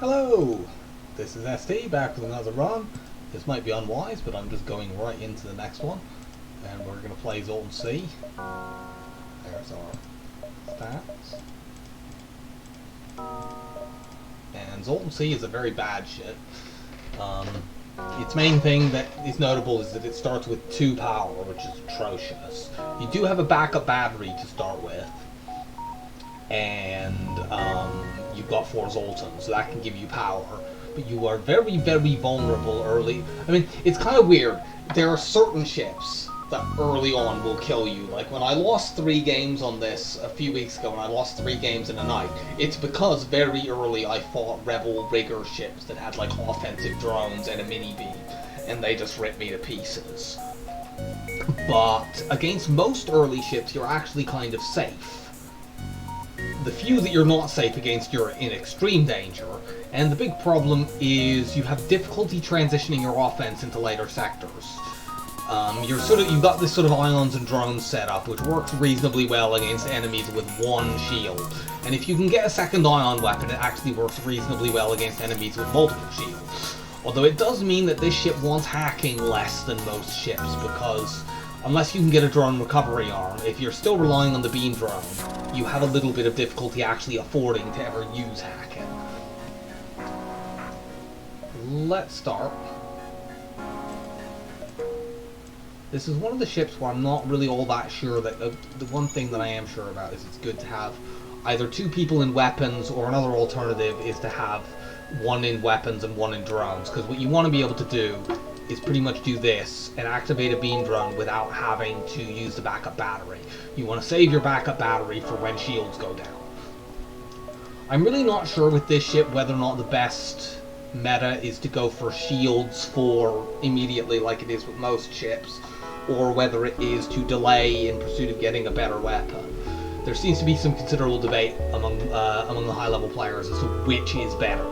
Hello! This is ST back with another run. This might be unwise, but I'm just going right into the next one. And we're going to play Zoltan C. There's our stats. And Zoltan C is a very bad ship. Its main thing that is notable is that it starts with 2 power, which is atrocious. You do have a backup battery to start with. And you've got 4 Zoltans, so that can give you power. But you are very, very vulnerable early. I mean, it's kind of weird. There are certain ships that early on will kill you. Like when I lost 3 games on this a few weeks ago, and I lost 3 games in a night, it's because very early I fought Rebel rigger ships that had like offensive drones and a mini beam, and they just ripped me to pieces. But against most early ships, you're actually kind of safe. The few that you're not safe against, you're in extreme danger, and the big problem is you have difficulty transitioning your offense into later sectors. You've got this sort of ions and drones set up, which works reasonably well against enemies with 1 shield. And if you can get a second ion weapon, it actually works reasonably well against enemies with multiple shields. Although it does mean that this ship wants hacking less than most ships, because unless you can get a drone recovery arm, if you're still relying on the beam drone, you have a little bit of difficulty actually affording to ever use hacking. Let's start. This is one of the ships where I'm not really all that sure that the one thing that I am sure about is it's good to have either 2 people in weapons, or another alternative is to have 1 in weapons and 1 in drones, because what you want to be able to do is pretty much do this and activate a beam drone without having to use the backup battery. You want to save your backup battery for when shields go down. I'm really not sure with this ship whether or not the best meta is to go for shields for immediately like it is with most ships, or whether it is to delay in pursuit of getting a better weapon. There seems to be some considerable debate among the high-level players as to which is better.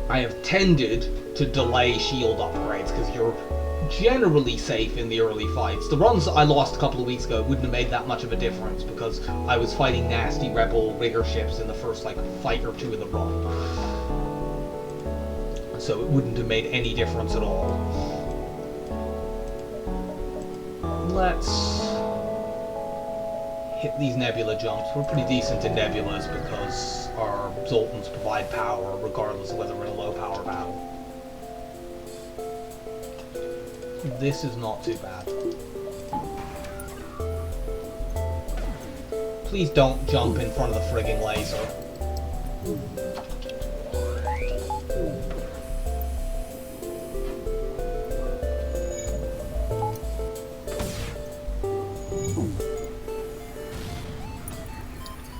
I have tended to delay shield upgrades because you're generally safe in the early fights. The runs I lost a couple of weeks ago wouldn't have made that much of a difference because I was fighting nasty Rebel rigger ships in the first fight or 2 of the run. So it wouldn't have made any difference at all. Let's hit these nebula jumps. We're pretty decent in nebulas because our Zoltans provide power regardless of whether we're in a low power battle. This is not too bad. Please don't jump in front of the frigging laser.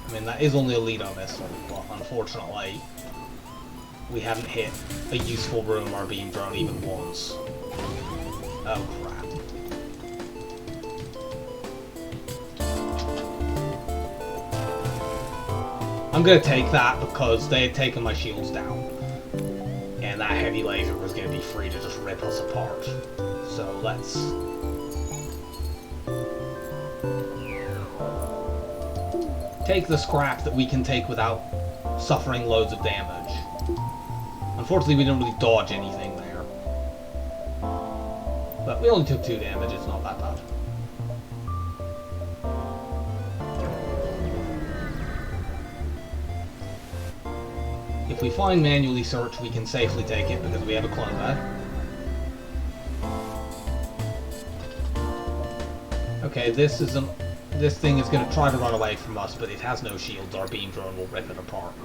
I mean, that is only a Lido missile, but unfortunately, we haven't hit a useful room or beam drone even once. Oh crap. I'm gonna take that because they had taken my shields down. And that heavy laser was gonna be free to just rip us apart. So let's... take the scrap that we can take without suffering loads of damage. Unfortunately, we didn't really dodge anything there. But we only took 2 damage, it's not that bad. If we find manually search, we can safely take it because we have a clone there. Okay, this thing is going to try to run away from us, but it has no shields. Our beam drone will rip it apart.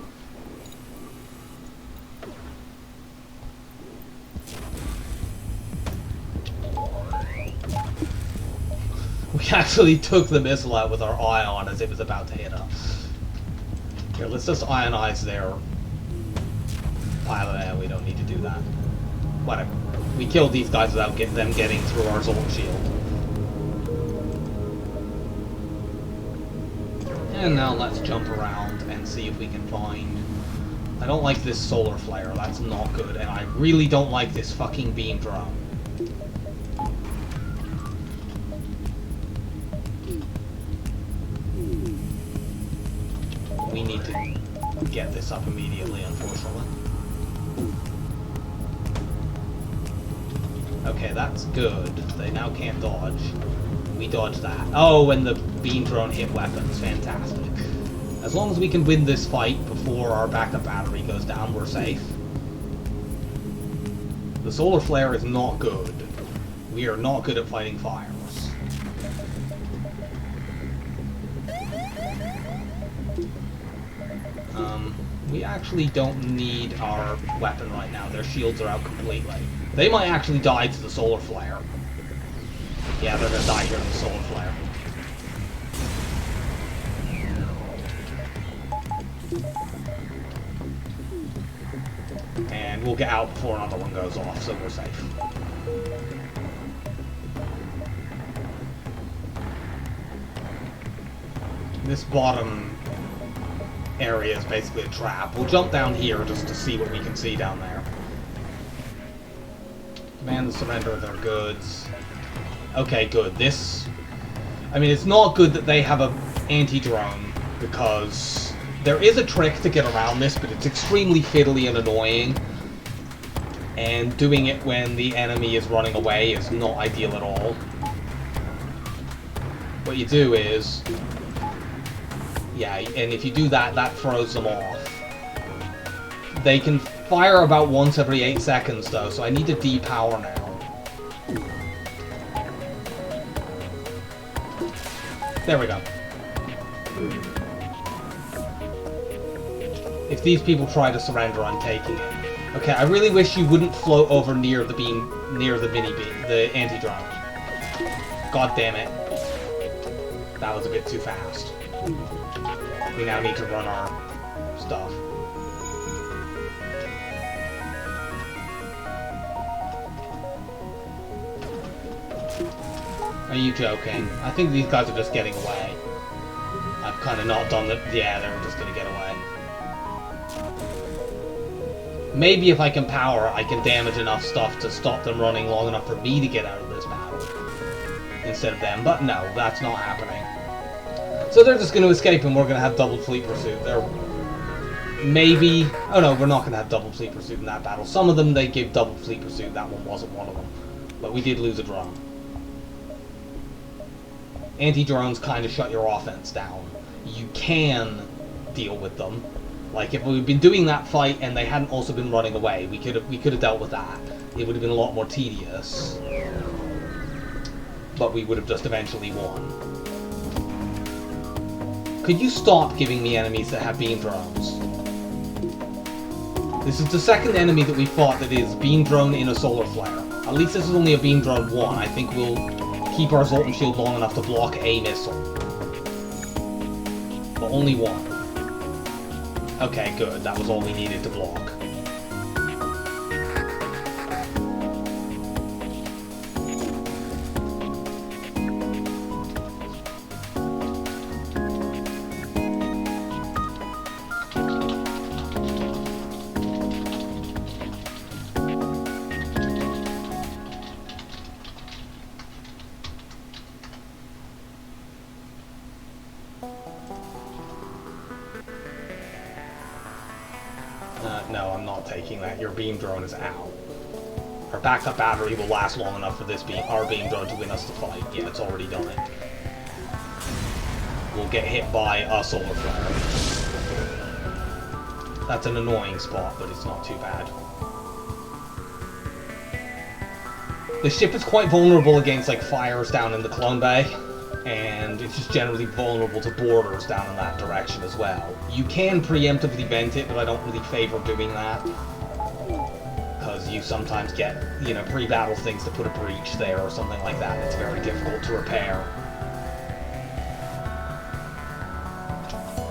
We actually took the missile out with our ion as it was about to hit us. Here, let's just ionize their pilot. We don't need to do that. Whatever. We killed these guys without them getting through our Zoltan shield. And now let's jump around and see if we can find... I don't like this solar flare, that's not good, and I really don't like this fucking beam drone. We need to get this up immediately, unfortunately. Okay, that's good. They now can't dodge. We dodged that. Oh, and the beam drone hit weapons. Fantastic. As long as we can win this fight before our backup battery goes down, we're safe. The solar flare is not good. We are not good at fighting fires. We actually don't need our weapon right now. Their shields are out completely. They might actually die to the solar flare. Yeah, they're gonna die here to the solar flare. And we'll get out before another one goes off, so we're safe. This bottom area is basically a trap. We'll jump down here just to see what we can see down there. Demand the surrender of their goods. Okay, good. This... I mean, it's not good that they have a anti-drone, because there is a trick to get around this, but it's extremely fiddly and annoying. And doing it when the enemy is running away is not ideal at all. What you do is... yeah, and if you do that, that throws them off. They can fire about once every 8 seconds, though, so I need to depower now. There we go. If these people try to surrender, I'm taking it. Okay, I really wish you wouldn't float over near the beam, near the mini beam, the anti-drone. God damn it. That was a bit too fast. We now need to run our stuff. Are you joking? I think these guys are just getting away. I've kind of not done the... yeah, they're just gonna get away. Maybe if I can power, I can damage enough stuff to stop them running long enough for me to get out of this battle. Instead of them, but no, that's not happening. So they're just going to escape and we're going to have double fleet pursuit. They're... maybe... oh no, we're not going to have double fleet pursuit in that battle. Some of them they give double fleet pursuit, that one wasn't one of them. But we did lose a drone. Anti-drones kind of shut your offense down. You can deal with them. Like, if we'd been doing that fight and they hadn't also been running away, we could have dealt with that. It would have been a lot more tedious. But we would have just eventually won. Could you stop giving me enemies that have beam drones? This is the second enemy that we fought that is beam drone in a solar flare. At least this is only a beam drone 1. I think we'll keep our Zoltan shield long enough to block a missile. But only one. Okay, good. That was all we needed to block. No, I'm not taking that. Your beam drone is out. Our backup battery will last long enough for this our beam drone to win us the fight. Yeah, it's already done it. We'll get hit by a solar flare. That's an annoying spot, but it's not too bad. The ship is quite vulnerable against, like, fires down in the clone bay. And it's just generally vulnerable to boarders down in that direction as well. You can preemptively vent it, but I don't really favor doing that. Because you sometimes get, you know, pre-battle things to put a breach there or something like that, and it's very difficult to repair.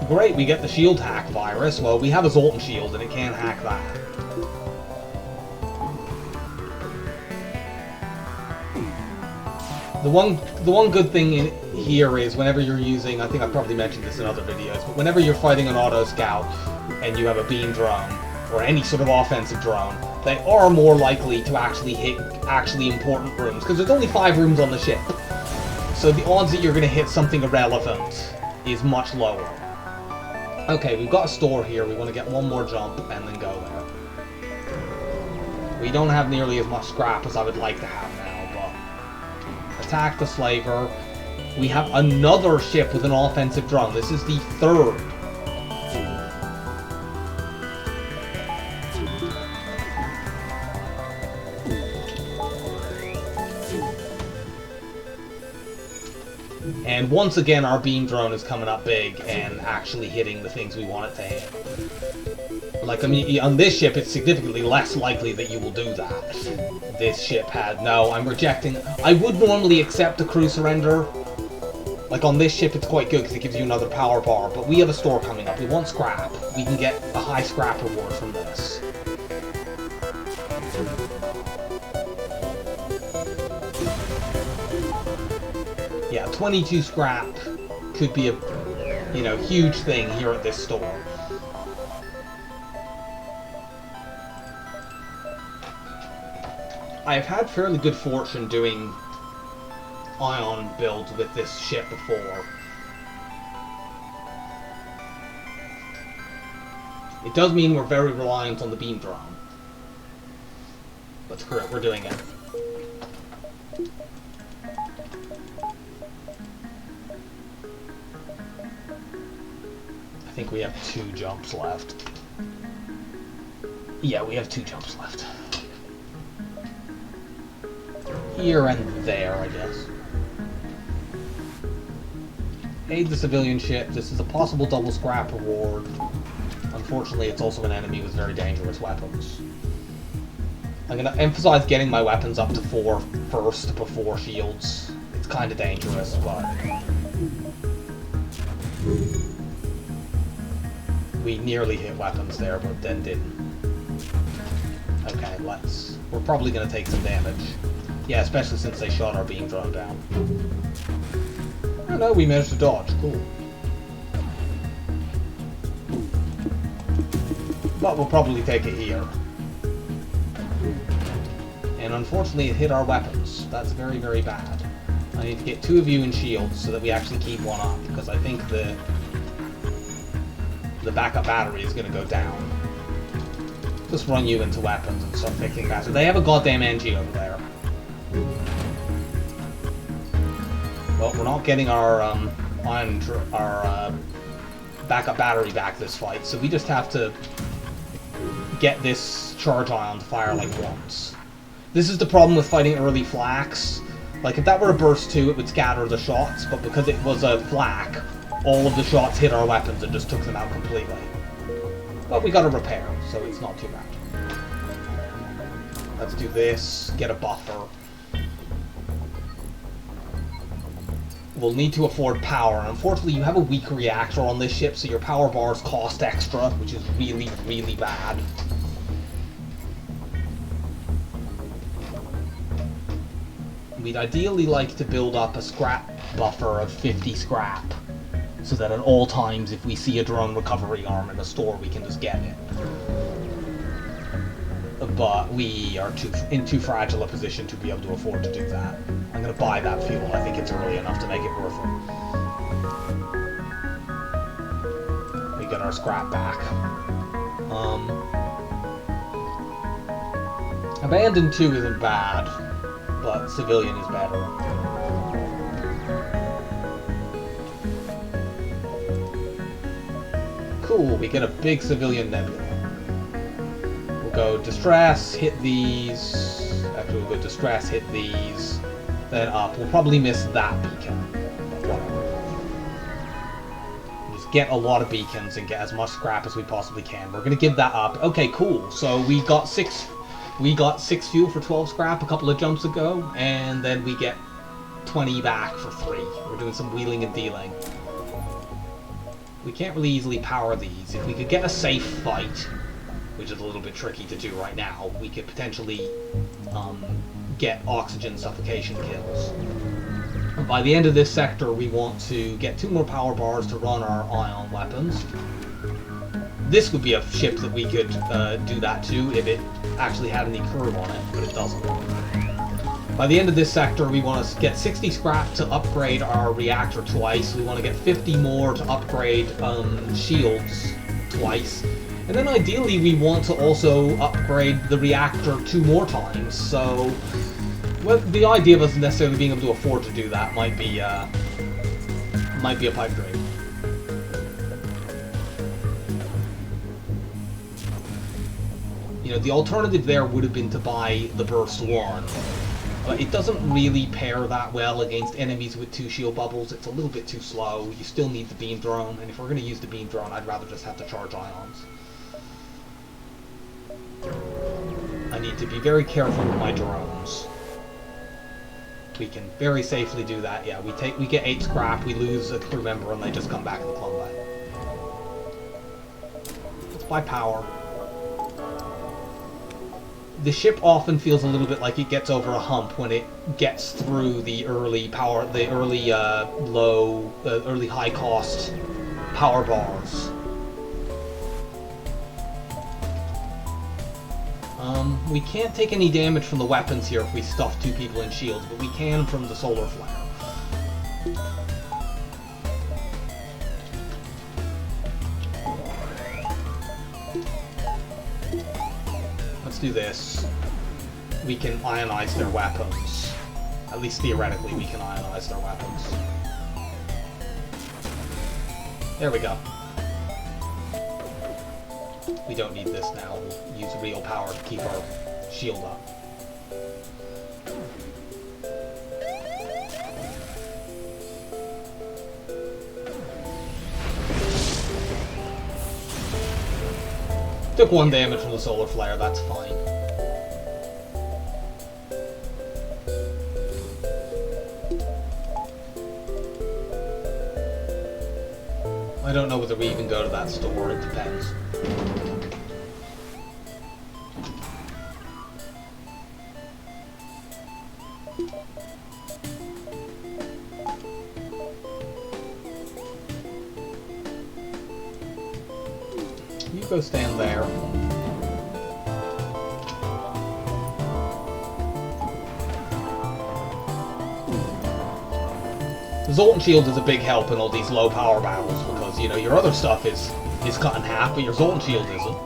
Great, we get the shield hack virus. Well, we have a Zoltan shield, and it can't hack that. The one good thing here is whenever you're using, I think I've probably mentioned this in other videos, but whenever you're fighting an auto scout and you have a beam drone or any sort of offensive drone, they are more likely to actually hit actually important rooms because there's only 5 rooms on the ship. So the odds that you're going to hit something irrelevant is much lower. Okay, we've got a store here. We want to get one more jump and then go there. We don't have nearly as much scrap as I would like to have now, but... Attack the slaver. We have another ship with an offensive drone. This is the third. And once again, our beam drone is coming up big and actually hitting the things we want it to hit. Like, I mean, on this ship, it's significantly less likely that you will do that. This ship had... No, I'm rejecting... I would normally accept a crew surrender. Like, on this ship, it's quite good because it gives you another power bar. But we have a store coming up. We want scrap. We can get a high scrap reward from this. Yeah, 22 scrap could be a, you know, huge thing here at this store. I've had fairly good fortune doing ion builds with this ship before. It does mean we're very reliant on the beam drone. But screw it, we're doing it. I think we have 2 jumps left. Yeah, we have 2 jumps left. Here and there, I guess. Aid the civilian ship. This is a possible double scrap reward. Unfortunately, it's also an enemy with very dangerous weapons. I'm going to emphasize getting my weapons up to 4 first before shields. It's kind of dangerous, but... We nearly hit weapons there, but then didn't. Okay, let's... We're probably going to take some damage. Yeah, especially since they shot our beam drone down. Oh no, we managed to dodge. Cool. But we'll probably take it here. And unfortunately it hit our weapons. That's very, very bad. I need to get 2 of you in shields so that we actually keep one up, because I think the backup battery is going to go down. Just run you into weapons and start fixing faster. They have a goddamn NG over there. Well, we're not getting our backup battery back this fight, so we just have to get this charge ion to fire like once. This is the problem with fighting early flaks. Like, if that were a burst 2, it would scatter the shots, but because it was a flak, all of the shots hit our weapons and just took them out completely. But we got a repair, so it's not too bad. Let's do this, get a buffer. We'll need to afford power. Unfortunately, you have a weak reactor on this ship, so your power bars cost extra, which is really, really bad. We'd ideally like to build up a scrap buffer of 50 scrap, so that at all times, if we see a drone recovery arm in a store, we can just get it. But we are in too fragile a position to be able to afford to do that. I'm going to buy that fuel. I think it's early enough to make it worth it. We got our scrap back. Abandoned 2 isn't bad, but civilian is better. Cool, we get a big civilian nebula. We'll go distress, hit these. Actually, we'll go distress, hit these. Then up. We'll probably miss that beacon. But whatever. Just get a lot of beacons and get as much scrap as we possibly can. We're gonna give that up. Okay, cool. So we got 6 fuel for 12 scrap a couple of jumps ago, and then we get 20 back for 3. We're doing some wheeling and dealing. We can't really easily power these. If we could get a safe fight, which is a little bit tricky to do right now, we could potentially get oxygen suffocation kills. And by the end of this sector, we want to get 2 more power bars to run our ion weapons. This would be a ship that we could do that to if it actually had any crew on it, but it doesn't. By the end of this sector, we want to get 60 scrap to upgrade our reactor twice. We want to get 50 more to upgrade shields twice. And then ideally we want to also upgrade the reactor 2 more times, so... Well, the idea of us necessarily being able to afford to do that might be a pipe dream. You know, the alternative there would have been to buy the Burst 1. But it doesn't really pair that well against enemies with 2 shield bubbles. It's a little bit too slow. You still need the beam drone, and if we're going to use the beam drone, I'd rather just have to charge ions. I need to be very careful with my drones. We can very safely do that. Yeah, we get 8 scrap, we lose a crew member, and they just come back in the combat. Let's buy power. The ship often feels a little bit like it gets over a hump when it gets through the early power, the early early high cost power bars. We can't take any damage from the weapons here if we stuff 2 people in shields, but we can from the solar flare. Let's do this. We can ionize their weapons. At least theoretically we can ionize their weapons. There we go. We don't need this now. We'll use real power to keep our shield up. Took 1 damage from the solar flare, that's fine. I don't know whether we even go to that store, it depends. You go stand there. The Zoltan shield is a big help in all these low power battles because, you know, your other stuff is cut in half, but your Zoltan shield isn't.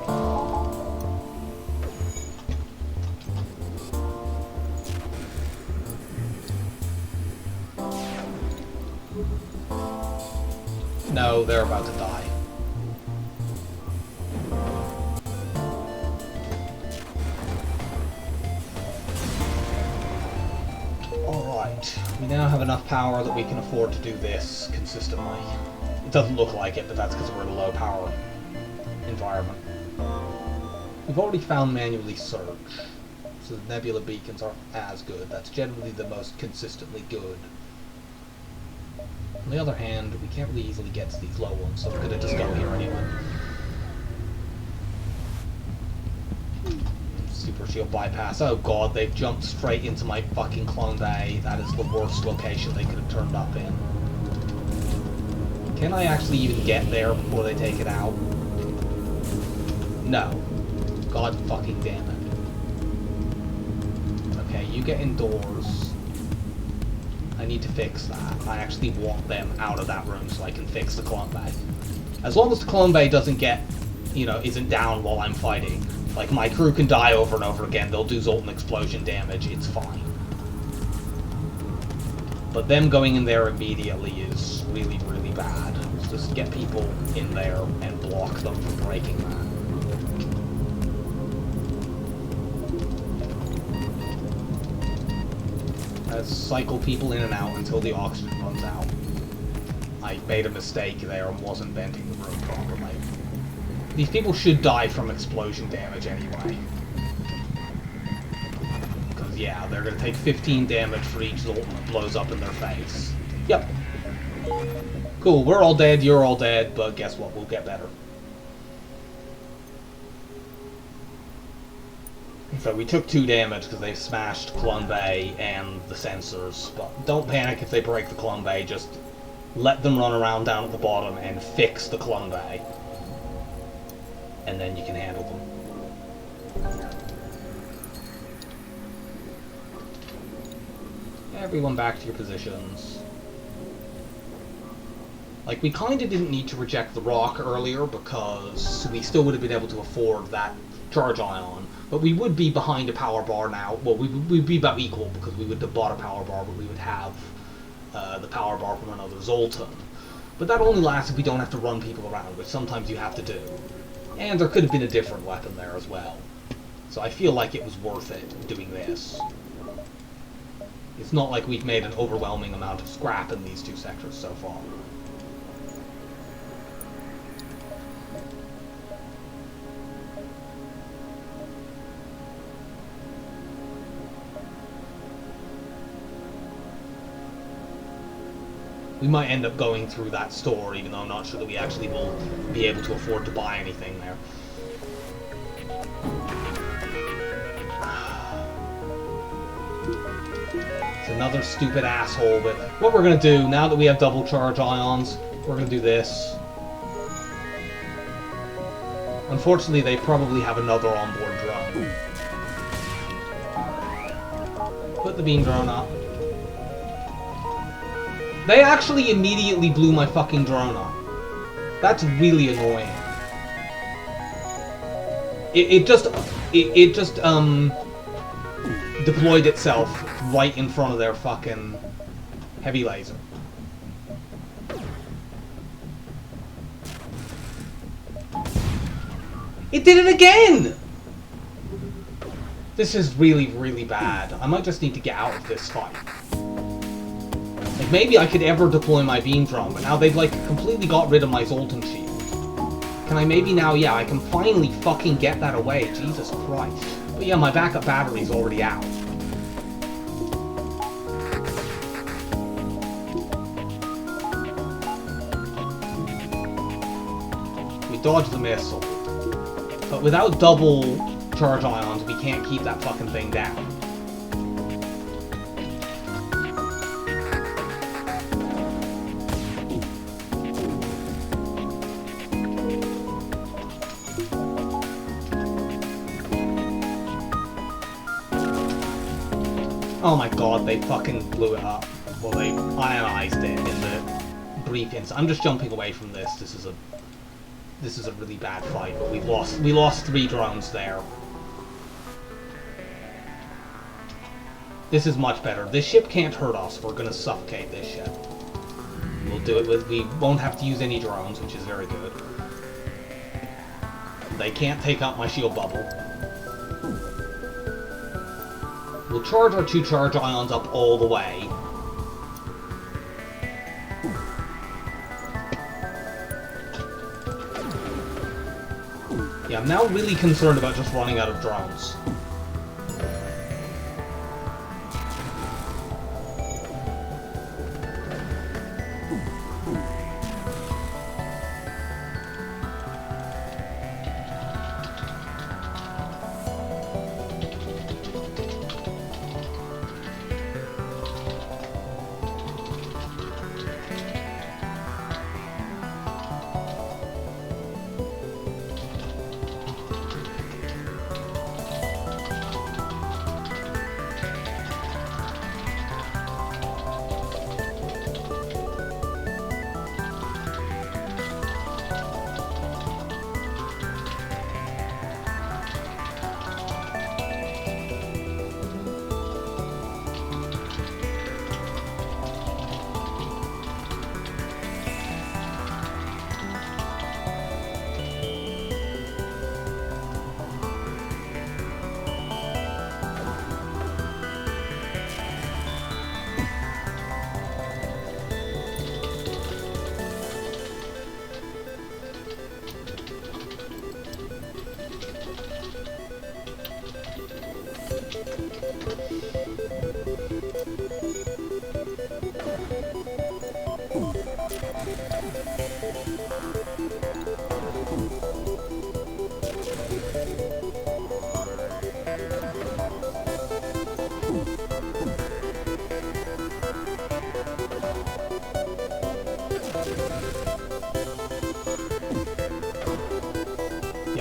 No, they're about to die. Alright, we now have enough power that we can afford to do this consistently. It doesn't look like it, but that's because we're in a low power environment. We've already found manually search, so the nebula beacons aren't as good. That's generally the most consistently good. On the other hand, we can't really easily get to these low ones, so we're gonna just go here anyway. Super shield bypass. Oh god, they've jumped straight into my fucking clone bay. That is the worst location they could have turned up in. Can I actually even get there before they take it out? No. God fucking damn it. Okay, you get indoors. I need to fix that. I actually want them out of that room so I can fix the clone bay. As long as the clone bay doesn't get, you know, isn't down while I'm fighting. Like, my crew can die over and over again. They'll do Zoltan explosion damage. It's fine. But them going in there immediately is really, really bad. Let's just get people in there and block them from breaking that. Let's cycle people in and out until the oxygen runs out. I made a mistake there and wasn't venting the room properly. These people should die from explosion damage anyway. Because, yeah, they're going to take 15 damage for each Zoltan that blows up in their face. Yep. Cool, we're all dead, you're all dead, but guess what? We'll get better. So we took 2 damage because they smashed Clone Bay and the sensors, but don't panic if they break the Clone Bay, just let them run around down at the bottom and fix the Clone Bay. And then you can handle them. Everyone back to your positions. Like, we kind of didn't need to reject the rock earlier because we still would have been able to afford that charge ion, but we would be behind a power bar now. Well, we'd be about equal because we would have bought a power bar, but we would have the power bar from another Zoltan. But that only lasts if we don't have to run people around, which sometimes you have to do. And there could have been a different weapon there as well. So I feel like it was worth it doing this. It's not like we've made an overwhelming amount of scrap in these two sectors so far. We might end up going through that store, even though I'm not sure that we actually will be able to afford to buy anything there. It's another stupid asshole, but what we're going to do, now that we have double charge ions, we're going to do this. Unfortunately, they probably have another onboard drone. Put the beam drone up. They actually immediately blew my fucking drone up. That's really annoying. It just deployed itself right in front of their fucking heavy laser. It did it again! This is really, really bad. I might just need to get out of this fight. Like, maybe I could ever deploy my beam drone, but now they've, like, completely got rid of my Zoltan shield. Can I maybe now, yeah, I can finally fucking get that away. Jesus Christ. But yeah, my backup battery's already out. We dodged the missile. But without double charge ions, we can't keep that fucking thing down. Oh my god, they fucking blew it up. Well, they ionized it in the brief instant. I'm just jumping away from this. This is a really bad fight, but we lost 3 drones there. This is much better. This ship can't hurt us. We're gonna suffocate this ship. We'll do it with, we won't have to use any drones, which is very good. They can't take out my shield bubble. We'll charge our 2 charge ions up all the way. Yeah, I'm now really concerned about just running out of drones.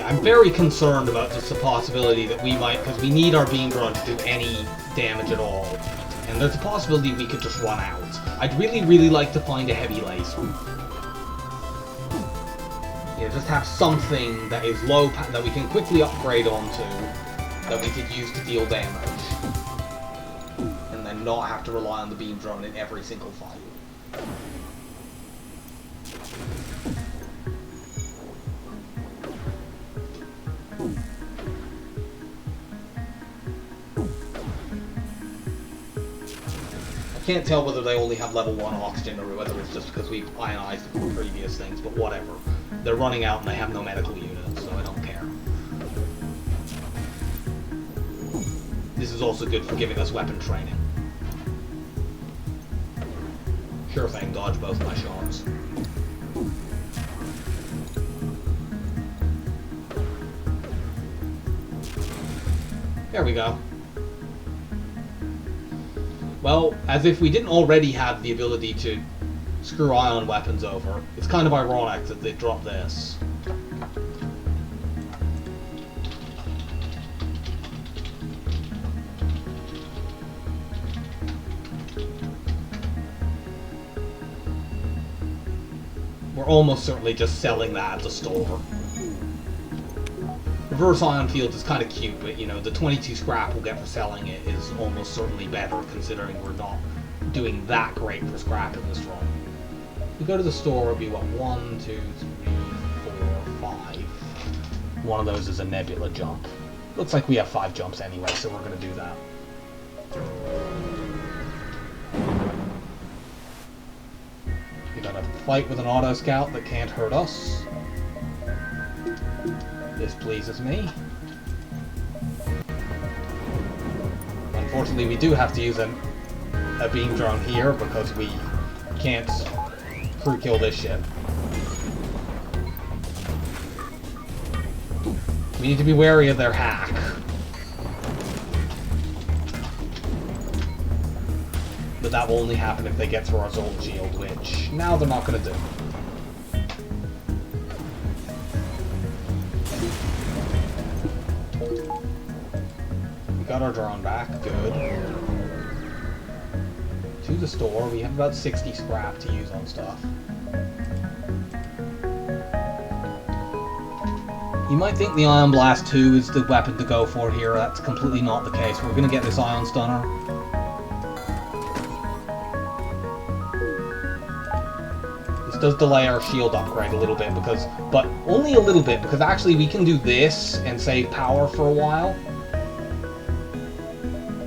I'm very concerned about just the possibility that we might, because we need our beam drone to do any damage at all, and there's a possibility we could just run out. I'd really, really like to find a heavy laser. just have something that is low that we can quickly upgrade onto, that we could use to deal damage, and then not have to rely on the beam drone in every single fight. I can't tell whether they only have level 1 oxygen or whether it's just because we've ionized them from previous things, but whatever. They're running out and they have no medical units, so I don't care. This is also good for giving us weapon training. Sure thing, dodge both my shots. There we go. Well, as if we didn't already have the ability to screw ion weapons over, it's kind of ironic that they dropped this. We're almost certainly just selling that at the store. Reverse ion field is kind of cute, but you know, the 22 scrap we'll get for selling it is almost certainly better, considering we're not doing that great for scrap in this run. We go to the store, it'll be what, 1, 2, 3, 4, 5. One of those is a nebula jump. Looks like we have 5 jumps anyway, so we're going to do that. We got a fight with an auto scout that can't hurt us. This pleases me. Unfortunately, we do have to use a beam drone here because we can't crew kill this ship. We need to be wary of their hack. But that will only happen if they get through our Zoltan shield, which now they're not going to do. Got our drone back, good. To the store, we have about 60 scrap to use on stuff. You might think the Ion Blast 2 is the weapon to go for here. That's completely not the case. We're going to get this Ion Stunner. This does delay our shield upgrade a little bit, but only a little bit, because actually we can do this and save power for a while.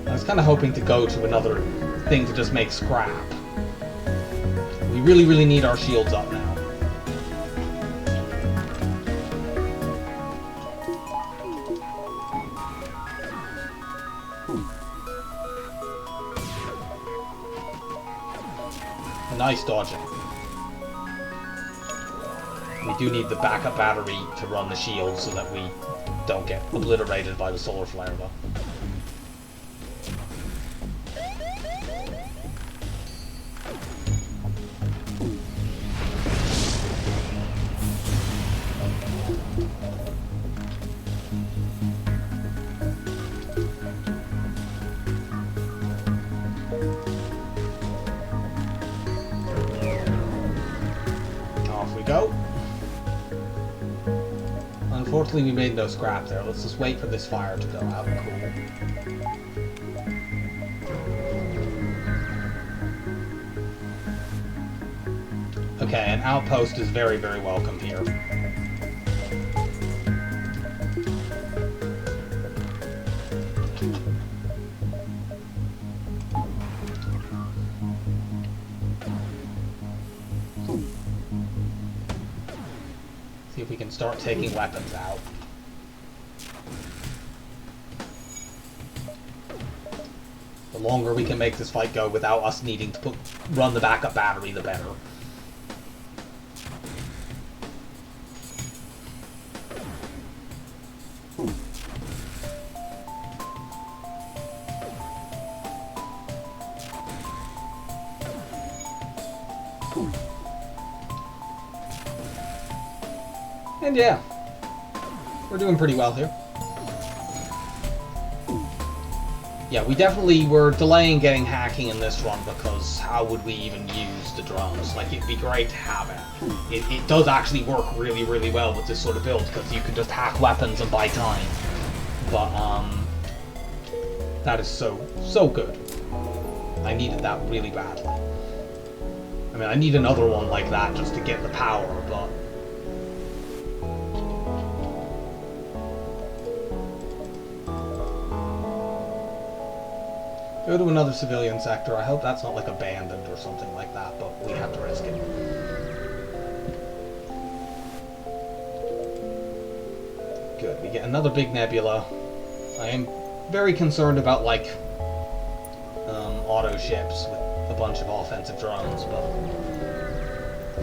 I was kind of hoping to go to another thing to just make scrap. We really, really need our shields up now. Nice dodging. We do need the backup battery to run the shield so that we don't get obliterated by the solar flare though. Go. Unfortunately, we made no scrap there. Let's just wait for this fire to go out. Cool. Okay, an outpost is very, very welcome here. See if we can start taking weapons out. The longer we can make this fight go without us needing to run the backup battery, the better. And yeah, we're doing pretty well here. Yeah, we definitely were delaying getting hacking in this run because how would we even use the drones? Like, it'd be great to have it. It does actually work really, really well with this sort of build because you can just hack weapons and buy time. But, that is so good. I needed that really badly. I mean, I need another one like that just to get the power, but... Go to another civilian sector. I hope that's not like abandoned or something like that, but we have to risk it. Good, we get another big nebula. I am very concerned about, like, auto ships with a bunch of offensive drones, but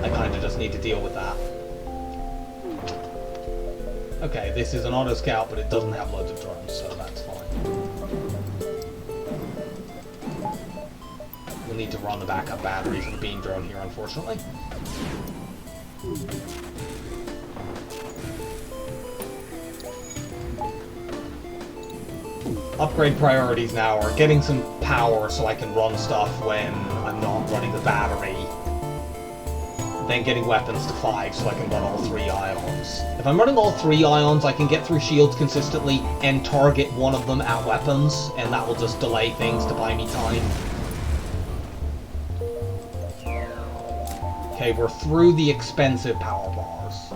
I kind of just need to deal with that. Okay, this is an auto scout, but it doesn't have loads of drones, so that's fine. We'll need to run the backup batteries of the beam drone here, unfortunately. Upgrade priorities now are getting some power so I can run stuff when I'm not running the battery. Then getting weapons to 5 so I can run all 3 ions. If I'm running all 3 ions, I can get through shields consistently and target one of them at weapons, and that will just delay things to buy me time. Okay, we're through the expensive power bars.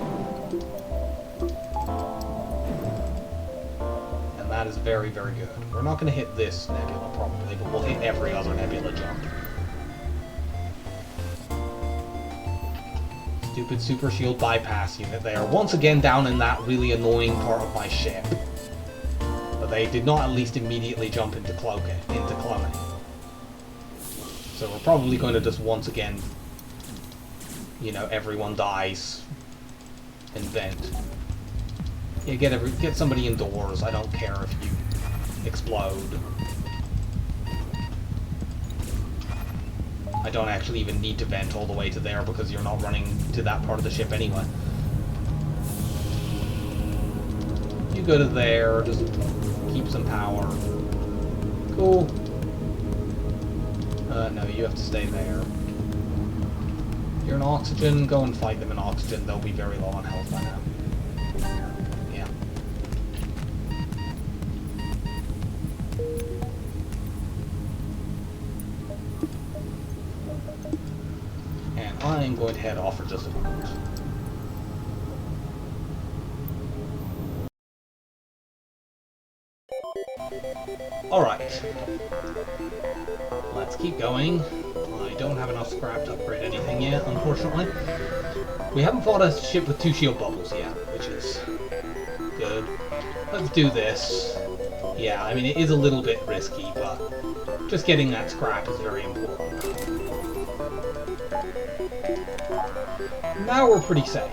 And that is very, very good. We're not going to hit this nebula probably, but we'll hit every other nebula jump. Stupid super shield bypass unit. They are once again down in that really annoying part of my ship. But they did not at least immediately jump into cloning. So we're probably going to just once again, you know, everyone dies and vent. Yeah, get somebody indoors. I don't care if you explode. I don't actually even need to vent all the way to there because you're not running to that part of the ship anyway. You go to there, just keep some power. Cool. No, you have to stay there. You're in oxygen, go and fight them in oxygen. They'll be very low on health by now. Yeah. And I'm going to head off for just a moment. Alright. Let's keep going. I don't have enough scrap to upgrade anything yet, unfortunately. We haven't fought a ship with 2 shield bubbles yet, which is good. Let's do this. Yeah, I mean, it is a little bit risky, but just getting that scrap is very important. Now we're pretty safe.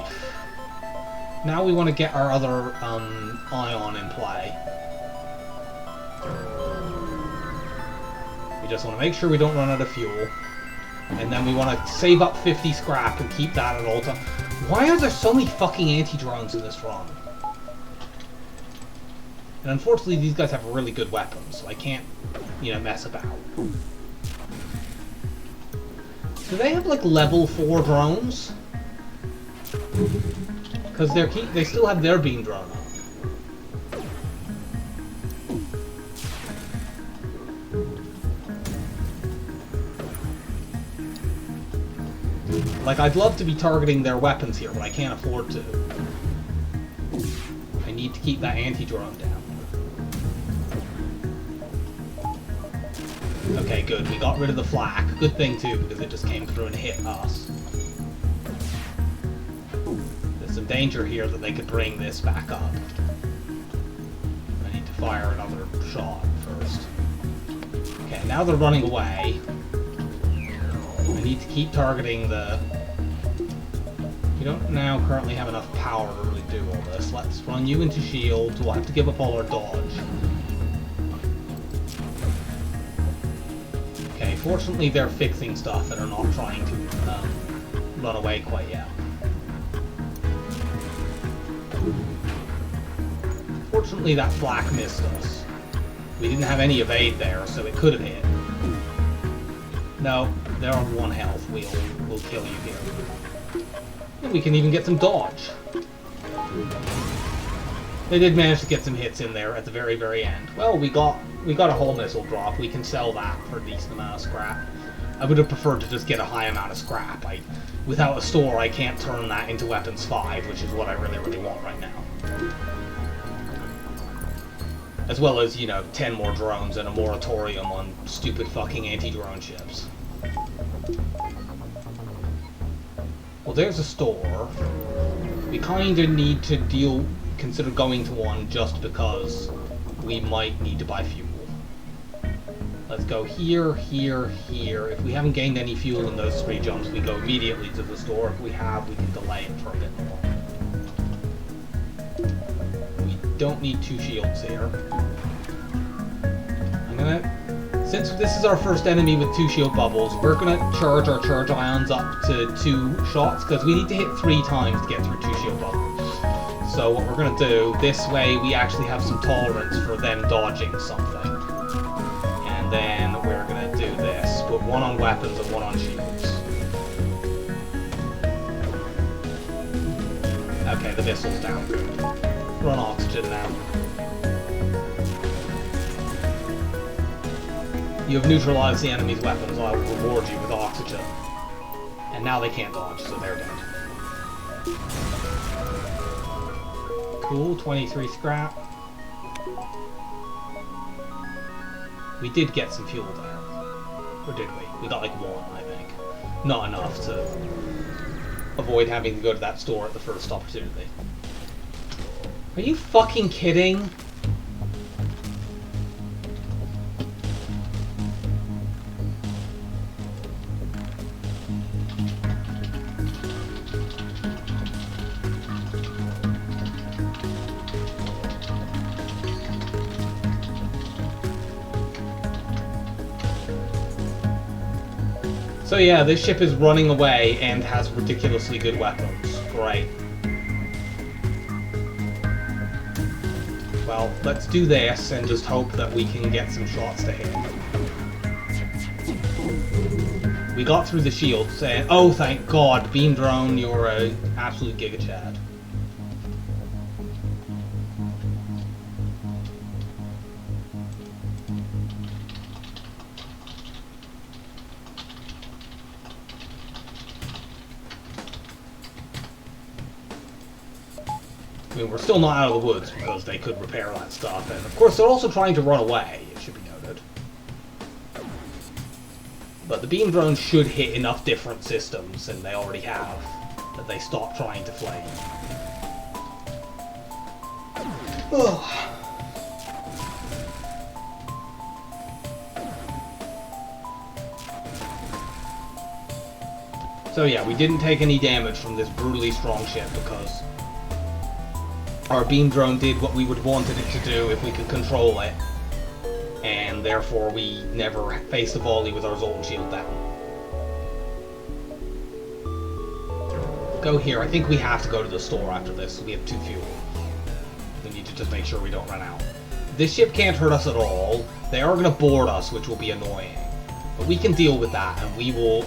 Now we want to get our other ion in play. We just want to make sure we don't run out of fuel. And then we want to save up 50 scrap and keep that at all times. Why are there so many fucking anti-drones in this run? And unfortunately, these guys have really good weapons, so I can't, you know, mess about. Do they have, like, level 4 drones? Because they still have their beam drone up. Like, I'd love to be targeting their weapons here, but I can't afford to. I need to keep that anti-drone down. Okay, good. We got rid of the flak. Good thing, too, because it just came through and hit us. There's some danger here that they could bring this back up. I need to fire another shot first. Okay, now they're running away. I need to keep targeting the... We don't now currently have enough power to really do all this. Let's run you into shield. We'll have to give up all our dodge. Okay, fortunately they're fixing stuff and are not trying to run away quite yet. Fortunately that flak missed us. We didn't have any evade there, so it could have hit. No, they're on 1 health. We'll kill you here. And we can even get some dodge. They did manage to get some hits in there at the very, very end. Well, we got a whole missile drop. We can sell that for a decent amount of scrap. I would have preferred to just get a high amount of scrap. Without a store, I can't turn that into weapons 5, which is what I really, really want right now. As well as, you know, 10 more drones and a moratorium on stupid fucking anti-drone ships. Well, there's a store. We kinda need to consider going to one just because we might need to buy fuel. Let's go here, here, here. If we haven't gained any fuel in those 3 jumps, we go immediately to the store. If we have, we can delay it for a bit more. We don't need 2 shields here. Since this is our first enemy with 2 shield bubbles, we're gonna charge our charge ions up to 2 shots, because we need to hit 3 times to get through 2 shield bubbles. So what we're gonna do, this way we actually have some tolerance for them dodging something. And then we're gonna do this. Put 1 on weapons and 1 on shields. Okay, the missile's down. Run oxygen now. You have neutralized the enemy's weapons, I will reward you with oxygen. And now they can't dodge, so they're dead. Cool, 23 scrap. We did get some fuel there. Or did we? We got like 1, I think. Not enough to avoid having to go to that store at the first opportunity. Are you fucking kidding? So yeah, this ship is running away and has ridiculously good weapons. Great. Well, let's do this and just hope that we can get some shots to hit. We got through the shields and... Oh, thank God! Beam drone, you're a absolute giga chad. I mean, we're still not out of the woods because they could repair that stuff, and of course they're also trying to run away, it should be noted. But the beam drones should hit enough different systems, and they already have, that they stop trying to flame. So yeah, we didn't take any damage from this brutally strong ship because our beam drone did what we would have wanted it to do if we could control it, and therefore we never faced a volley with our Zoltan shield down. Go here. I think we have to go to the store after this, so we have 2 fuel. We need to just make sure we don't run out. This ship can't hurt us at all. They are going to board us, which will be annoying. But we can deal with that, and we will,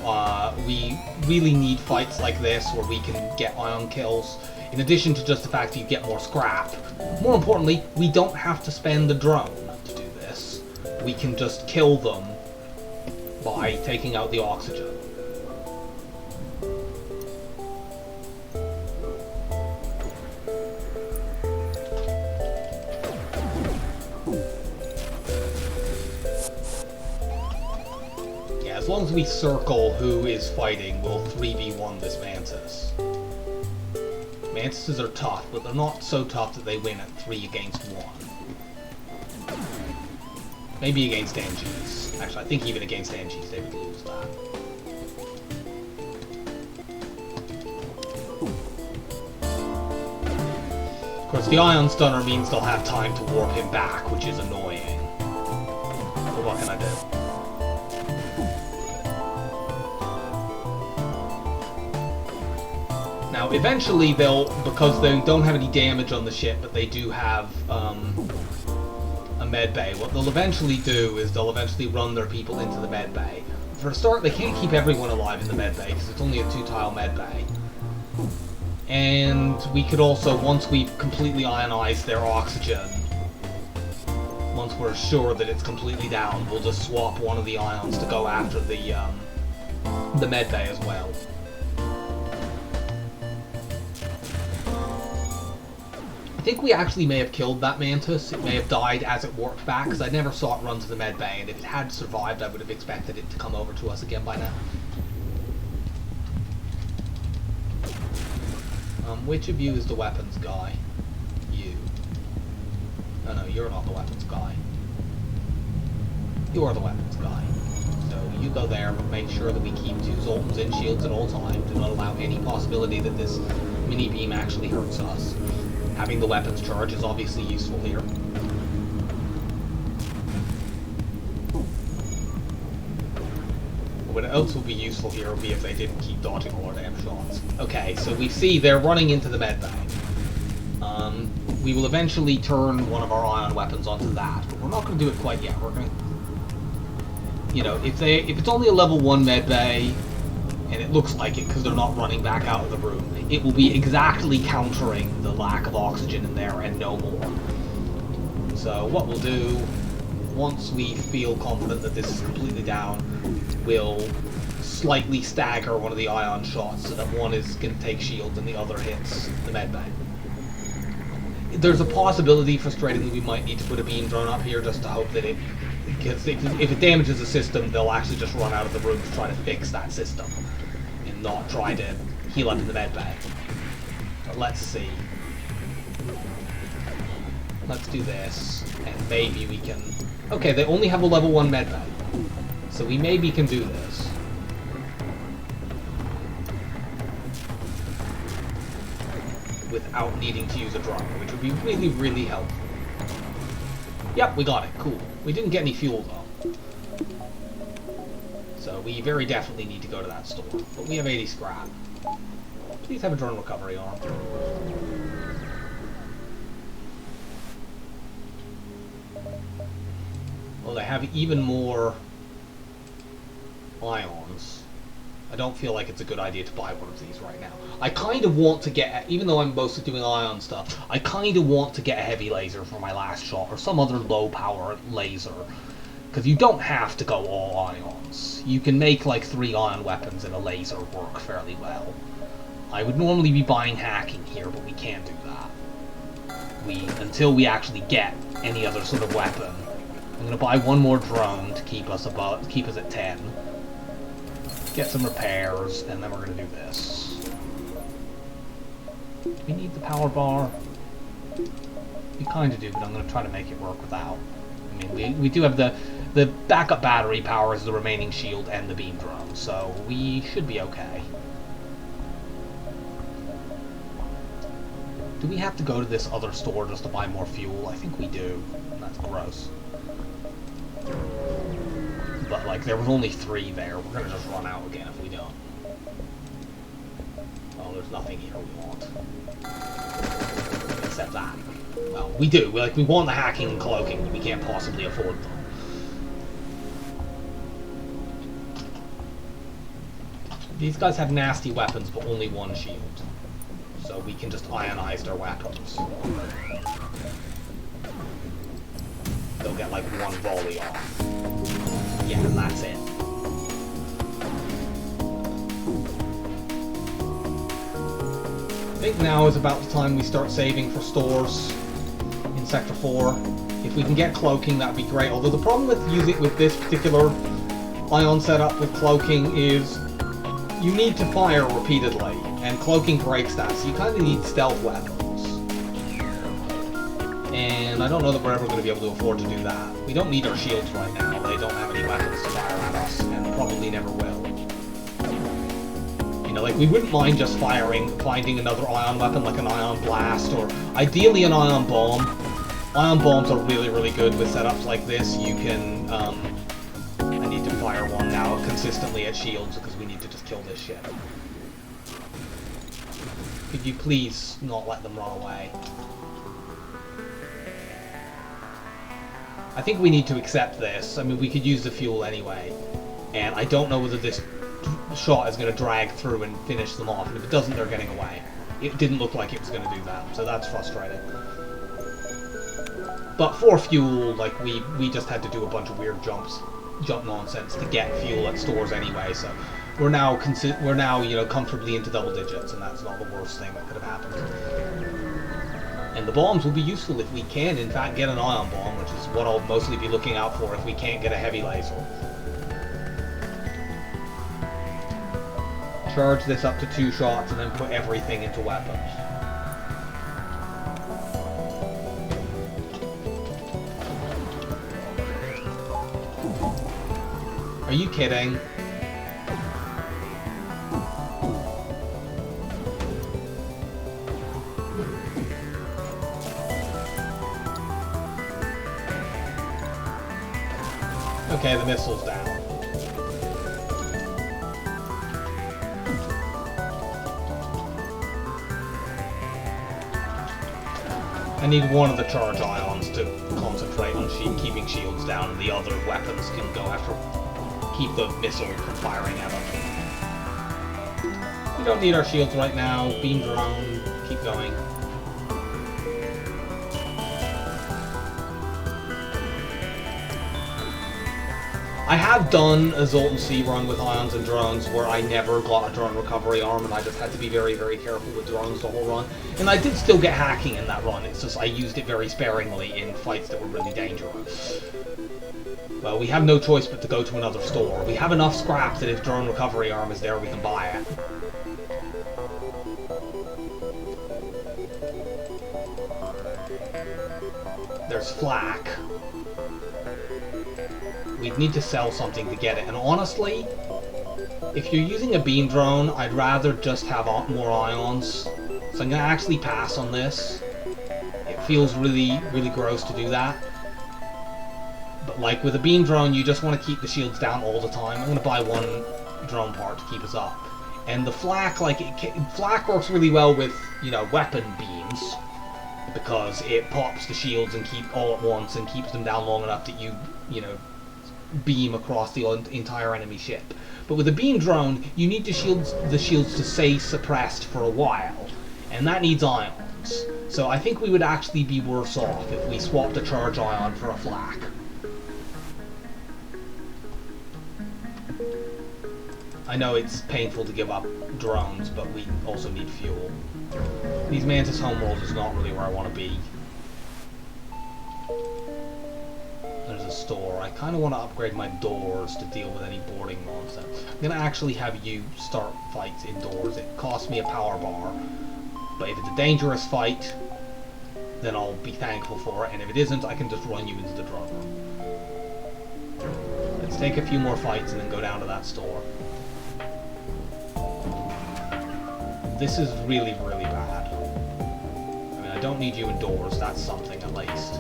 we really need fights like this where we can get ion kills. In addition to just the fact that you get more scrap. More importantly, we don't have to spend the drone to do this. We can just kill them by taking out the oxygen. Yeah, as long as we circle who is fighting, we'll 3v1 this Mantis. Mantises are tough, but they're not so tough that they win at 3 against 1. Maybe against NGs. Actually, I think even against NGs they would lose that. Of course, the Ion Stunner means they'll have time to warp him back, which is annoying. But what can I do? Now, eventually they'll, because they don't have any damage on the ship, but they do have a med bay. What they'll eventually do is they'll eventually run their people into the med bay. For a start, they can't keep everyone alive in the med bay because it's only a 2-tile med bay. And we could also, once we've completely ionized their oxygen, once we're sure that it's completely down, we'll just swap one of the ions to go after the med bay as well. I think we actually may have killed that mantis. It may have died as it warped back, because I never saw it run to the med bay, and if it had survived, I would have expected it to come over to us again by now. Which of you is the weapons guy? You. Oh no, you're not the weapons guy. You are the weapons guy. So you go there, but make sure that we keep 2 Zoltans in shields at all times. Do not allow any possibility that this mini beam actually hurts us. Having the weapons charge is obviously useful here. What else will be useful here would be if they didn't keep dodging all our damn shots. Okay, so we see they're running into the med bay. We will eventually turn one of our ion weapons onto that, but we're not going to do it quite yet. We're going to, you know, if it's only a level 1 med bay, and it looks like it because they're not running back out of the room, it will be exactly countering the lack of oxygen in there and no more. So what we'll do, once we feel confident that this is completely down, we'll slightly stagger one of the ion shots so that one is going to take shield and the other hits the med bay. There's a possibility, frustratingly, we might need to put a beam drone up here just to hope that it, because if it damages the system, they'll actually just run out of the room to try to fix that system and not try to heal up in the med bay. But let's see. Let's do this, and maybe we can... Okay, they only have a level 1 med bay, so we maybe can do this. Without needing to use a drone, which would be really, really helpful. Yep, we got it. Cool. We didn't get any fuel, though. So we very definitely need to go to that store. But we have 80 scrap. Please have a drone recovery arm. Well, they have even more ions. I don't feel like it's a good idea to buy one of these right now. I kind of want to get, even though I'm mostly doing ion stuff, I kind of want to get a heavy laser for my last shot, or some other low power laser. Because you don't have to go all ions. You can make like 3 ion weapons and a laser work fairly well. I would normally be buying hacking here, but we can't do that. Until we actually get any other sort of weapon. I'm going to buy one more drone to keep us at 10. Get some repairs, and then we're going to do this. Do we need the power bar? We kind of do, but I'm going to try to make it work without. I mean, we do have the backup battery powers the remaining shield and the beam drone, so we should be okay. Do we have to go to this other store just to buy more fuel? I think we do. That's gross. But, like, there was only 3 there. We're gonna just run out again if we don't. Oh, there's nothing here we want. Except that. Well, we do. We want the hacking and cloaking, but we can't possibly afford them. These guys have nasty weapons, but only 1 shield. So we can just ionize their weapons. They'll get, like, 1 volley off. Yeah, and that's it. I think now is about the time we start saving for stores in Sector 4. If we can get cloaking, that'd be great. Although the problem with this particular ion setup with cloaking is you need to fire repeatedly, and cloaking breaks that, so you kind of need stealth weapons. And I don't know that we're ever going to be able to afford to do that. We don't need our shields right now. They don't have any weapons to fire at us, and probably never will. You know, like, we wouldn't mind just finding another ion weapon, like an ion blast, or ideally an ion bomb. Ion bombs are really, really good with setups like this. You can, I need to fire one now consistently at shields, because we need to just kill this shit. Could you please not let them run away? I think we need to accept this. I mean, we could use the fuel anyway. And I don't know whether this shot is going to drag through and finish them off. And if it doesn't, they're getting away. It didn't look like it was going to do that, so that's frustrating. But for fuel, like, we just had to do a bunch of weird jump nonsense to get fuel at stores anyway, so we're now, you know, comfortably into double digits, and that's not the worst thing that could have happened. And the bombs will be useful if we can, in fact, get an ion bomb, which is what I'll mostly be looking out for if we can't get a heavy laser. Charge this up to 2 shots, and then put everything into weapons. Are you kidding? Okay, the missile's down. I need one of the charge ions to concentrate on keeping shields down, and the other weapons can go after. Keep the missile from firing at them. We don't need our shields right now. Beam drone, keep going. I have done a Zoltan C run with ions and drones where I never got a drone recovery arm, and I just had to be very, very careful with drones the whole run. And I did still get hacking in that run, it's just I used it very sparingly in fights that were really dangerous. Well, we have no choice but to go to another store. We have enough scraps that if drone recovery arm is there, we can buy it. There's flak. We'd need to sell something to get it, and honestly, if you're using a beam drone, I'd rather just have more ions. So I'm gonna actually pass on this. It feels really, really gross to do that. But like with a beam drone, you just want to keep the shields down all the time. I'm gonna buy one drone part to keep us up. And the flak, like, flak works really well with, you know, weapon beams, because it pops the shields and all at once and keeps them down long enough that you know, beam across the entire enemy ship. But with a beam drone, you need the shields to stay suppressed for a while, and that needs ions. So I think we would actually be worse off if we swapped a charge ion for a flak. I know it's painful to give up drones, but we also need fuel. These Mantis homeworld is not really where I want to be. There's a store. I kind of want to upgrade my doors to deal with any boarding nonsense. I'm going to actually have you start fights indoors. It costs me a power bar, but if it's a dangerous fight, then I'll be thankful for it, and if it isn't, I can just run you into the drone room. Let's take a few more fights and then go down to that store. This is really, really bad. I mean, I don't need you indoors, that's something at least.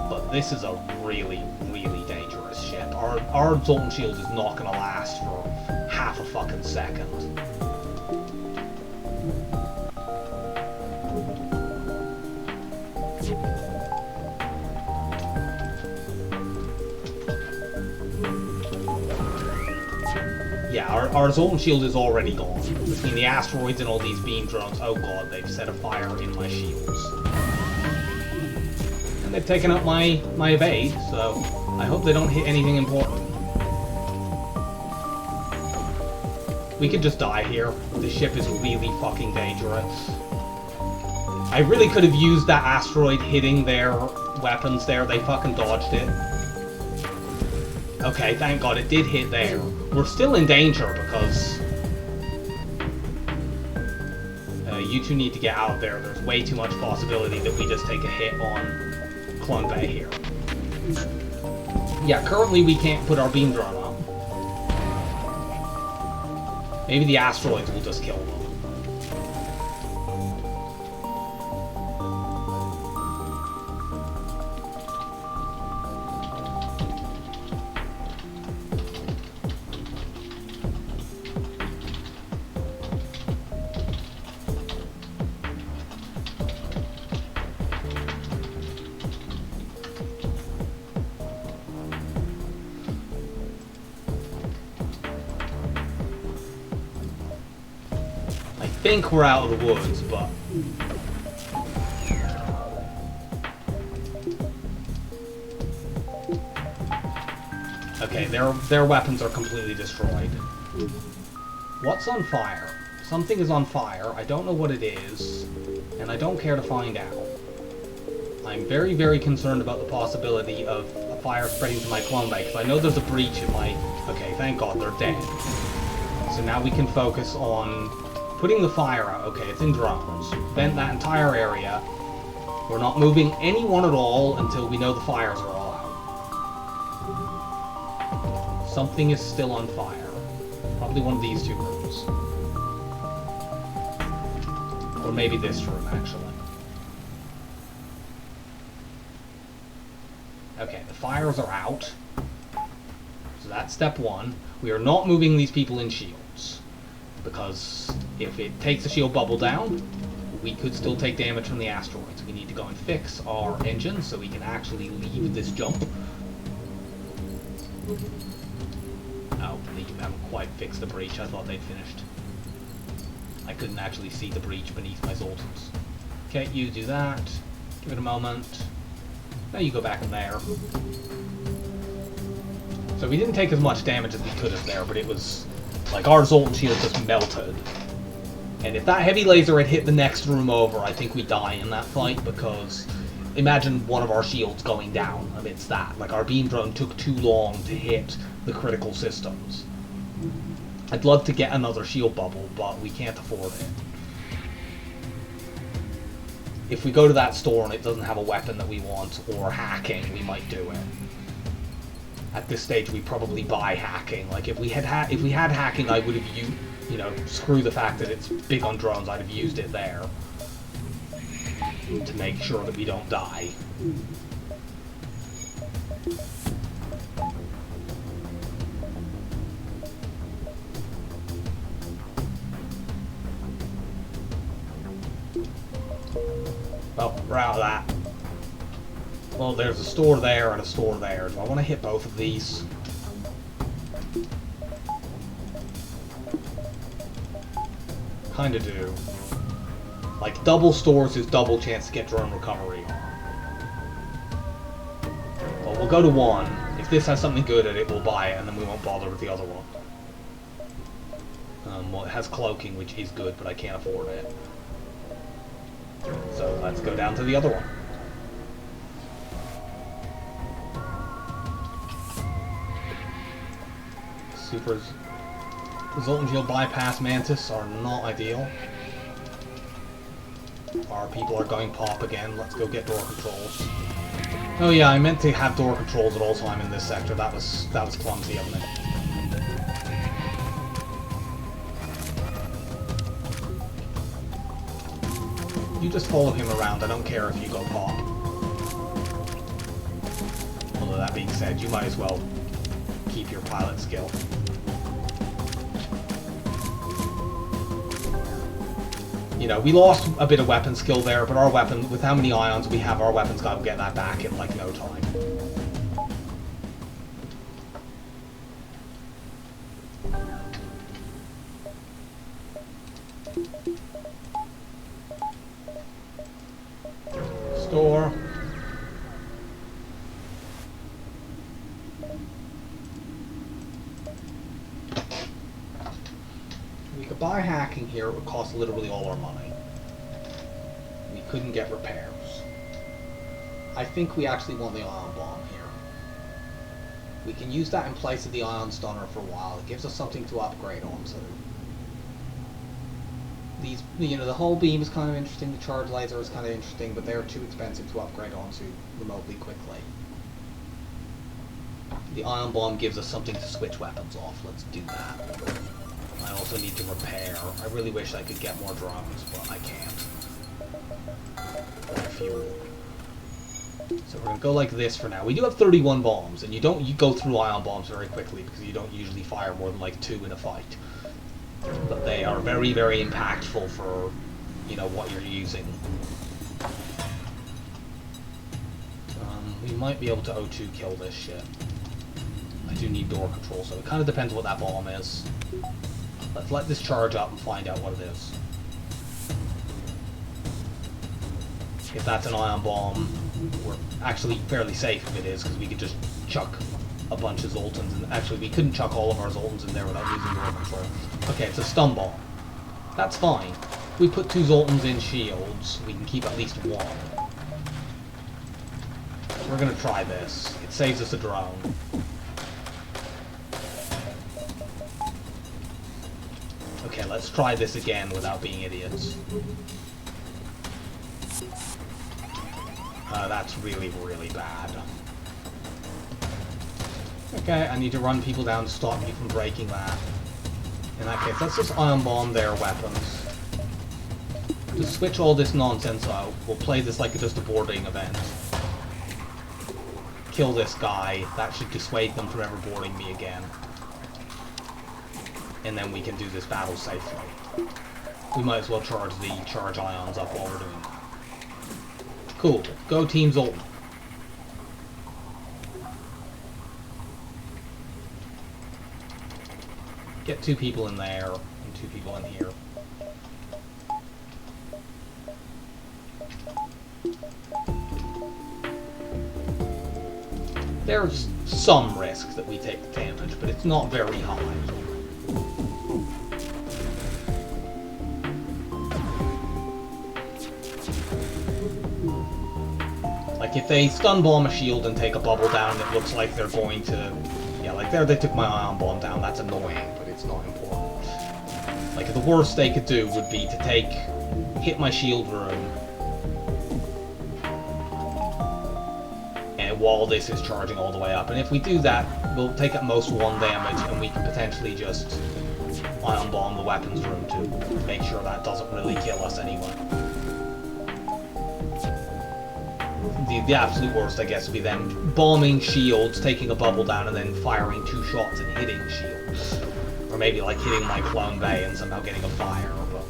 But this is a really, really dangerous ship. Our Zoltan shield is not going to last for half a fucking second. Yeah, our Zoltan shield is already gone. Between the asteroids and all these beam drones, oh god, they've set a fire in my shields. And they've taken up my evade, so I hope they don't hit anything important. We could just die here. This ship is really fucking dangerous. I really could have used that asteroid hitting their weapons there. They fucking dodged it. Okay, thank god it did hit there. We're still in danger because you two need to get out of there. There's way too much possibility that we just take a hit on Clone Bay here. Yeah, currently we can't put our beam drone up. Maybe the asteroids will just kill them. think we're out of the woods, but... Okay, their weapons are completely destroyed. What's on fire? Something is on fire. I don't know what it is, and I don't care to find out. I'm very, very concerned about the possibility of a fire spreading to my clone bay, because I know there's a breach in my... Okay, thank God, they're dead. So now we can focus on putting the fire out. Okay, it's in drones. Vent that entire area. We're not moving anyone at all until we know the fires are all out. Something is still on fire. Probably one of these two rooms. Or maybe this room, actually. Okay, the fires are out. So that's step one. We are not moving these people in shields. Because if it takes the shield bubble down, we could still take damage from the asteroids. We need to go and fix our engine so we can actually leave this jump. Oh, they haven't quite fixed the breach. I thought they'd finished. I couldn't actually see the breach beneath my Zoltans. Okay, you do that. Give it a moment. Now you go back in there. So we didn't take as much damage as we could have there, but it was... Like, our Zoltan shield just melted. And if that heavy laser had hit the next room over, I think we die in that fight, because... Imagine one of our shields going down amidst that. Like, our beam drone took too long to hit the critical systems. I'd love to get another shield bubble, but we can't afford it. If we go to that store and it doesn't have a weapon that we want, or hacking, we might do it. At this stage, we probably buy hacking. Like, if we had hacking, I would have you know, screw the fact that it's big on drones, I'd have used it there. To make sure that we don't die. Well, we're out of that. Well, there's a store there and a store there. Do I want to hit both of these? Kinda do. Like, double stores is double chance to get drone recovery. Well, we'll go to one. If this has something good at it, we'll buy it, and then we won't bother with the other one. Well, it has cloaking, which is good, but I can't afford it. So let's go down to the other one. Supers. Zoltan Shield Bypass Mantis are not ideal. Our people are going pop again. Let's go get door controls. Oh yeah, I meant to have door controls at all time in this sector. That was clumsy of me. You just follow him around. I don't care if you go pop. Although that being said, you might as well keep your pilot skill. You know, we lost a bit of weapon skill there, but our weapon, with how many ions we have, our weapon's got to get that back in, like, no time. Store. Buy hacking here, it would cost literally all our money. We couldn't get repairs. I think we actually want the ion bomb here. We can use that in place of the ion stunner for a while. It gives us something to upgrade onto. These, you know, the whole beam is kind of interesting, the charge laser is kind of interesting, but they're too expensive to upgrade onto remotely quickly. The ion bomb gives us something to switch weapons off. Let's do that. I also need to repair. I really wish I could get more drones, but I can't. Or fuel. So we're gonna go like this for now. We do have 31 bombs, and you go through ion bombs very quickly because you don't usually fire more than like 2 in a fight. But they are very, very impactful for, you know, what you're using. We might be able to O2 kill this shit. I do need door control, so it kind of depends what that bomb is. Let's let this charge up and find out what it is. If that's an ion bomb, we're actually fairly safe if it is, because we could just chuck a bunch of Zoltans, and actually we couldn't chuck all of our Zoltans in there without losing door control. Okay, it's a stun bomb. That's fine. If we put 2 Zoltans in shields, we can keep at least 1. We're gonna try this. It saves us a drone. Okay, let's try this again without being idiots. That's really, really bad. Okay, I need to run people down to stop me from breaking that. In that case, let's just ion bomb their weapons. To switch all this nonsense out, we'll play this like just a boarding event. Kill this guy. That should dissuade them from ever boarding me again. And then we can do this battle safely. We might as well charge the charge ions up while we're doing it. Cool. Go Team Zoltan. Get 2 people in there and 2 people in here. There's some risk that we take the damage, but it's not very high. Like, if they stun bomb a shield and take a bubble down, it looks like they're going to... Yeah, like there they took my ion bomb down, that's annoying, but it's not important. Like, the worst they could do would be to hit my shield room, and while this is charging all the way up. And if we do that, we'll take at most 1 damage, and we can potentially just ion bomb the weapons room to make sure that doesn't really kill us anyway. The absolute worst, I guess, would be them bombing shields, taking a bubble down, and then firing 2 shots and hitting shields. Or maybe, like, hitting my clone bay and somehow getting a fire. But,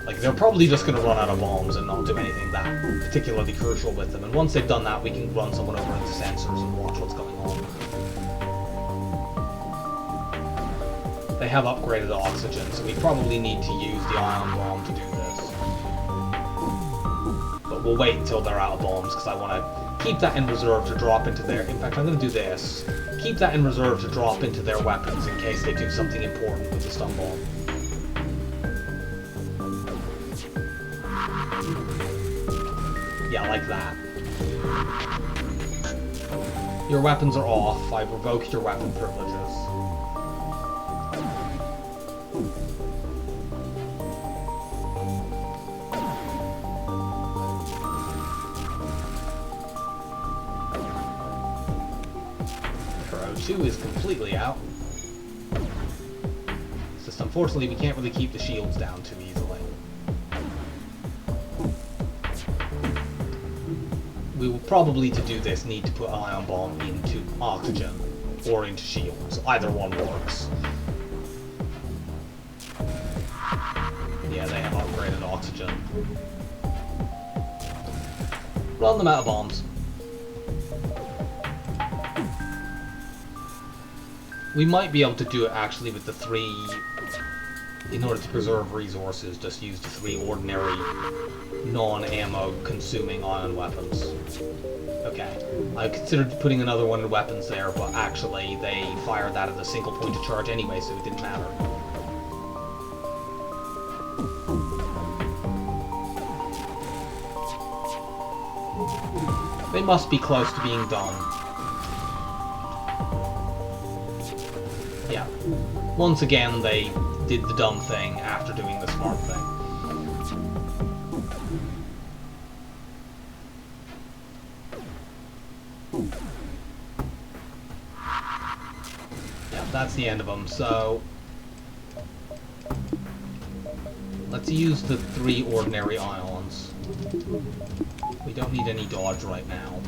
like, they're probably just going to run out of bombs and not do anything that particularly crucial with them. And once they've done that, we can run someone over into sensors and watch what's going on. They have upgraded oxygen, so we probably need to use the ion bomb to do this. We'll wait until they're out of bombs, because I want to keep that in reserve to drop into their... In fact, I'm going to do this. Keep that in reserve to drop into their weapons in case they do something important with the stun bomb. Yeah, like that. Your weapons are off. I've revoked your weapon privileges. O2 is completely out. It's just unfortunately we can't really keep the shields down too easily. We will probably, to do this, need to put ion bomb into oxygen or into shields. Either one works. Yeah, they have upgraded oxygen. Run them out of bombs. We might be able to do it actually with the 3, in order to preserve resources, just use the 3 ordinary non-ammo consuming ion weapons. Okay, I considered putting another one in weapons there, but actually they fired that at a single point of charge anyway, so it didn't matter. They must be close to being done. Yeah. Once again, they did the dumb thing after doing the smart thing. Yeah, that's the end of them, so... let's use the 3 ordinary ions. We don't need any dodge right now.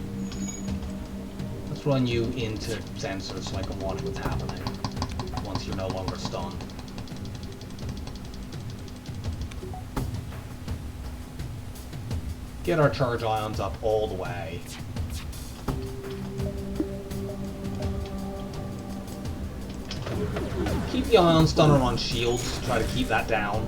Let's run you into sensors so I can watch what's happening. Once you're no longer stunned. Get our charge ions up all the way. Keep the ion stunner on shields to try to keep that down.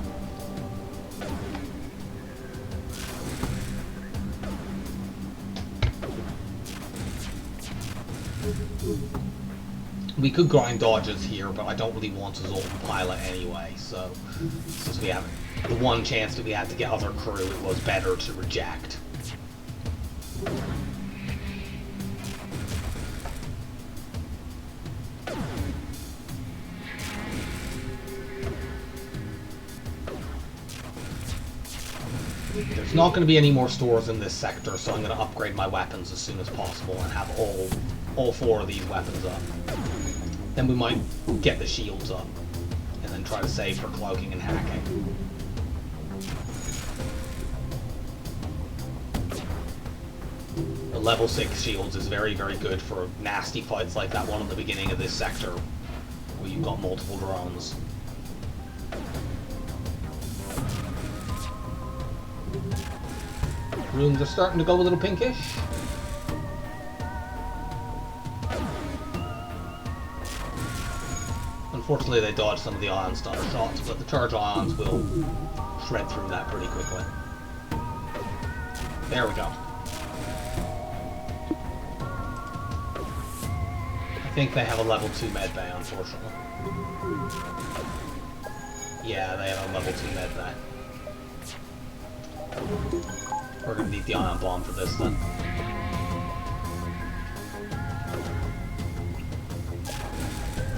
We could grind dodges here, but I don't really want a Zoltan pilot anyway, so since we have the one chance that we had to get other crew, it was better to reject. There's not going to be any more stores in this sector, so I'm going to upgrade my weapons as soon as possible and have all 4 of these weapons up. Then we might get the shields up, and then try to save for cloaking and hacking. The level 6 shields is very, very good for nasty fights like that one at the beginning of this sector, where you've got multiple drones. Rooms are starting to go a little pinkish. Unfortunately, they dodged some of the ion stunner shots, but the charge ions will shred through that pretty quickly. There we go. I think they have a level 2 medbay, unfortunately. Yeah, they have a level 2 medbay. We're going to need the ion bomb for this then.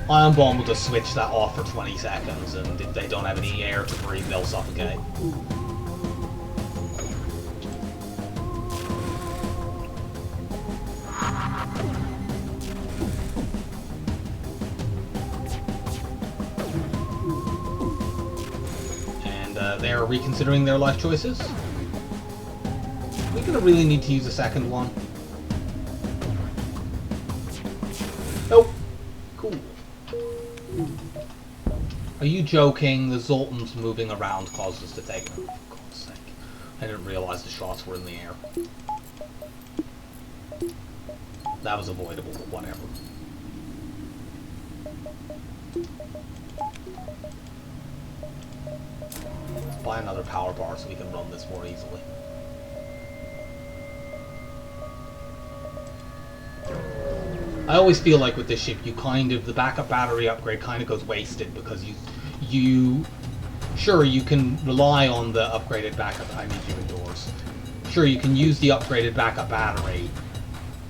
Ion bomb will just switch that off for 20 seconds, and if they don't have any air to breathe, they'll suffocate. And they're reconsidering their life choices. We're going to really need to use a second one. Nope. Cool. Are you joking? The Zoltans moving around caused us to take them. For God's sake. I didn't realize the shots were in the air. That was avoidable, but whatever. Let's buy another power bar so we can run this more easily. I always feel like with this ship, you the backup battery upgrade kind of goes wasted because sure, you can rely on the upgraded backup, I need you indoors. Sure, you can use the upgraded backup battery,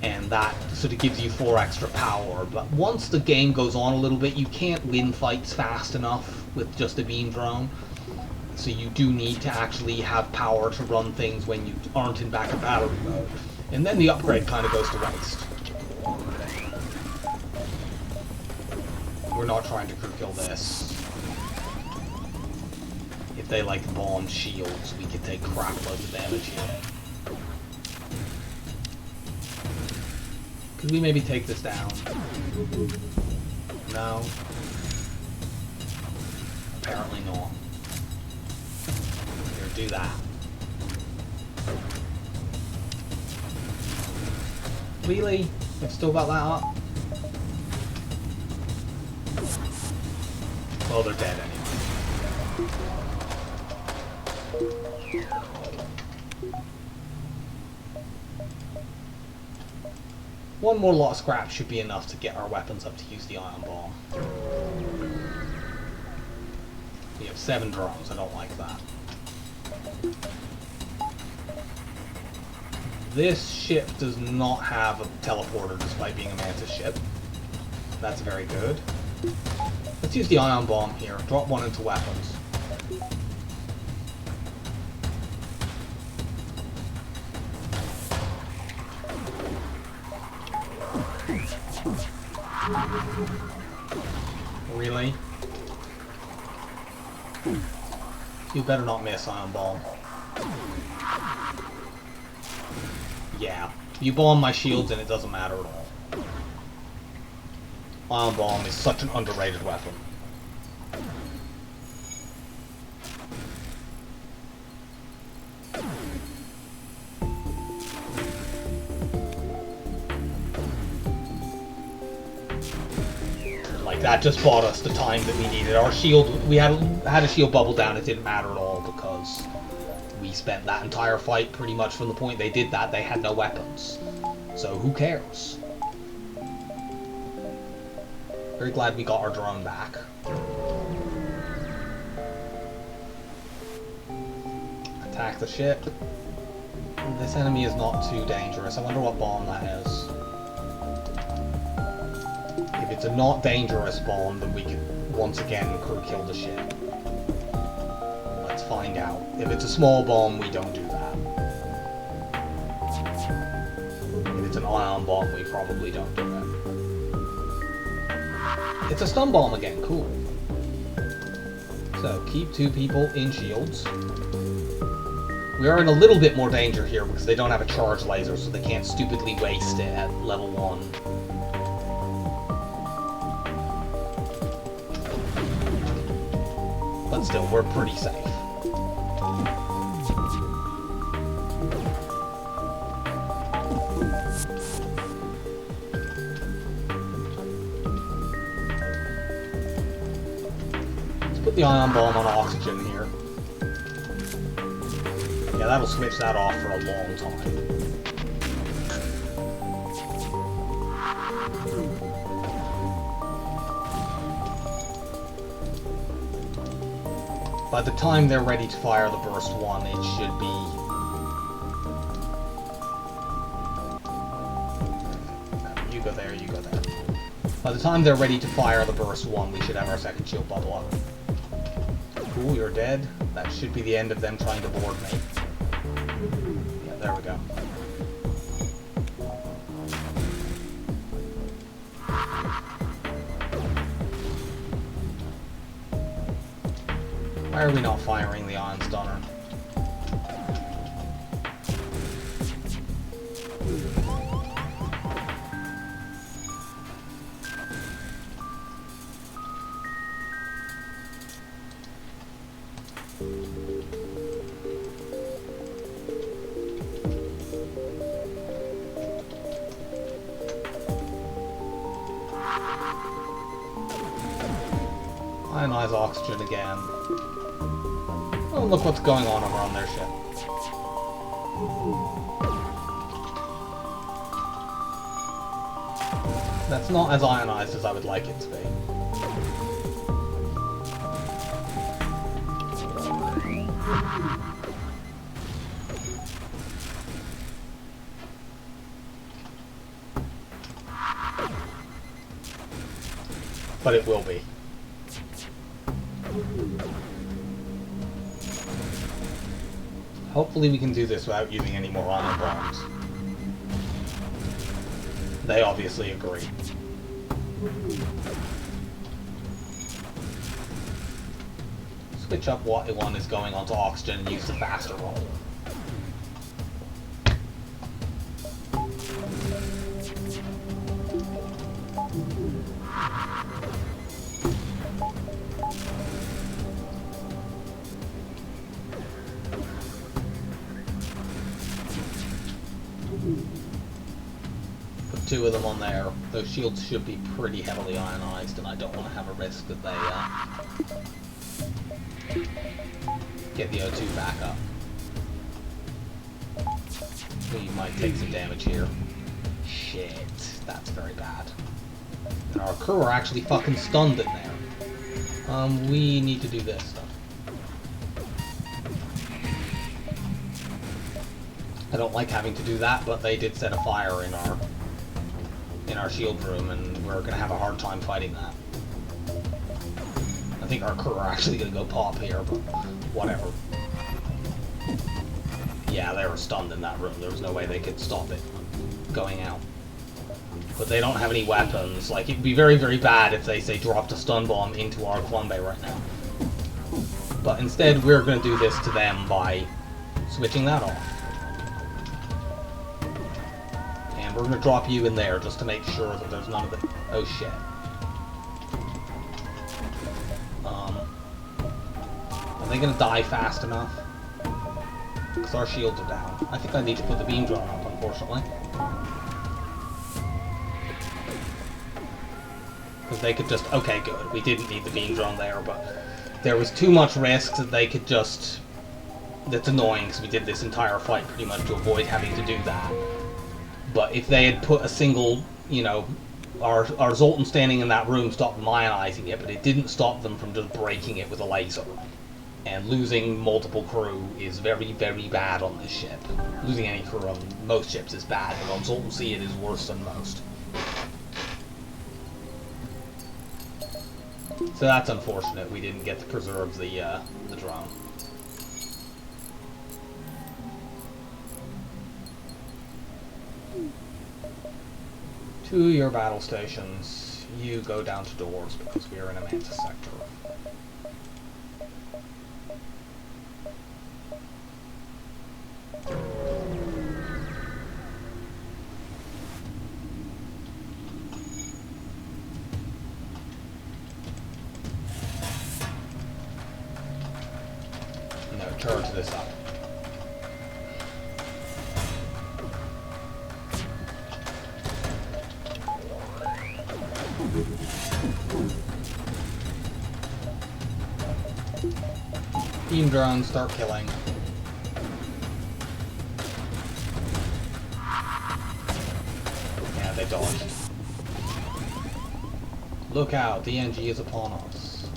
and that sort of gives you 4 extra power, but once the game goes on a little bit, you can't win fights fast enough with just a beam drone. So you do need to actually have power to run things when you aren't in backup battery mode. And then the upgrade kind of goes to waste. We're not trying to crew kill this. If they like bomb shields, we could take crap loads of damage here. Could we maybe take this down? No. Apparently not. Here, do that. Really? We've still got that up? Well, they're dead anyway. One more lot of scrap should be enough to get our weapons up to use the ion bomb. We have 7 drones, I don't like that. This ship does not have a teleporter despite being a Mantis ship. That's very good. Let's use the ion bomb here. Drop 1 into weapons. Really? You better not miss, ion bomb. Yeah. You bomb my shields and it doesn't matter at all. Ion bomb is such an underrated weapon. Like, that just bought us the time that we needed. Our shield, we had a shield bubble down, it didn't matter at all because we spent that entire fight pretty much from the point they did that, they had no weapons. So who cares? Very glad we got our drone back. Attack the ship. This enemy is not too dangerous. I wonder what bomb that is. If it's a not dangerous bomb, then we can once again crew kill the ship. Let's find out. If it's a small bomb, we don't do that. If it's an ion bomb, we probably don't do it. It's a stun bomb again, cool. So, keep 2 people in shields. We are in a little bit more danger here because they don't have a charge laser, so they can't stupidly waste it at level 1. But still, we're pretty safe. Let's put the ion bomb on oxygen here. Yeah, that'll switch that off for a long time. By the time they're ready to fire the burst 1, it should be... You go there, you go there. By the time they're ready to fire the burst 1, we should have our second shield bubble up. Cool, you're dead. That should be the end of them trying to board me. Yeah, there we go. Why are we not firing the ion stunner? Ionize oxygen again. Oh, look what's going on over on their ship. That's not as ionized as I would like it to be. But it will be. Hopefully we can do this without using any more ion bombs. They obviously agree. Switch up what one is going onto oxygen and use the faster roll. Put 2 of them on there. Those shields should be pretty heavily ionized, and I don't want to have a risk that they get the O2 back up. We might take some damage here. Shit, that's very bad. And our crew are actually fucking stunned in there. We need to do this stuff. I don't like having to do that, but they did set a fire in our shield room, and we're gonna have a hard time fighting that. I think our crew are actually gonna go pop here, but whatever. Yeah, they were stunned in that room. There was no way they could stop it going out. But they don't have any weapons. Like, it'd be very, very bad if they, say, dropped a stun bomb into our Flambe right now. But instead, we're gonna do this to them by switching that off. We're going to drop you in there just to make sure that there's none of the... Oh, shit. Are they going to die fast enough? Because our shields are down. I think I need to put the beam drone up, unfortunately. Because they could just... Okay, good. We didn't need the beam drone there, but there was too much risk that they could just... That's annoying, because we did this entire fight pretty much to avoid having to do that. But if they had put a single, you know, our Zoltan standing in that room stopped them ionizing it, but it didn't stop them from just breaking it with a laser. And losing multiple crew is very, very bad on this ship. Losing any crew on most ships is bad, but on Zoltan C it is worse than most. So that's unfortunate. We didn't get to preserve the drone. To your battle stations. You go down to doors because we are in a Mantis sector. No, charge this up. Beam drones, start killing. Yeah, they dodged. Look out, the NG is upon us.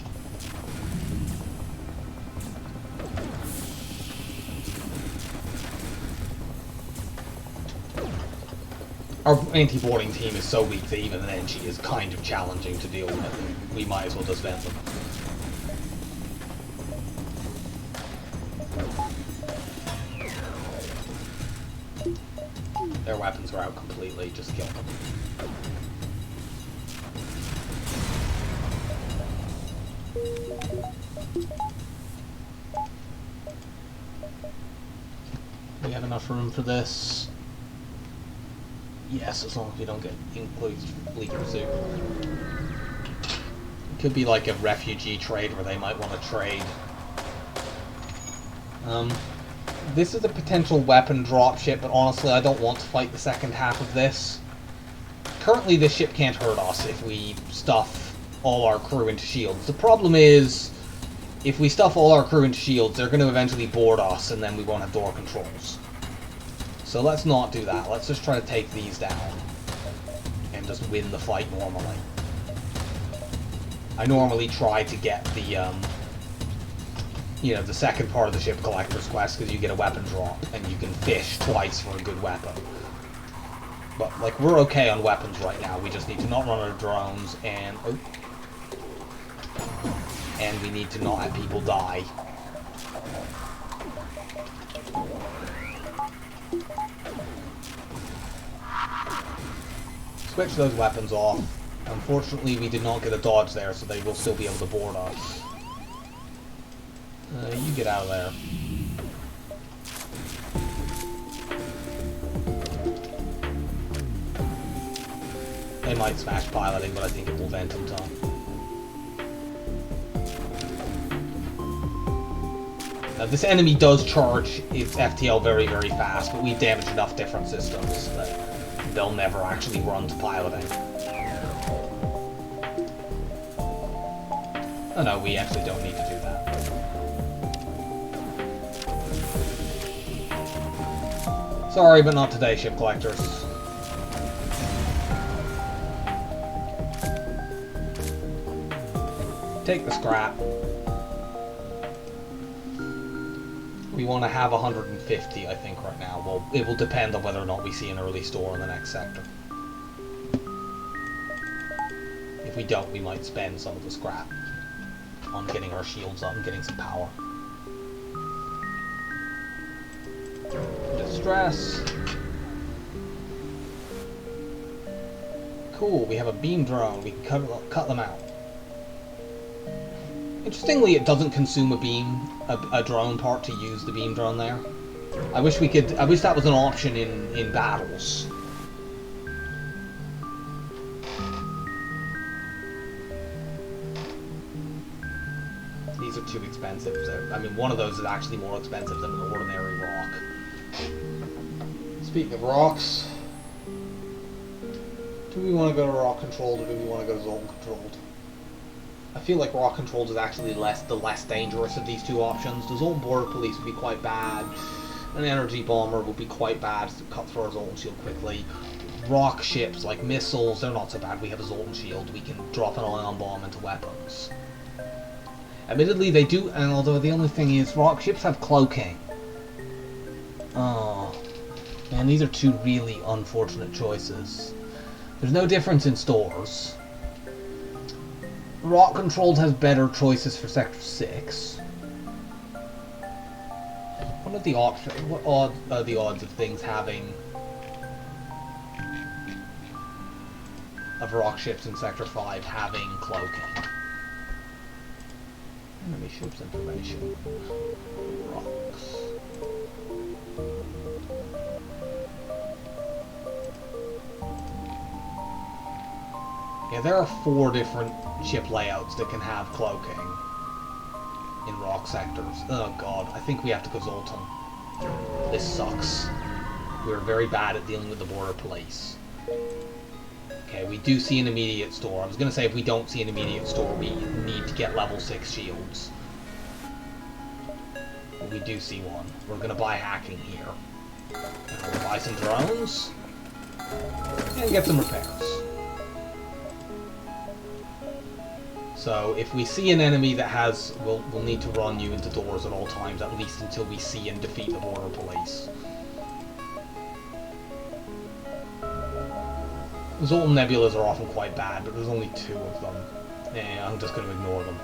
Our anti-boarding team is so weak that even an NG is kind of challenging to deal with. We might as well just vent them. Their weapons are out completely, just kill them. We have enough room for this. Yes, as long as we don't get included fleet pursuit. It could be like a refugee trade where they might want to trade. This is a potential weapon dropship, but honestly I don't want to fight the second half of this. Currently this ship can't hurt us if we stuff all our crew into shields. The problem is, if we stuff all our crew into shields, they're going to eventually board us and then we won't have door controls. So let's not do that. Let's just try to take these down and just win the fight normally. I normally try to get the you know, the second part of the ship collector's quest, because you get a weapon drop and you can fish twice for a good weapon. But like, we're okay on weapons right now. We just need to not run out of drones and we need to not have people die. Switch those weapons off. Unfortunately, we did not get a dodge there, so they will still be able to board us. You get out of there. They might smash piloting, but I think it will vent in time. Now, this enemy does charge its FTL very, very fast, but we've damaged enough different systems that they'll never actually run to piloting. Oh no, we actually don't need to do that. Sorry, but not today, ship collectors. Take the scrap. We want to have 150, I think, right now. Well, it will depend on whether or not we see an early store in the next sector. If we don't, we might spend some of the scrap on getting our shields up and getting some power. Distress. Cool, we have a beam drone. We can cut them out. Interestingly, it doesn't consume a drone part to use the beam drone there. I wish that was an option in battles. These are too expensive. I mean, one of those is actually more expensive than an ordinary rock. Speaking of rocks, do we want to go to rock controlled or do we want to go zone controlled? I feel like rock controlled is actually the less dangerous of these two options. The zone border police would be quite bad. An energy bomber would be quite bad to cut through our zone shield quickly. rock ships, like missiles, they're not so bad. We have a Zoltan shield. We can drop an ion bomb into weapons. Admittedly, they do, and although the only thing is, rock ships have cloaking. Oh. Man, these are two really unfortunate choices. There's no difference in stores. Rock Controlled has better choices for Sector 6. What are the odds of things having... of rock ships in Sector 5 having cloaking? Enemy ships information. Rocks. Yeah, there are 4 different ship layouts that can have cloaking in rock sectors. Oh god, I think we have to go Zoltan. This sucks. We're very bad at dealing with the border police. Okay, we do see an immediate store. I was going to say if we don't see an immediate store, we need to get level 6 shields. But we do see one. We're going to buy hacking here. And we'll buy some drones. And get some repairs. So if we see an enemy that has... We'll need to run you into doors at all times, at least until we see and defeat the border police. Zoltan Nebulas are often quite bad, but there's only 2 of them. And I'm just going to ignore them.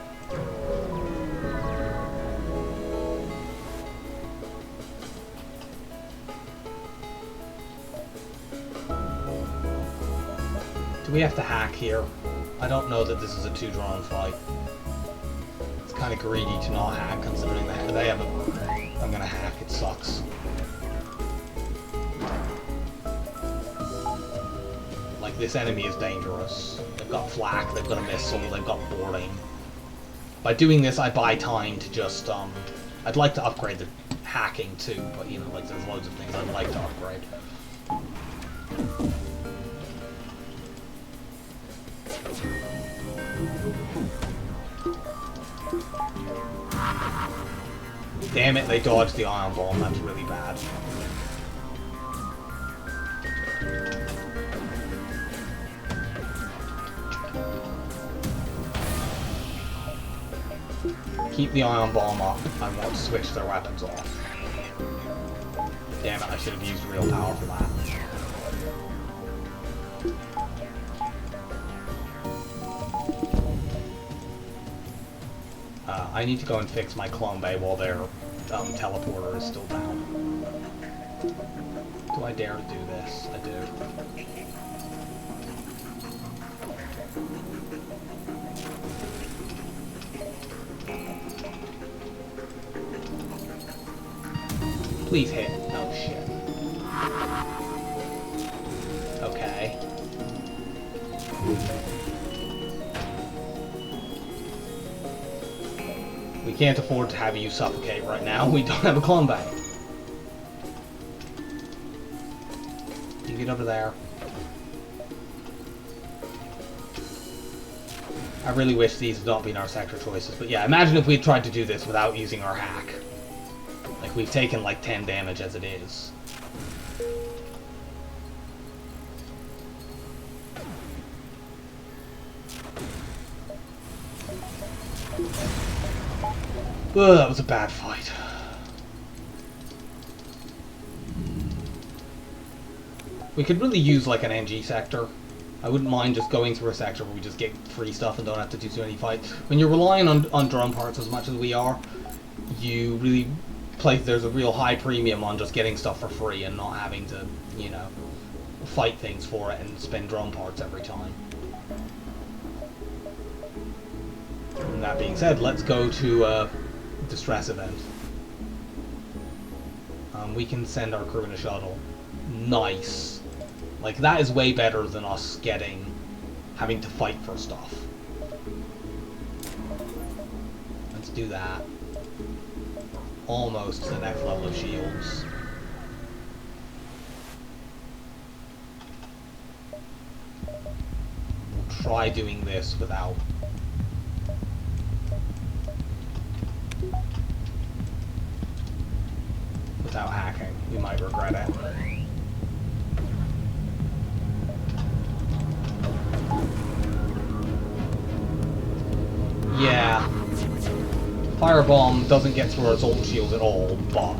Do we have to hack here? I don't know that this is a 2-drone fight. It's kind of greedy to not hack, considering they have a... I'm going to hack, it sucks. Like, this enemy is dangerous. They've got flak, they've got a missile, they've got boarding. By doing this, I buy time to just, I'd like to upgrade the hacking too, but, you know, like, there's loads of things I'd like to upgrade. Damn it, they dodged the ion bomb, that's really bad. Keep the ion bomb up. I want to switch their weapons off. Damn it, I should have used real power for that. I need to go and fix my clone bay while their teleporter is still down. Do I dare to do this? I do. Please hit. Oh shit. Okay. We can't afford to have you suffocate right now. We don't have a clone bay. You get over there. I really wish these had not been our sector choices, but yeah, imagine if we had tried to do this without using our hack. Like, we've taken like 10 damage as it is. Ugh, that was a bad fight. We could really use like an NG sector. I wouldn't mind just going through a sector where we just get free stuff and don't have to do too many fights. When you're relying on drone parts as much as we are, you really there's a real high premium on just getting stuff for free and not having to, you know, fight things for it and spend drone parts every time. And that being said, let's go to distress event. We can send our crew in a shuttle. Nice. Like, that is way better than us having to fight for stuff. Let's do that. Almost to the next level of shields. We'll try doing this without hacking. We might regret it. Yeah. Firebomb doesn't get through our Zoltan shield at all, but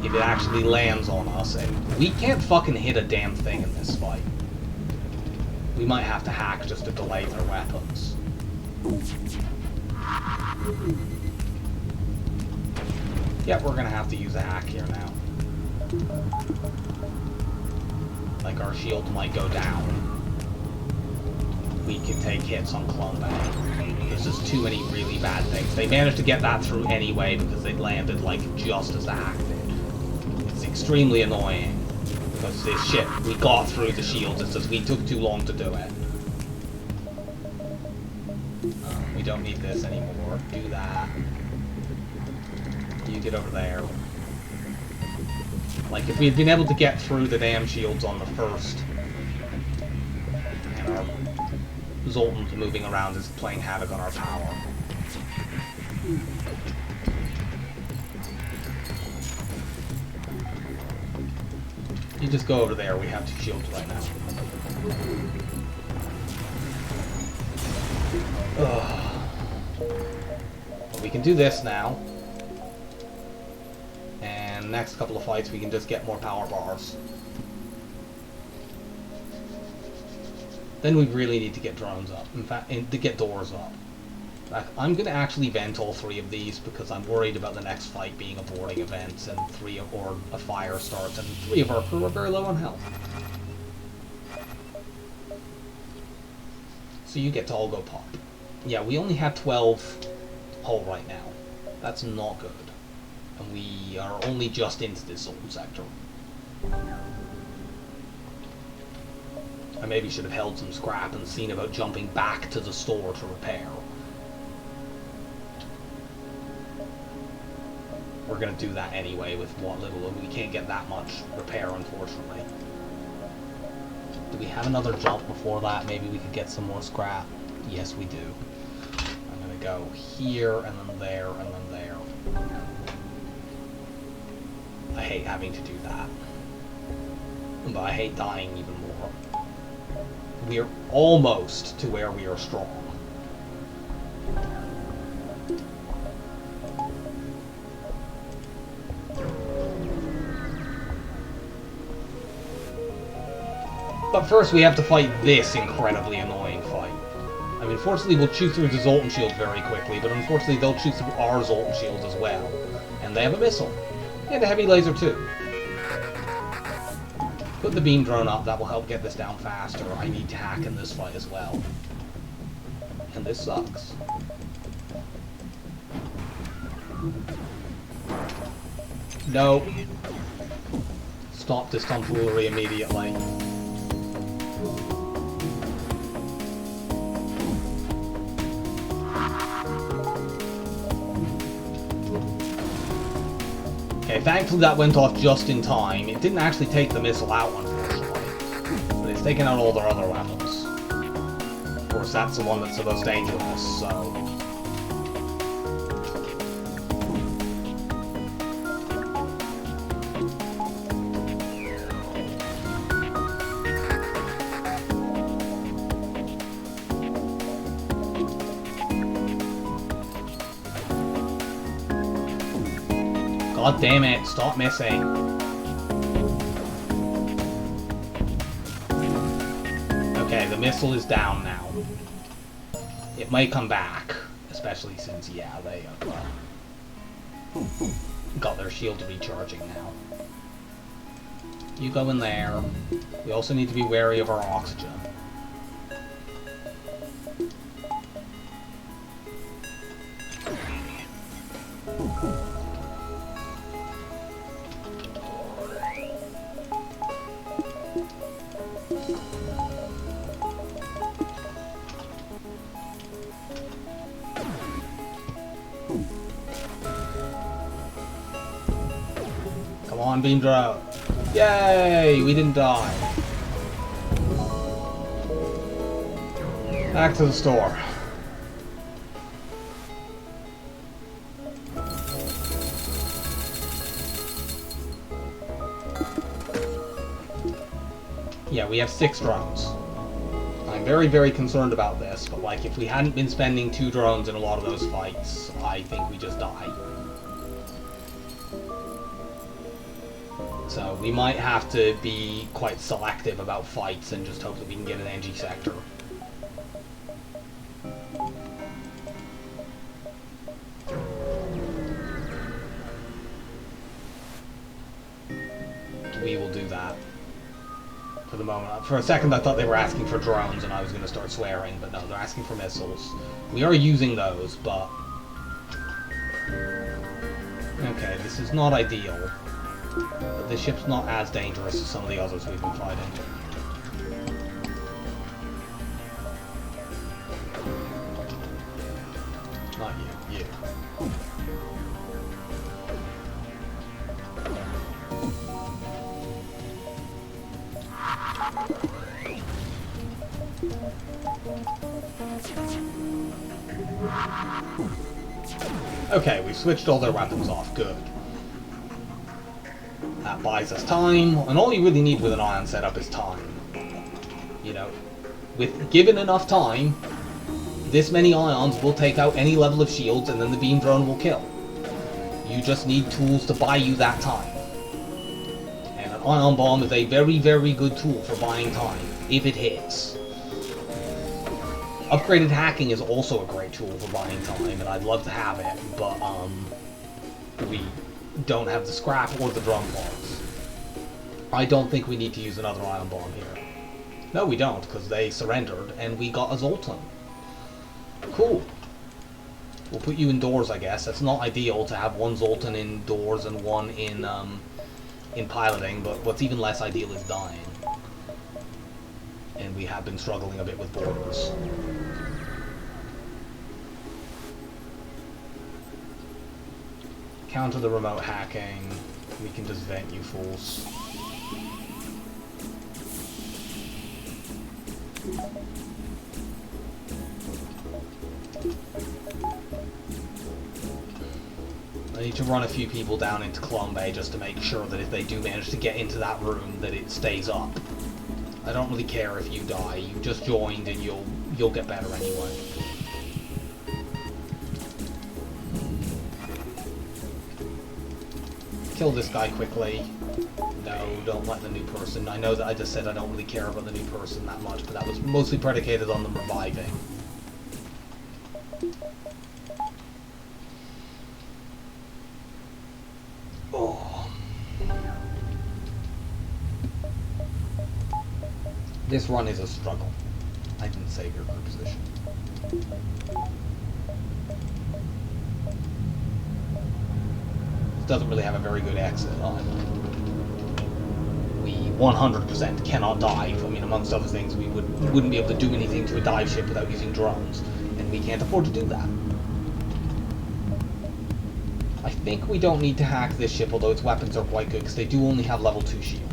if it actually lands on us, and we can't fucking hit a damn thing in this fight. We might have to hack just to delay their weapons. Yep, we're gonna have to use a hack here now. Like, our shield might go down. We can take hits on Clone Bay. There's just too many really bad things. They managed to get that through anyway because they landed, like, just as the hack did. It's extremely annoying. Because this shit, we got through the shields, it's just we took too long to do it. We don't need this anymore. Do that. You get over there. Like, if we had been able to get through the damn shields on the first, and our Zoltan's moving around is playing havoc on our power. You just go over there, we have two shields right now. But we can do this now. And next couple of fights we can just get more power bars. Then we really need to get drones up. In fact, to get doors up. I'm going to actually vent all three of these because I'm worried about the next fight being a boarding event and or a fire starts, and three of our crew are very low on health. So you get to all go pop. Yeah, we only have 12 hull right now. That's not good. And we are only just into this Zoltan sector. I maybe should have held some scrap and seen about jumping back to the store to repair. We're going to do that anyway with what little. We can't get that much repair, unfortunately. Do we have another jump before that? Maybe we could get some more scrap. Yes, we do. I'm going to go here, and then there, and then there. I hate having to do that. But I hate dying even more. We're almost to where we are strong. But first we have to fight this incredibly annoying fight. I mean, fortunately we'll shoot through the Zoltan shield very quickly, but unfortunately they'll shoot through our Zoltan shield as well. And they have a missile. And a heavy laser too. Put the beam drone up, that will help get this down faster. I need to hack in this fight as well. And this sucks. No. Stop this tomfoolery immediately. Okay, thankfully that went off just in time. It didn't actually take the missile out, unfortunately. But it's taken out all their other weapons. Of course, that's the one that's the most dangerous, so... God damn it, stop missing. Okay, the missile is down now. It may come back, especially since, yeah, they have got their shield recharging now. You go in there. We also need to be wary of our oxygen. Come on, beam drone. Yay! We didn't die. Back to the store. Yeah, we have 6 drones. I I'm very, very concerned about this, but like, if we hadn't been spending 2 drones in a lot of those fights, I think we just die. So we might have to be quite selective about fights and just hope that we can get an NG sector. We will do that. For the moment. For a second I thought they were asking for drones and I was going to start swearing, but no, they're asking for missiles. We are using those, but... Okay, this is not ideal. But this ship's not as dangerous as some of the others we've been fighting. Not you, you. Okay, we've switched all their weapons off. Good. That buys us time, and all you really need with an ion setup is time. You know, given enough time, this many ions will take out any level of shields, and then the beam drone will kill. You just need tools to buy you that time. And an ion bomb is a very, very good tool for buying time, if it hits. Upgraded hacking is also a great tool for buying time, and I'd love to have it, but, we don't have the scrap or the drum bombs. I don't think we need to use another ion bomb here. No, we don't, because they surrendered, and we got a Zoltan. Cool. We'll put you indoors, I guess. It's not ideal to have one Zoltan indoors and one in piloting, but what's even less ideal is dying. And we have been struggling a bit with borders. Counter the remote hacking. We can just vent you fools. I need to run a few people down into Clone Bay just to make sure that if they do manage to get into that room, that it stays up. I don't really care if you die. You just joined and you'll get better anyway. Kill this guy quickly. No, don't let the new person. I know that I just said I don't really care about the new person that much, but that was mostly predicated on them reviving. Oh. This run is a struggle. I didn't save your group position. Doesn't really have a very good exit either. We 100% cannot dive. I mean, amongst other things, we wouldn't be able to do anything to a dive ship without using drones, and we can't afford to do that. I think we don't need to hack this ship, although its weapons are quite good, because they do only have level 2 shields.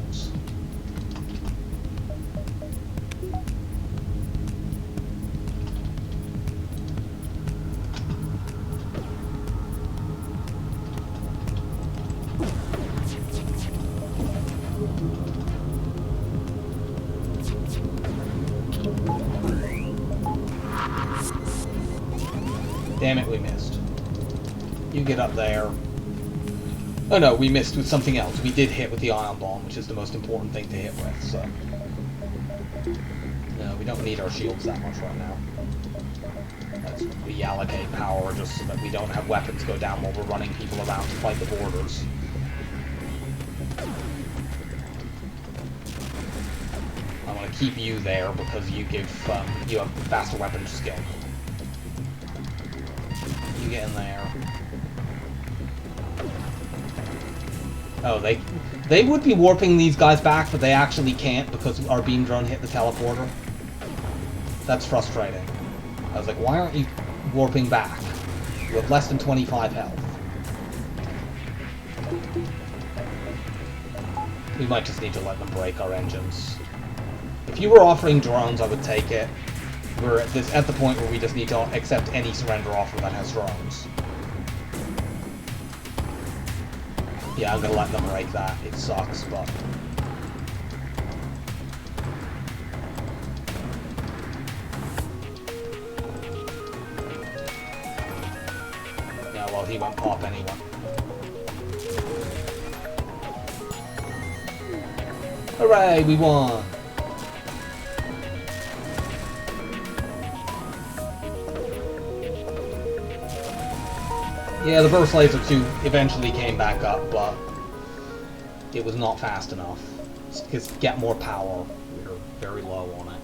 Damn it, we missed. You get up there. Oh no, we missed with something else. We did hit with the ion bomb, which is the most important thing to hit with, so... No, we don't need our shields that much right now. Let's reallocate power just so that we don't have weapons go down while we're running people around to fight the borders. I want to keep you there because you give, you have faster weapons skill. You get in there. Oh, they would be warping these guys back, but they actually can't because our beam drone hit the teleporter. That's frustrating. I was like, why aren't you warping back? You have less than 25 health. We might just need to let them break our engines. If you were offering drones, I would take it. We're at the point where we just need to accept any surrender offer that has drones. Yeah, I'm gonna let them break that. It sucks, but... well, he went pop anyway. Hooray, we won! Yeah, the burst laser 2 eventually came back up, but it was not fast enough. Because to get more power, we were very low on it.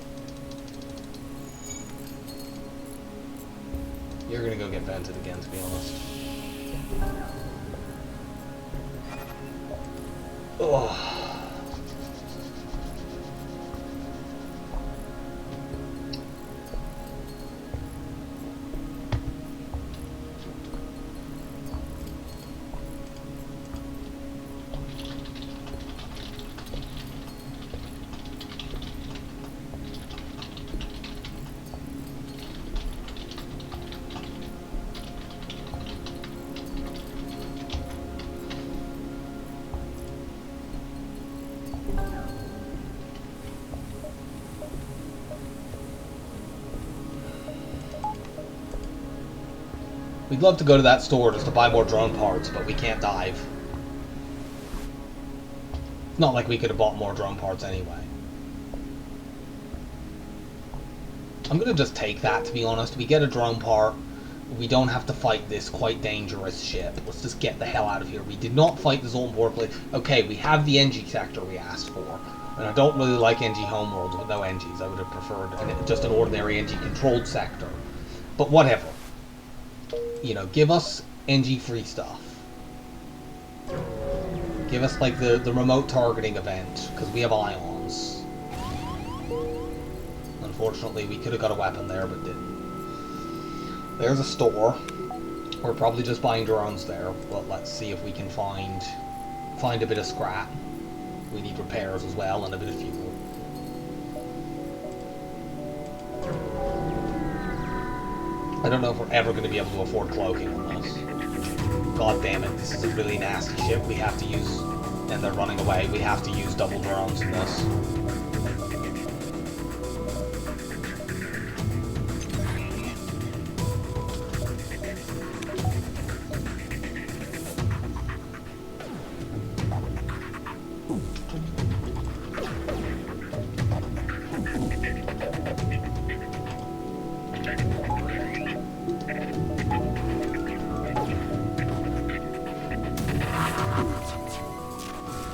You're gonna go get vented again, to be honest. Ugh. We'd love to go to that store just to buy more drone parts, but we can't dive. It's not like we could have bought more drone parts anyway. I'm gonna just take that, to be honest. We get a drone part. We don't have to fight this quite dangerous ship. Let's just get the hell out of here. We did not fight the Zoltan Portplate. Okay, we have the NG sector we asked for. And I don't really like NG Homeworlds with no NGs. I would have preferred just an ordinary NG controlled sector. But whatever. You know, give us NG free stuff. Give us like the remote targeting event, because we have ions. Unfortunately, we could have got a weapon there, but didn't. There's a store. We're probably just buying drones there, but let's see if we can find a bit of scrap. We need repairs as well, and a bit of fuel. I don't know if we're ever going to be able to afford cloaking on this. God damn it, this is a really nasty ship we have to use, and they're running away. We have to use double drones in this.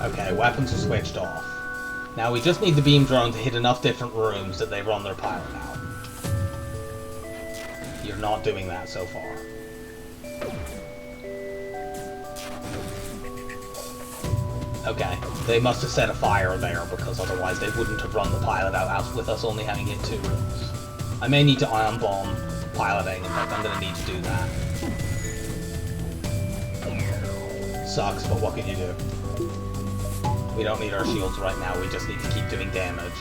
Okay, weapons are switched off. Now we just need the beam drone to hit enough different rooms that they run their pilot out. You're not doing that so far. Okay, they must have set a fire there, because otherwise they wouldn't have run the pilot out with us only having hit 2 rooms. I may need to ion bomb piloting. In fact, I'm going to need to do that. Sucks, but what can you do? We don't need our shields right now, we just need to keep doing damage.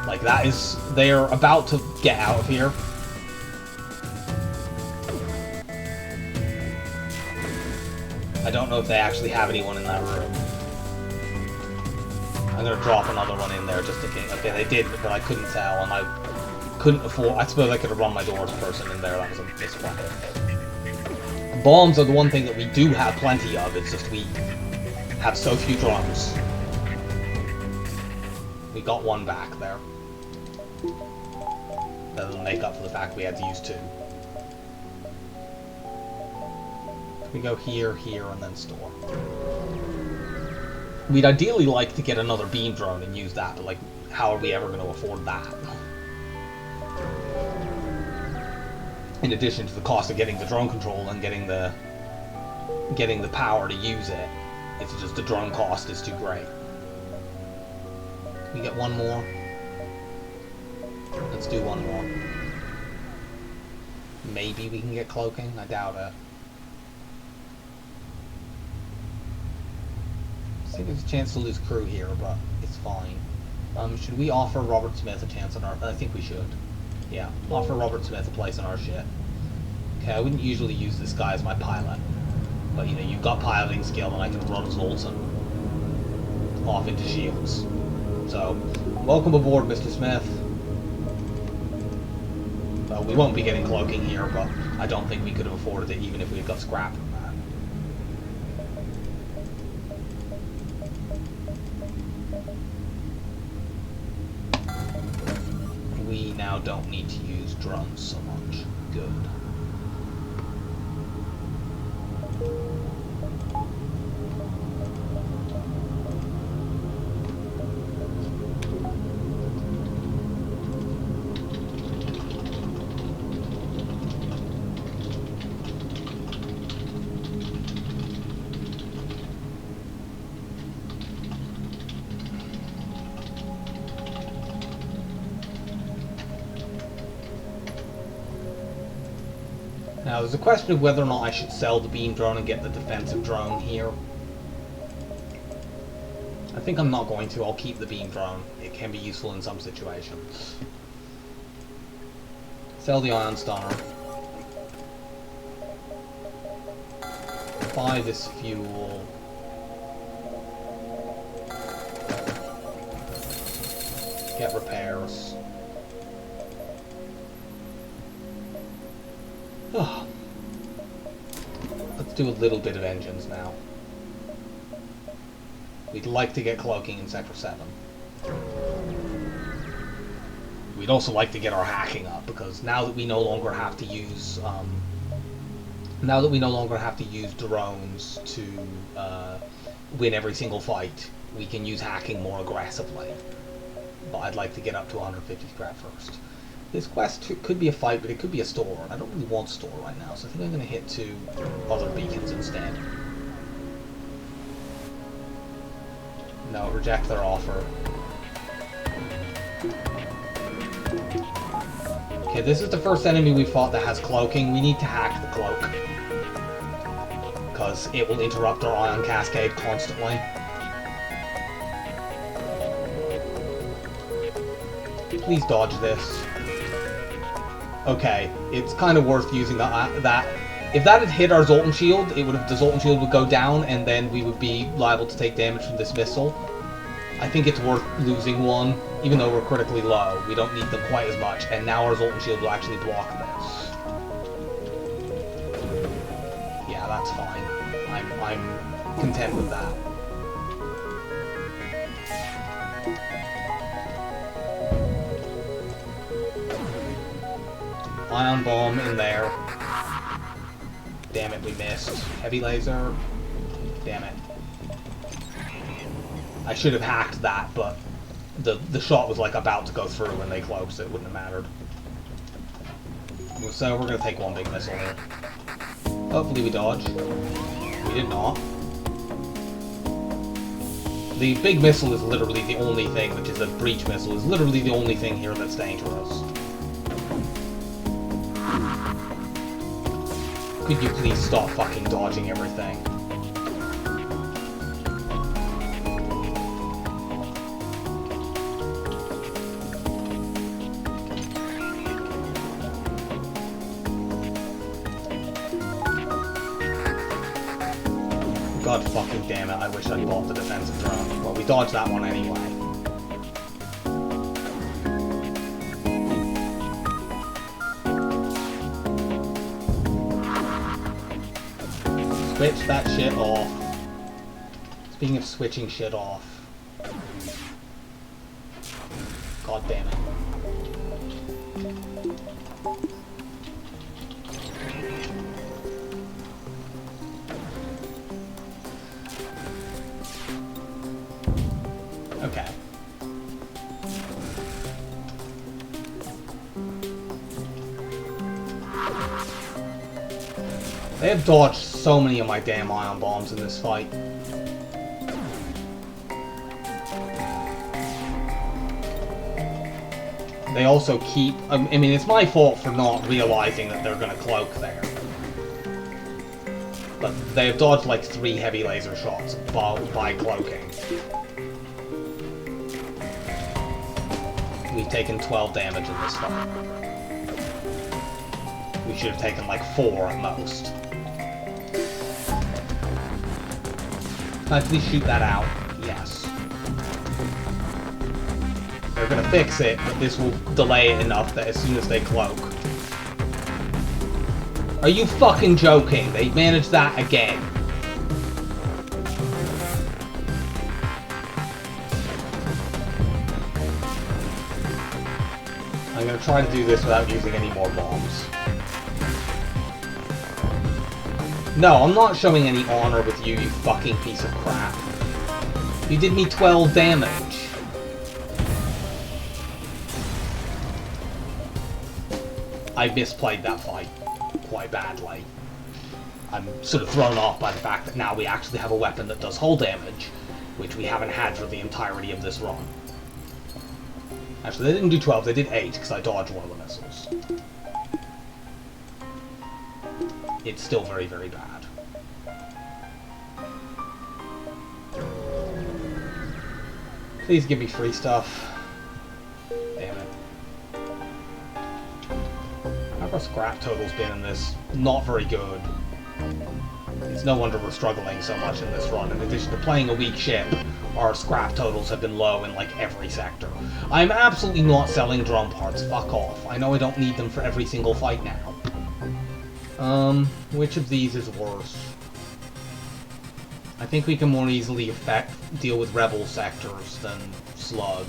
Like, that is... They're about to get out of here. I don't know if they actually have anyone in that room. I'm gonna drop another one in there just in case. Okay, they did, but I couldn't tell, and I couldn't afford... I suppose I could have run my doors person in there, that was a misplay. Bombs are the one thing that we do have plenty of, it's just we have so few drones. We got one back there. That'll make up for the fact we had to use 2. We go here, here, and then store. We'd ideally like to get another beam drone and use that, but like, how are we ever going to afford that? In addition to the cost of getting the drone control and getting the power to use it, it's just the drone cost is too great. We get one more. Let's do one more. Maybe we can get cloaking? I doubt it. I think there's a chance to lose crew here, but it's fine. Should we offer Robert Smith a chance on our... I think we should. Yeah, offer Robert Smith a place on our ship. Okay, I wouldn't usually use this guy as my pilot. But, you know, you've got piloting skill and I can run Zoltan off into shields. So, welcome aboard, Mr. Smith. Well, we won't be getting cloaking here, but I don't think we could have afforded it even if we had got scrap from that. We now don't need to use drones so much. Good. Now, there's a question of whether or not I should sell the beam drone and get the defensive drone here. I think I'm not going to. I'll keep the beam drone. It can be useful in some situations. Sell the ion stunner. Buy this fuel. Get repairs. Oh. Let's do a little bit of engines now. We'd like to get cloaking in Sector 7. We'd also like to get our hacking up, because now that we no longer have to use drones to win every single fight, we can use hacking more aggressively. But I'd like to get up to 150 scrap first. This quest could be a fight, but it could be a store. I don't really want store right now, so I think I'm going to hit 2 other beacons instead. No, reject their offer. Okay, this is the first enemy we fought that has cloaking. We need to hack the cloak, because it will interrupt our ion cascade constantly. Please dodge this. Okay, it's kind of worth using that. If that had hit our Zoltan shield, the Zoltan shield would go down, and then we would be liable to take damage from this missile. I think it's worth losing one, even though we're critically low. We don't need them quite as much, and now our Zoltan shield will actually block this. Yeah, that's fine. I'm content with that. Ion bomb in there. Damn it, we missed. Heavy laser. Damn it. I should have hacked that, but the shot was like about to go through when they closed, so it wouldn't have mattered. So we're gonna take one big missile here. Hopefully we dodge. We did not. The big missile is literally the only thing, which is a breach missile, is literally the only thing here that's dangerous. Could you please stop fucking dodging everything? God fucking damn it, I wish I'd bought the defensive drone. Well, we dodged that one anyway. Switch that shit off. Speaking of switching shit off. God damn it. Okay. They have dodged so many of my damn ion bombs in this fight. They also keep... I mean, it's my fault for not realizing that they're gonna cloak there. But they have dodged like 3 heavy laser shots by cloaking. We've taken 12 damage in this fight. We should have taken like 4 at most. Can I please shoot that out? Yes. They're gonna fix it, but this will delay it enough that as soon as they cloak, Are you fucking joking? They managed that again. I'm gonna try to do this without using any more bombs. No, I'm not showing any honor with you, you fucking piece of crap. You did me 12 damage. I misplayed that fight quite badly. I'm sort of thrown off by the fact that now we actually have a weapon that does hull damage, which we haven't had for the entirety of this run. Actually, they didn't do 12, they did 8, because I dodged one of the missiles. It's still very, very bad. Please give me free stuff. Damn it. How have our scrap totals been in this? Not very good. It's no wonder we're struggling so much in this run. In addition to playing a weak ship, our scrap totals have been low in like every sector. I'm absolutely not selling drone parts. Fuck off. I know I don't need them for every single fight now. Which of these is worse? I think we can more easily deal with rebel sectors than Slug.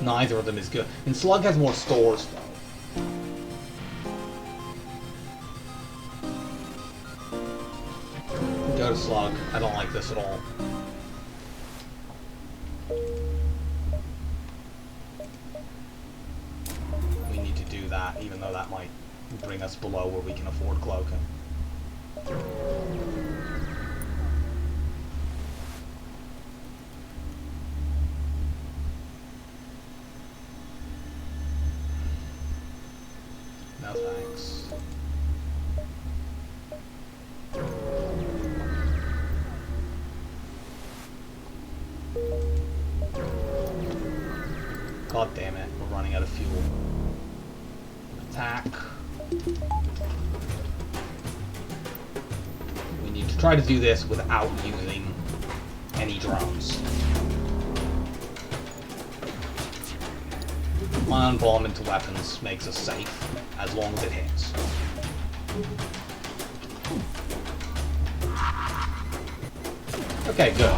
Neither of them is good. And Slug has more stores, though. Go to Slug. I don't like this at all. We need to do that, even though that might bring us below where we can afford cloaking. No thanks. God damn it, we're running out of fuel. Attack. We need to try to do this without using any drones. Ion bomb into weapons makes us safe, as long as it hits. Okay, good.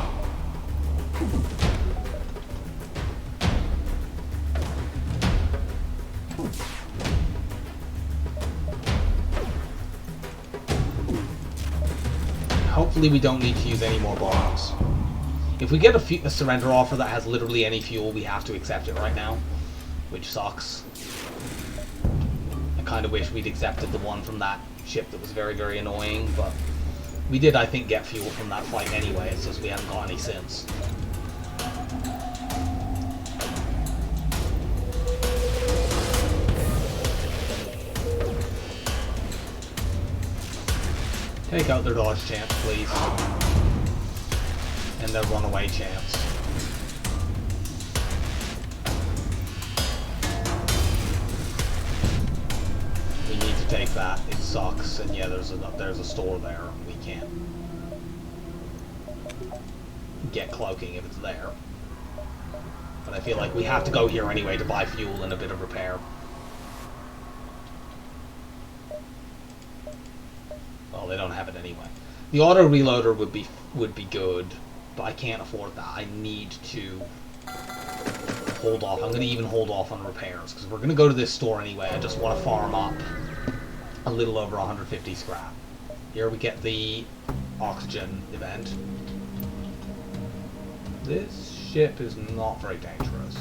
Hopefully we don't need to use any more bombs. If we get a surrender offer that has literally any fuel, we have to accept it right now. Which sucks. I kind of wish we'd accepted the one from that ship that was very, very annoying, but we did, I think, get fuel from that fight anyway, it's just we haven't got any since. Take out their dodge chance, please. And their runaway chance. We need to take that. It sucks. And yeah, there's a store there. We can't get cloaking if it's there. But I feel like we have to go here anyway to buy fuel and a bit of repair. Well, they don't have it anyway. The auto reloader would be good, but I can't afford that. I need to hold off. I'm going to even hold off on repairs because we're going to go to this store anyway. I just want to farm up a little over 150 scrap. Here we get the oxygen event. This ship is not very dangerous.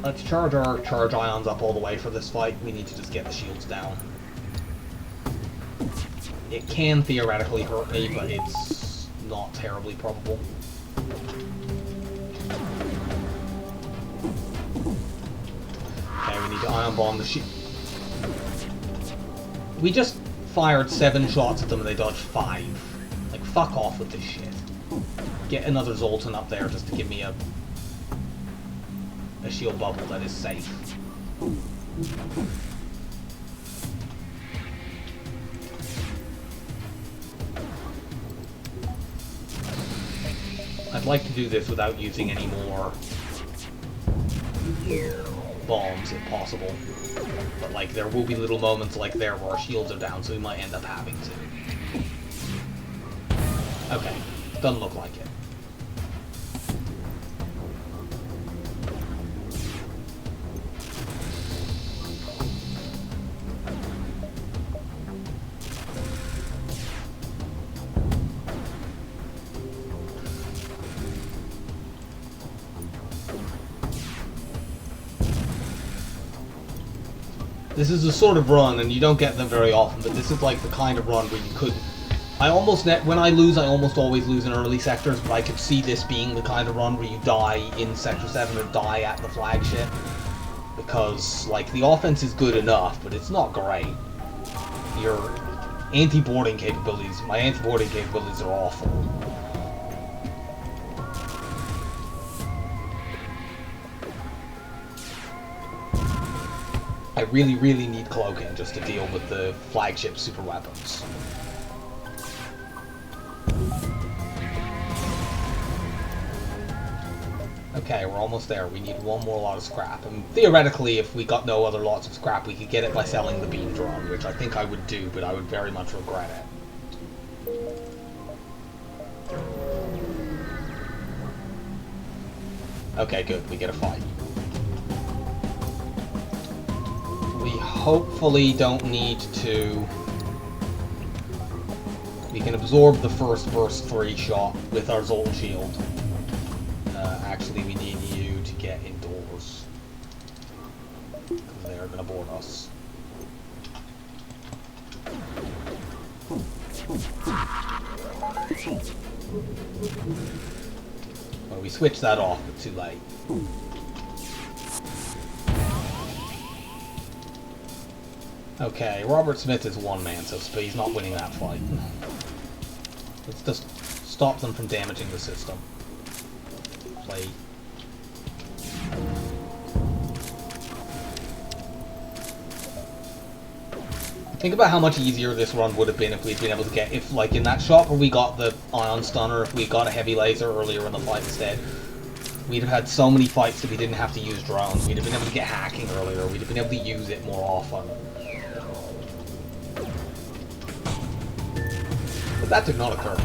Let's charge our charge ions up all the way for this fight. We need to just get the shields down. It can theoretically hurt me, but it's not terribly probable. Okay, we need to ion bomb the ship. We just fired 7 shots at them and they dodged 5. Like, fuck off with this shit. Get another Zoltan up there just to give me a shield bubble that is safe. I'd like to do this without using any more bombs if possible. But, like, there will be little moments like there where our shields are down, so we might end up having to. Okay, doesn't look like it. This is the sort of run, and you don't get them very often, but this is like the kind of run where you could... when I lose, I almost always lose in early sectors, but I could see this being the kind of run where you die in Sector 7 or die at the flagship. Because, like, the offense is good enough, but it's not great. Your anti-boarding capabilities, my anti-boarding capabilities are awful. I really, really need cloaking just to deal with the flagship super weapons. Okay, we're almost there. We need one more lot of scrap. And theoretically, if we got no other lots of scrap, we could get it by selling the beam drone, which I think I would do, but I would very much regret it. Okay, good. We get a fight. We hopefully don't need to... We can absorb the first burst 3 shot with our Zoltan shield. Actually, we need you to get indoors. Because they are going to board us. Well, we switched that off, but too late. Okay, Robert Smith is one man, so he's not winning that fight. Let's just stop them from damaging the system. Play. Think about how much easier this run would have been if we'd been able to get, if like in that shot where we got the ion stunner, if we got a heavy laser earlier in the fight instead, we'd have had so many fights that we didn't have to use drones. We'd have been able to get hacking earlier. We'd have been able to use it more often. But that did not occur.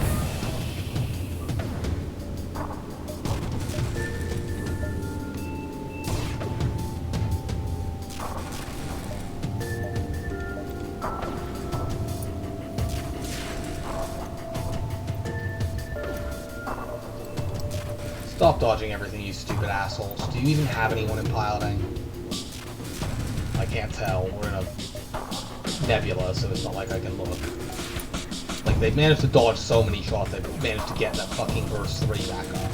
Stop dodging everything, you stupid assholes. Do you even have anyone in piloting? I can't tell. We're in a nebula, so it's not like I can look. Like, they've managed to dodge so many shots, they've managed to get that fucking burst 3 back up.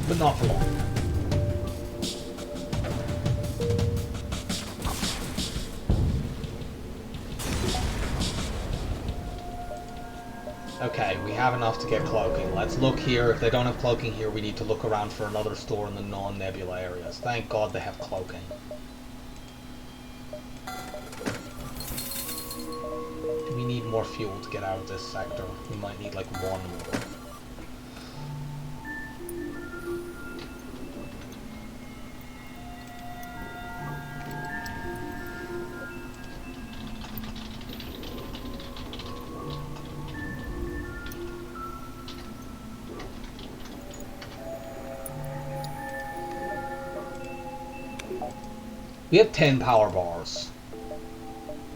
But not for long. Okay, we have enough to get cloaking. Let's look here. If they don't have cloaking here, we need to look around for another store in the non-nebula areas. Thank God they have cloaking. We need more fuel to get out of this sector. We might need like one more. We have 10 power bars.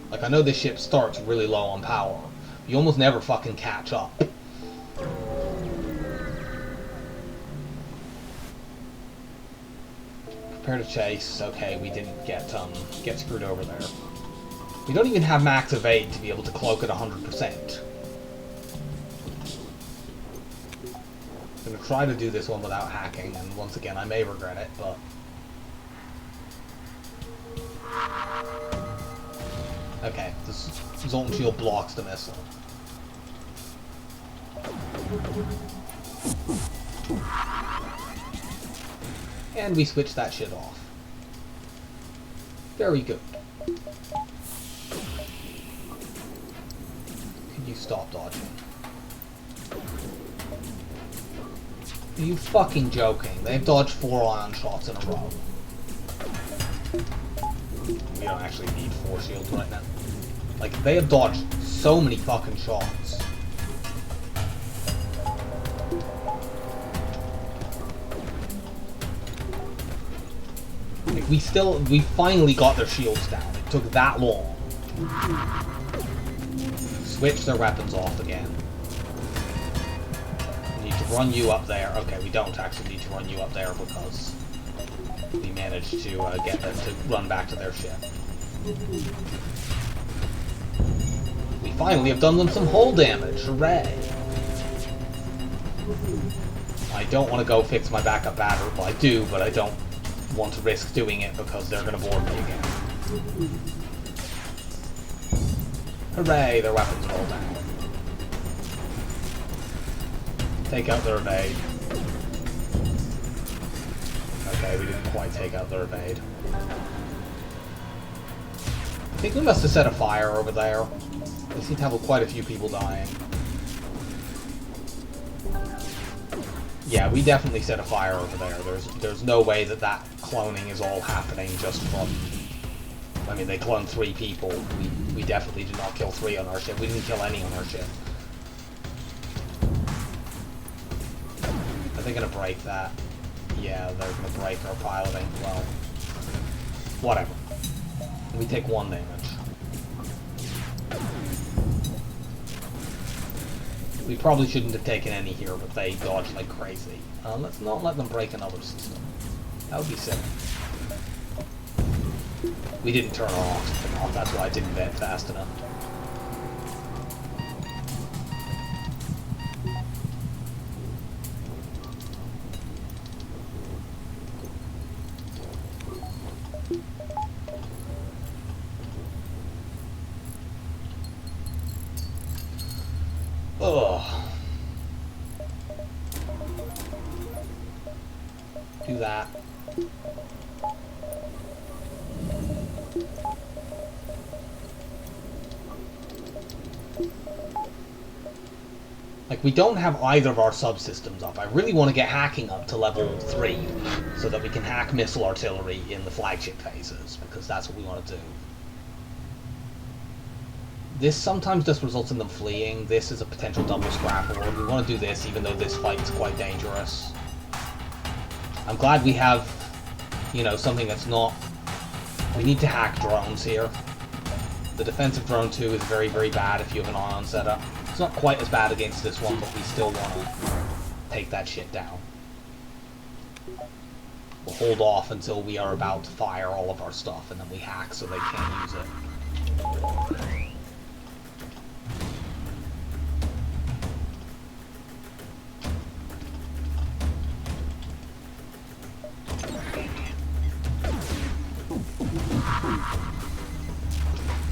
Like, I know this ship starts really low on power. You almost never fucking catch up. Prepare to chase. Okay, we didn't get screwed over there. We don't even have max evade to be able to cloak at 100%. I'm gonna try to do this one without hacking, and once again, I may regret it, but... Okay, this Zoltan shield blocks the missile. And we switch that shit off. Very good. Could you stop dodging? Are you fucking joking? They've dodged 4 ion shots in a row. We don't actually need 4 shields right now. Like, they have dodged so many fucking shots. Like, we finally got their shields down. It took that long. Switch their weapons off again. We need to run you up there. Okay, we don't actually need to run you up there because we managed to get them to run back to their ship. We finally have done them some hull damage. Hooray! I don't want to go fix my backup battery. Well, I do, but I don't want to risk doing it because they're going to board me again. Hooray, their weapons are all down. Take out their evade. Okay, we didn't quite take out their evade. I think we must have set a fire over there. They seem to have quite a few people dying. Yeah, we definitely set a fire over there. There's no way that cloning is all happening just from... I mean, they cloned 3 people. We definitely did not kill 3 on our ship. We didn't kill any on our ship. Are they gonna break that? Yeah, they're gonna break our piloting. Well, whatever. We take 1 damage. We probably shouldn't have taken any here, but they dodged like crazy. Let's not let them break another system. That would be sick. We didn't turn our oxygen off, that's why I didn't vent fast enough. Ugh. Do that. Like, we don't have either of our subsystems up. I really want to get hacking up to level 3 so that we can hack missile artillery in the flagship phases, because that's what we want to do. This sometimes just results in them fleeing. This is a potential double scrap award. We want to do this even though this fight is quite dangerous. I'm glad we have, you know, something that's not... We need to hack drones here. The defensive drone 2 is very, very bad if you have an ion setup. It's not quite as bad against this one, but we still want to take that shit down. We'll hold off until we are about to fire all of our stuff, and then we hack so they can't use it.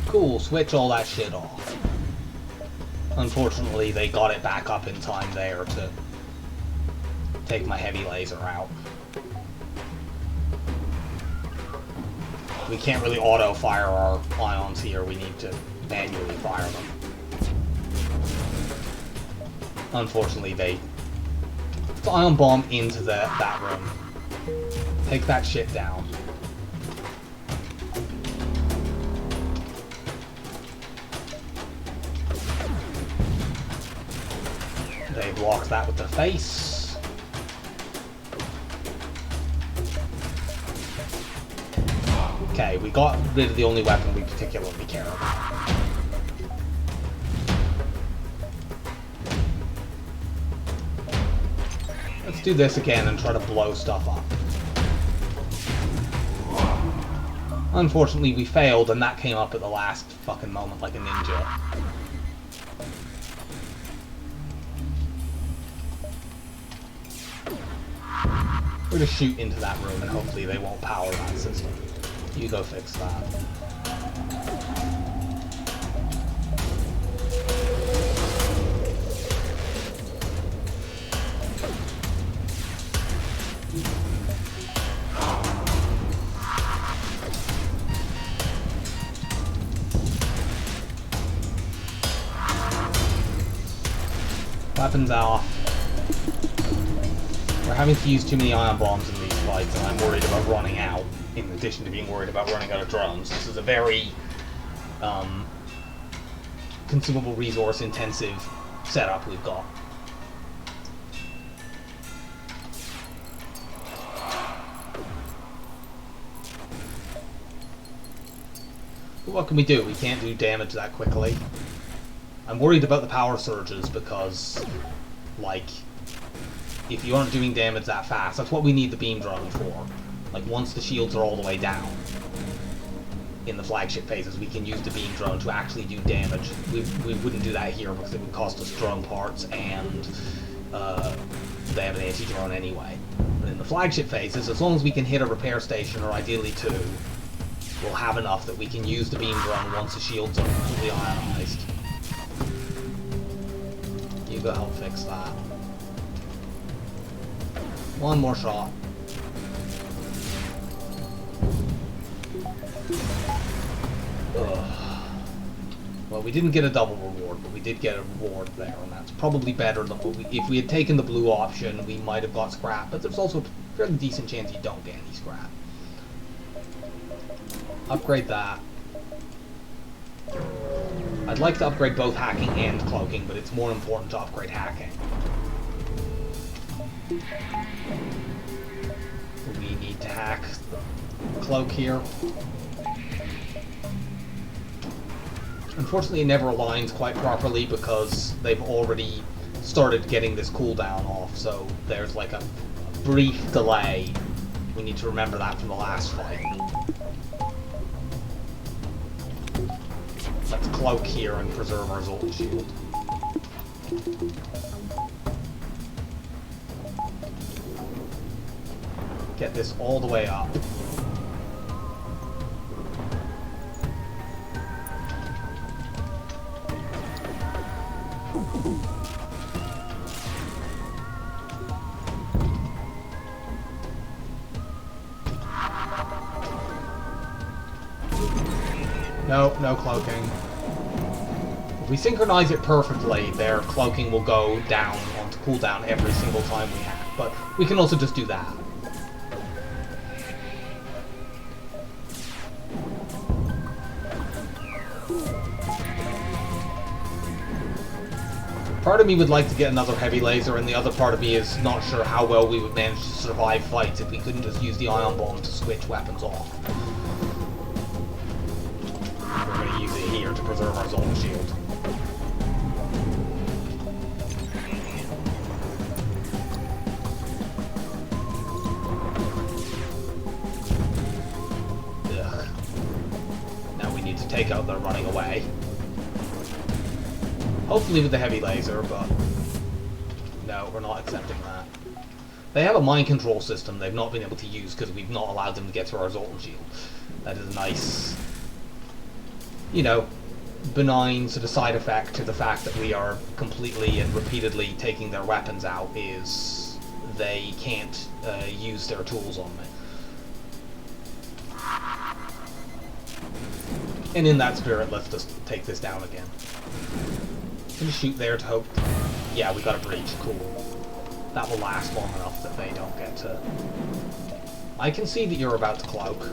Cool, switch all that shit off. Unfortunately, they got it back up in time there to take my heavy laser out. We can't really auto-fire our ions here, we need to manually fire them. Unfortunately, they ion bomb into that room. Take that shit down. They blocked that with their face. Okay, we got rid of the only weapon we particularly care about. Let's do this again and try to blow stuff up. Unfortunately, we failed, and that came up at the last fucking moment like a ninja. We're gonna shoot into that room and hopefully they won't power that system. You go fix that. Weapons off. We're having to use too many ion bombs in these fights, and I'm worried about running out, in addition to being worried about running out of drones. This is a very consumable resource intensive setup we've got. But what can we do? We can't do damage that quickly. I'm worried about the power surges because, like, if you aren't doing damage that fast, that's what we need the beam drone for. Like, once the shields are all the way down in the flagship phases, we can use the beam drone to actually do damage. We wouldn't do that here because it would cost us drone parts, and they have an anti-drone anyway. But in the flagship phases, as long as we can hit a repair station, or ideally two, we'll have enough that we can use the beam drone once the shields are completely ionized. You go help fix that. One more shot. Ugh. Well, we didn't get a double reward, but we did get a reward there, and that's probably better than what if we had taken the blue option, we might have got scrap, but there's also a fairly decent chance you don't get any scrap. Upgrade that. I'd like to upgrade both hacking and cloaking, but it's more important to upgrade hacking. We need to hack the cloak here. Unfortunately, it never aligns quite properly because they've already started getting this cooldown off, so there's like a brief delay. We need to remember that from the last fight. Let's cloak here and preserve our Zoltan shield. Get this all the way up. No, no cloaking. If we synchronize it perfectly, their cloaking will go down onto cooldown every single time we hack, but we can also just do that. Part of me would like to get another heavy laser, and the other part of me is not sure how well we would manage to survive fights if we couldn't just use the ion bomb to switch weapons off. We're going to use it here to preserve our Zoltan shield. Ugh. Now we need to take out their running away. Hopefully with the heavy laser, but no, we're not accepting that. They have a mind control system they've not been able to use because we've not allowed them to get to our Zoltan shield. That is a nice, you know, benign sort of side effect to the fact that we are completely and repeatedly taking their weapons out, is they can't use their tools on me. And in that spirit, let's just take this down again. Gonna shoot there to hope. Yeah, we got a breach. Cool. That will last long enough that they don't get to. I can see that you're about to cloak.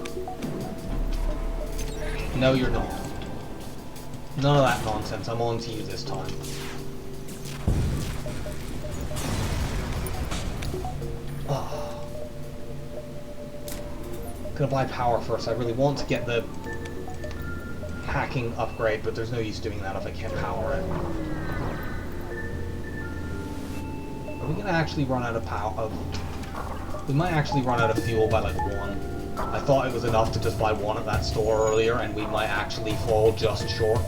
No, you're not. None of that nonsense. I'm on to you this time. Oh. Gonna buy power first. I really want to get the hacking upgrade, but there's no use doing that if I can't power it. Are we gonna actually run out of power? We might actually run out of fuel by like 1. I thought it was enough to just buy 1 at that store earlier, and we might actually fall just short.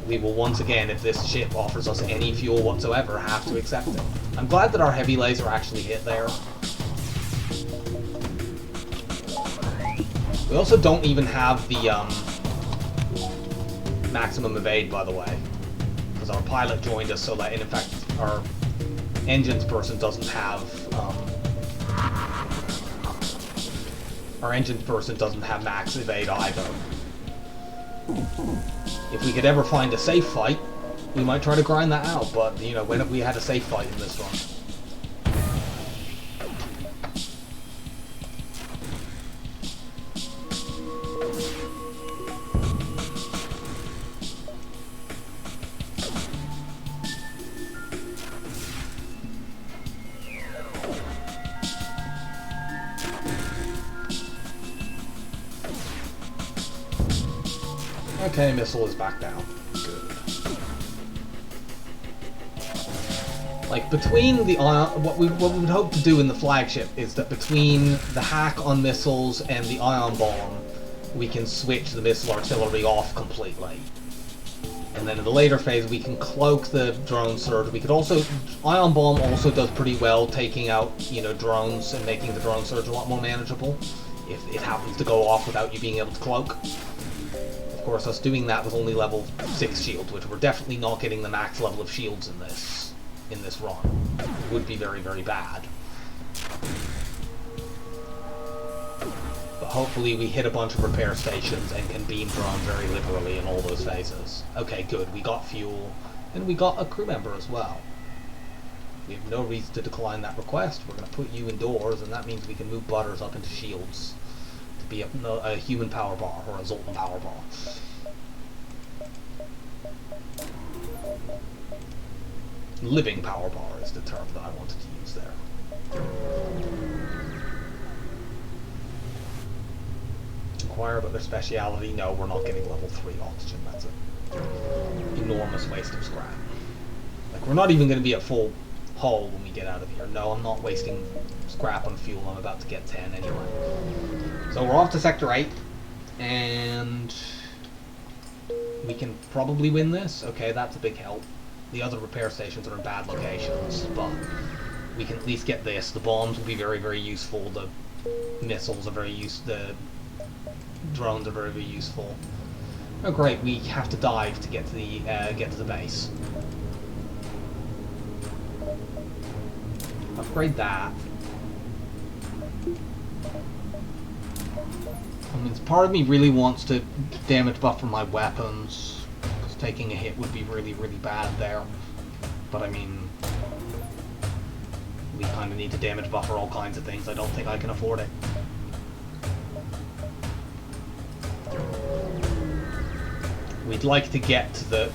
We will once again, if this ship offers us any fuel whatsoever, have to accept it. I'm glad that our heavy laser actually hit there. We also don't even have the maximum evade, by the way, because our pilot joined us, so that in fact our engines person doesn't have max evade either. If we could ever find a safe fight, We might try to grind that out, but, you know, when have we had a safe fight in this run? Okay, missile is back down. Good. Like, between the what we would hope to do in the flagship is that between the hack on missiles and the ion bomb, we can switch the missile artillery off completely. And then in the later phase, we can cloak the drone surge. We could also... Ion bomb also does pretty well taking out, you know, drones and making the drone surge a lot more manageable if it happens to go off without you being able to cloak. Of course, us doing that with only level 6 shields, which we're definitely not getting the max level of shields in this run, would be very, very bad. But hopefully we hit a bunch of repair stations and can beam drone very liberally in all those phases. Okay, good. We got fuel, and we got a crew member as well. We have no reason to decline that request. We're going to put you indoors, and that means we can move Butters up into shields. Be a human power bar or a Zoltan power bar. Living power bar is the term that I wanted to use there. Inquire about their speciality. No, we're not getting level 3 oxygen. That's an enormous waste of scrap. Like, we're not even going to be at full hull when we get out of here. No, I'm not wasting scrap on fuel. I'm about to get 10 anyway. So we're off to Sector 8, and we can probably win this. Okay, that's a big help. The other repair stations are in bad locations, but we can at least get this. The bombs will be very, very useful. The missiles are very useful. The drones are very, very useful. Oh great, we have to dive to get to the base. Upgrade that. I mean, part of me really wants to damage buffer my weapons, because taking a hit would be really, really bad there. But I mean, we kind of need to damage buffer all kinds of things. I don't think I can afford it. We'd like to get to the...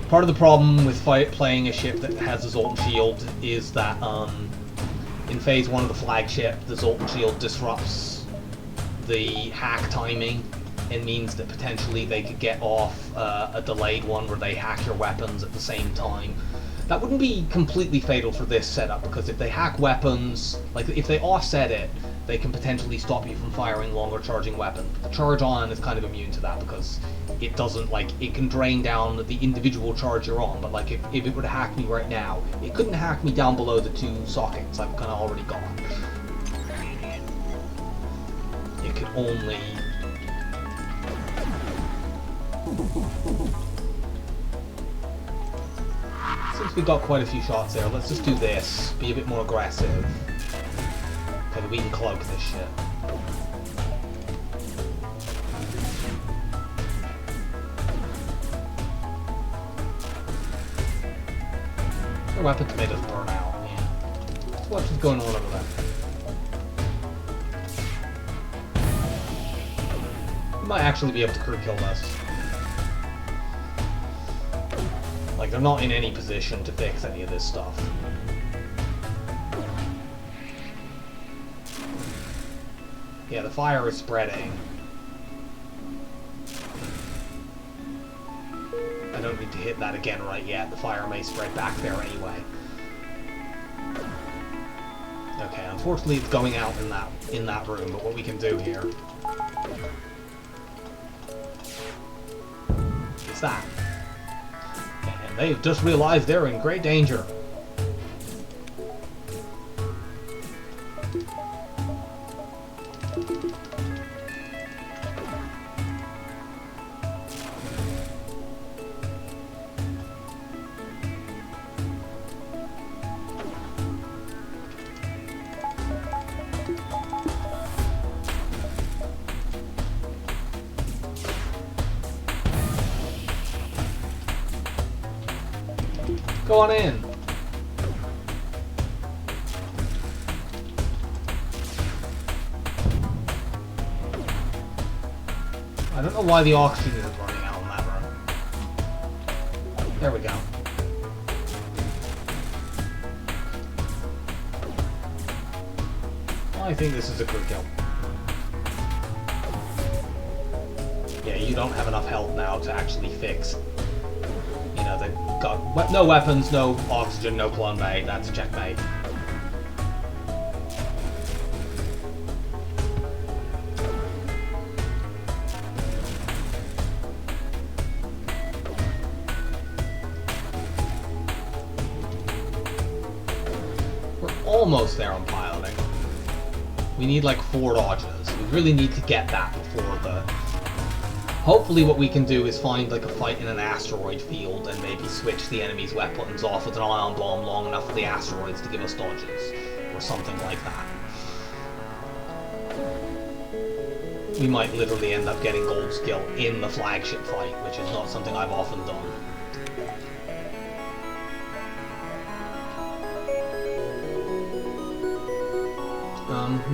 Part of the problem with playing a ship that has a Zoltan shield is that in Phase 1 of the flagship, the Zoltan shield disrupts the hack timing and means that potentially they could get off a delayed one where they hack your weapons at the same time. That wouldn't be completely fatal for this setup, because if they hack weapons, like if they offset it, they can potentially stop you from firing longer charging weapons. The charge on is kind of immune to that because it doesn't, like, it can drain down the individual charge you're on, but like if it were to hack me right now, it couldn't hack me down below the 2 sockets I've kind of already got. It could only... Since we got quite a few shots there, let's just do this. Be a bit more aggressive. So that we can cloak this shit. The weapon tomatoes burn out, yeah. What's going on over there? We might actually be able to crew kill this. Like, they're not in any position to fix any of this stuff. Yeah, the fire is spreading. I don't need to hit that again right yet. The fire may spread back there anyway. Okay, unfortunately it's going out in that room, but what we can do here is that. And they've just realized they're in great danger. on in. I don't know why the oxygen is running out on that run. There we go. I think this is a good kill. Yeah, you don't have enough health now to actually fix. You know, they've got no weapons, no oxygen, no clone bay. That's a checkmate. We're almost there on piloting. We need like 4 dodges. We really need to get that before the... Hopefully what we can do is find like a fight in an asteroid field and maybe switch the enemy's weapons off with an ion bomb long enough for the asteroids to give us dodges. Or something like that. We might literally end up getting gold skill in the flagship fight, which is not something I've often done.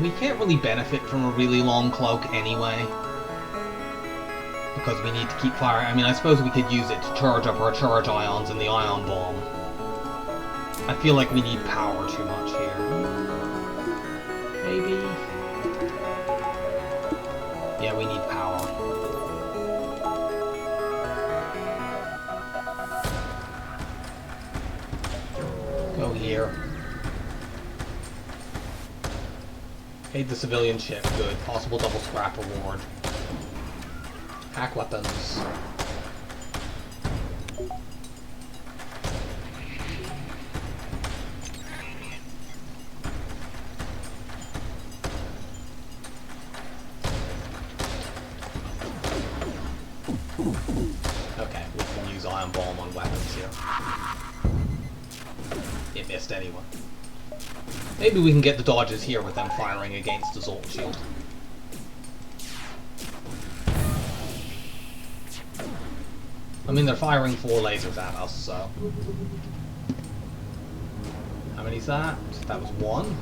We can't really benefit from a really long cloak anyway. Because we need to keep firing. I mean, I suppose we could use it to charge up our charge ions in the ion bomb. I feel like we need power too much here. Maybe? Yeah, we need power. Go here. Aid the civilian ship. Good. Possible double scrap reward. Hack weapons. Okay, we can use ion bomb on weapons here. It missed anyone. Maybe we can get the dodges here with them firing against the Zoltan shield. I mean, they're firing 4 lasers at us, so... How many's that? That was 1.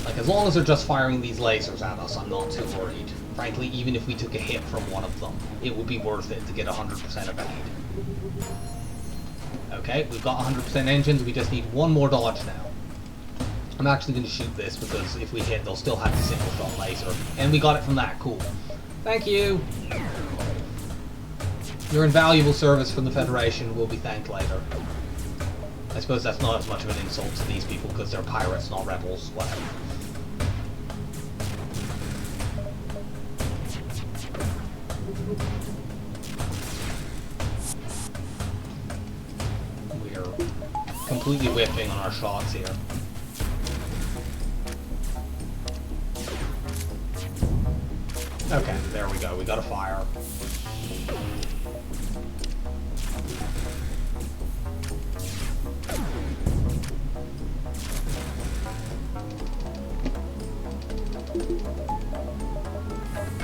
Like, as long as they're just firing these lasers at us, I'm not too worried. Frankly, even if we took a hit from one of them, it would be worth it to get 100% evade. Okay, we've got 100% engines, we just need 1 more dodge now. I'm actually going to shoot this, because if we hit, they'll still have the single shot laser. And we got it from that, cool. Thank you! Your invaluable service from the Federation will be thanked later. I suppose that's not as much of an insult to these people, because they're pirates, not rebels, whatever. We're completely whiffing on our shots here. Okay, there we go, we got a fire.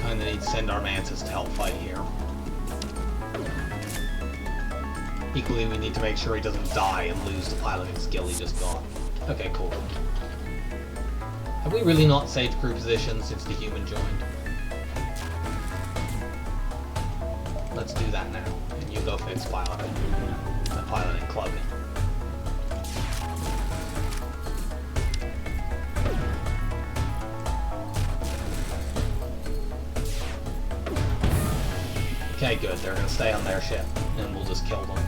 Kinda need to send our mantis to help fight here. Equally, we need to make sure he doesn't die and lose the piloting skill he just got. Okay, cool. Have we really not saved crew positions since the human joined? Let's do that now. And you go fix piloting. The piloting clubbing. Okay, good. They're gonna stay on their ship, and we'll just kill them.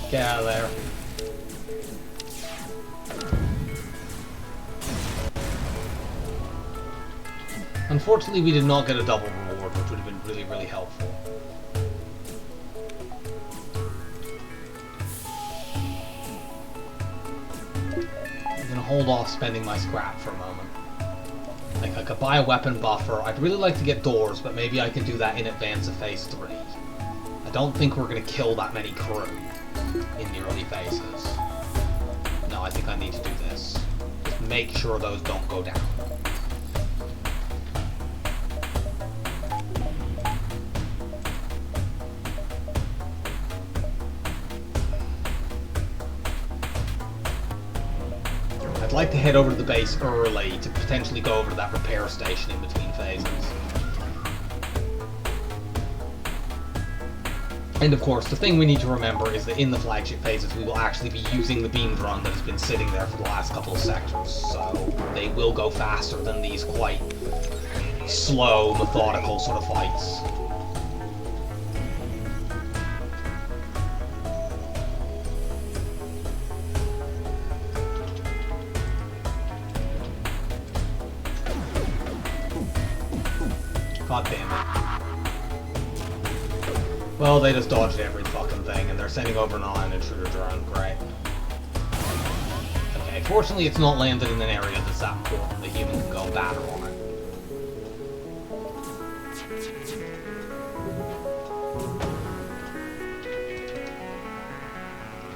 Get out of there. Unfortunately, we did not get a double reward, which would have been really, really helpful. I'm gonna hold off spending my scrap for a moment. Like, I could buy a weapon buffer. I'd really like to get doors, but maybe I can do that in advance of Phase 3. I don't think we're gonna kill that many crew in the early phases. No, I think I need to do this. Just make sure those don't go down. I'd like to head over to the base early to potentially go over to that repair station in between phases. And of course, the thing we need to remember is that in the flagship phases, we will actually be using the beam drone that has been sitting there for the last couple of sectors, so they will go faster than these quite slow, methodical sort of fights. God damn it. Well, they just dodged every fucking thing, and they're sending over an ion intruder drone. Great. Okay, fortunately it's not landed in an area that's that important. The human can go and batter on it.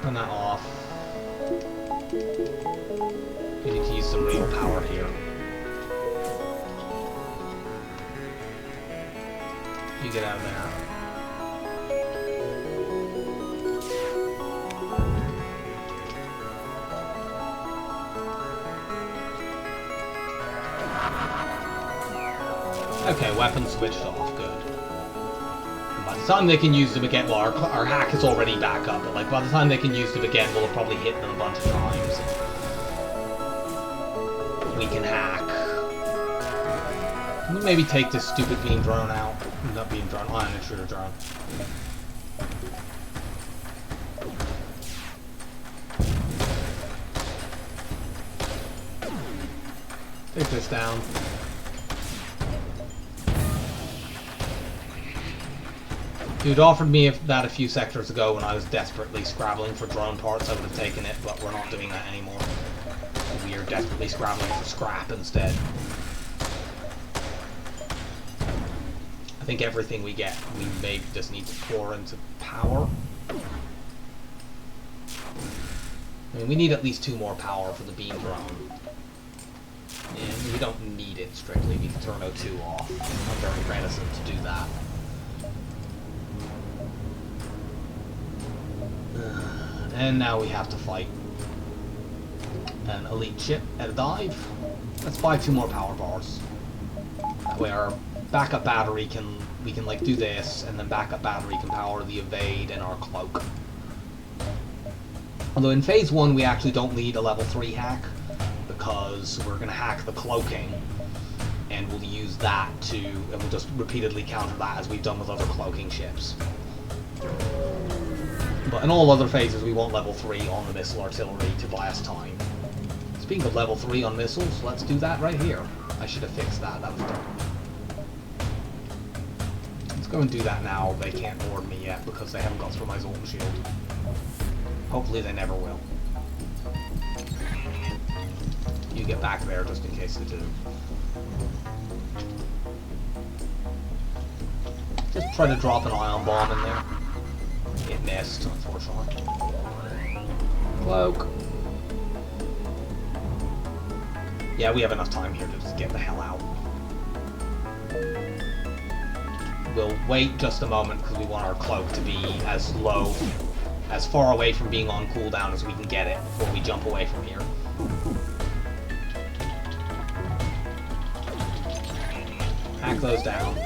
Turn that off. We need to use some real power here. You get out of there. Okay, weapons switched off, good. And by the time they can use them again, well, our hack is already back up, but like by the time they can use them again, we'll have probably hit them a bunch of times. We can hack. Can we maybe take this stupid beam drone out? Not beam drone, ion intruder drone. Take this down. Dude offered me that a few sectors ago when I was desperately scrabbling for drone parts. I would have taken it, but we're not doing that anymore. We are desperately scrabbling for scrap instead. I think everything we get, we maybe just need to pour into power. I mean, we need at least 2 more power for the beam drone. And we don't need it strictly. We can turn O2 off. I'm very reticent to do that. And now we have to fight an elite ship at a dive. Let's buy 2 more power bars. That way our backup battery we can like do this, and then backup battery can power the evade and our cloak. Although in phase 1 we actually don't need a level 3 hack, because we're going to hack the cloaking, and we'll use that and we'll just repeatedly counter that as we've done with other cloaking ships. But in all other phases we want level 3 on the missile artillery to buy us time. Speaking of level 3 on missiles, let's do that right here. I should have fixed that, that was dumb. Let's go and do that now. They can't board me yet because they haven't got through my Zoltan shield. Hopefully they never will. You get back there just in case they do. Just try to drop an ion bomb in there. It missed, unfortunately. Cloak. Yeah, we have enough time here to just get the hell out. We'll wait just a moment because we want our cloak to be as low, as far away from being on cooldown as we can get it before we jump away from here. Hack those down.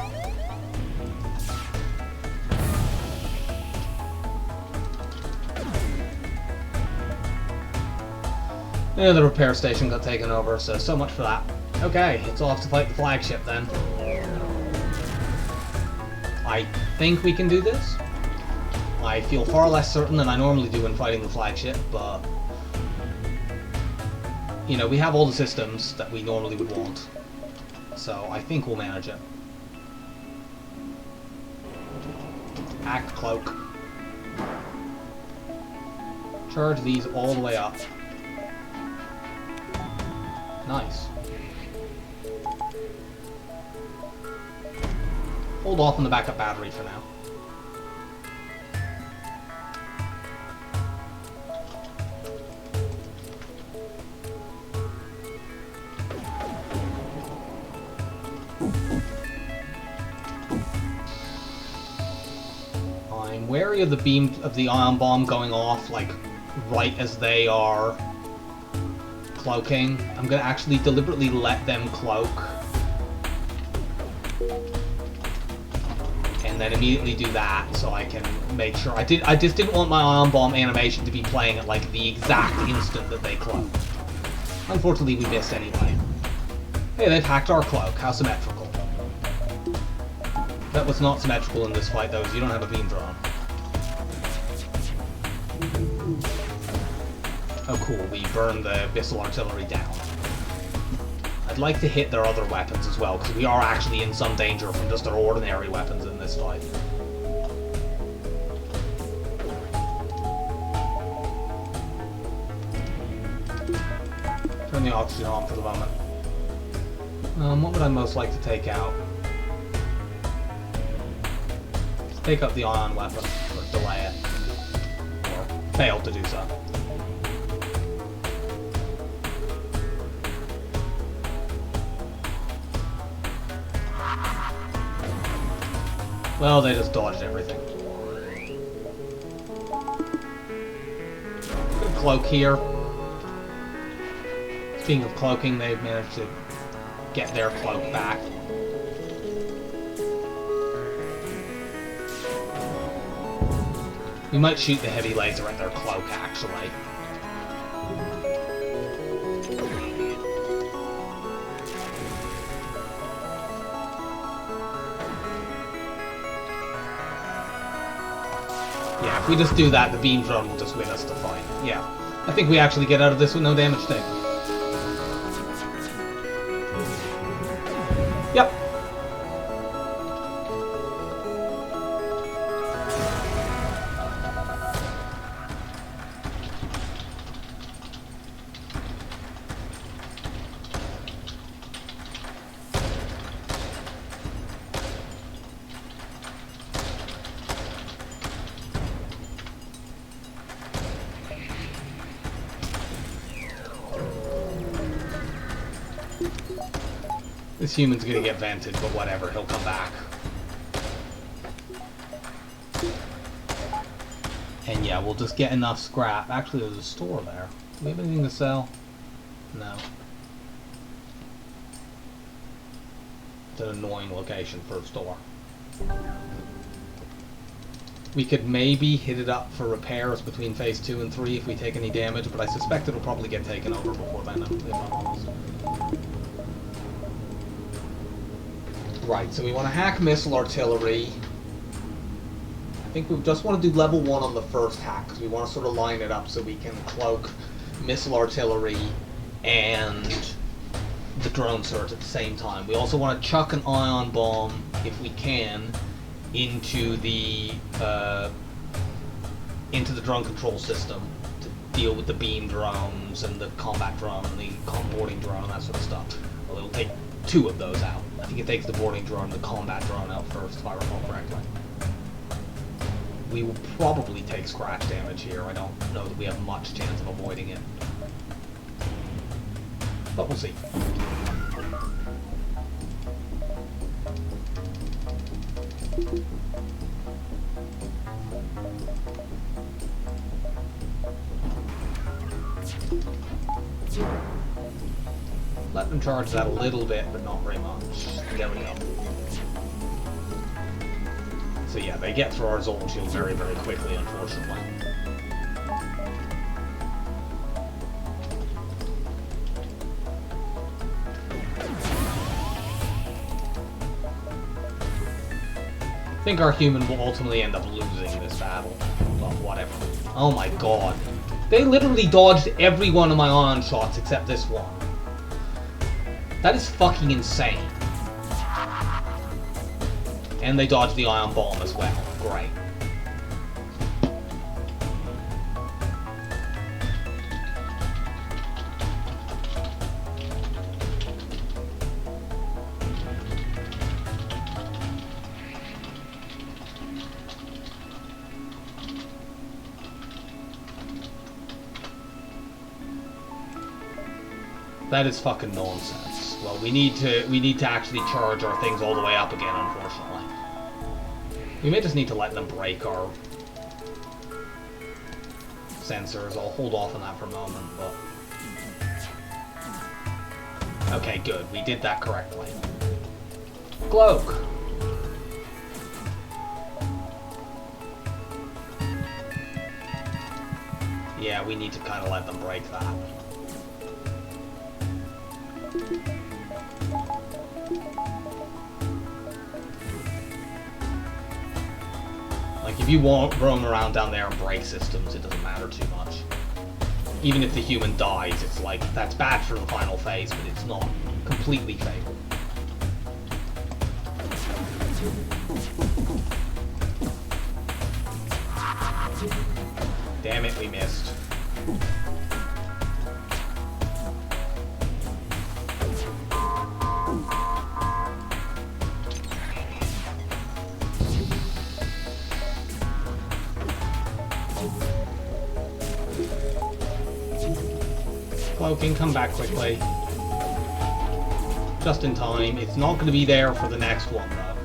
And the repair station got taken over, so much for that. Okay, it's off to fight the flagship then. I think we can do this. I feel far less certain than I normally do when fighting the flagship, but you know, we have all the systems that we normally would want. So I think we'll manage it. Hack cloak. Charge these all the way up. Nice. Hold off on the backup battery for now. I'm wary of the beam of the ion bomb going off, like, right as they are cloaking. I'm gonna actually deliberately let them cloak. And then immediately do that, so I can make sure. I just didn't want my ion bomb animation to be playing at, like, the exact instant that they cloak. Unfortunately, we missed anyway. Hey, they've hacked our cloak. How symmetrical. That was not symmetrical in this fight, though, because you don't have a beam drone. Oh, cool. We burned the missile artillery down. I'd like to hit their other weapons as well, because we are actually in some danger from just their ordinary weapons in this fight. Turn the oxygen on for the moment. What would I most like to take out? Take out the ion weapon, or delay it. Or fail to do so. Well, they just dodged everything. Good cloak here. Speaking of cloaking, they've managed to get their cloak back. We might shoot the heavy laser at their cloak, actually. Yeah, if we just do that, the beam drone will just win us the fight. Yeah. I think we actually get out of this with no damage taken. Yep. This human's gonna get vented, but whatever, he'll come back. And yeah, we'll just get enough scrap. Actually, there's a store there. Do we have anything to sell? No. It's an annoying location for a store. We could maybe hit it up for repairs between phase 2 and 3 if we take any damage, but I suspect it'll probably get taken over before then, if I'm honest. Right, so we want to hack missile artillery. I think we just want to do level 1 on the first hack, because we want to sort of line it up so we can cloak missile artillery and the drone surge at the same time. We also want to chuck an ion bomb, if we can, into the drone control system to deal with the beam drones and the combat drone and the boarding drone and that sort of stuff. Well, it'll take 2 of those out. I think it takes the boarding drone and the combat drone out first, if I recall correctly. We will probably take scratch damage here. I don't know that we have much chance of avoiding it. But we'll see. Let them charge that a little bit, but not very much. There we go. So yeah, they get through our Zoltan shield very, very quickly, unfortunately. I think our human will ultimately end up losing this battle. But whatever. Oh my god. They literally dodged every one of my ion shots except this one. That is fucking insane. And they dodged the ion bomb as well. Great. That is fucking nonsense. Well, we need to actually charge our things all the way up again, unfortunately. We may just need to let them break our sensors. I'll hold off on that for a moment, but... Okay, good. We did that correctly. Cloak! Yeah, we need to kind of let them break that. Like, if you roam around down there and break systems, it doesn't matter too much. Even if the human dies, it's like, that's bad for the final phase, but it's not completely fatal. Damn it, we missed. Cloaking, come back quickly. Just in time. It's not going to be there for the next one, though.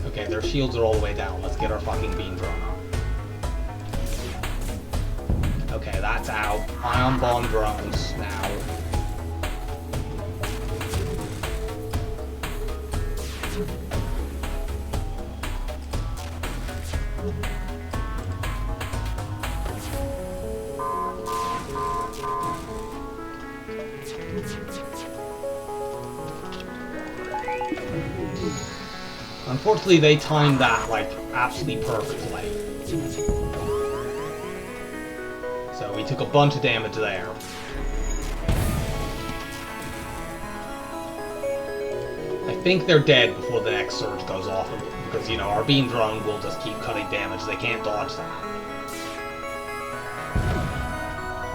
Okay, their shields are all the way down. Let's get our fucking beam drone up. Okay, that's out. Ion bomb drones now. Unfortunately, they timed that, like, absolutely perfectly. So we took a bunch of damage there. I think they're dead before the next surge goes off, because, you know, our beam drone will just keep cutting damage. They can't dodge that.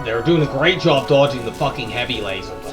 They're doing a great job dodging the fucking heavy laser, though.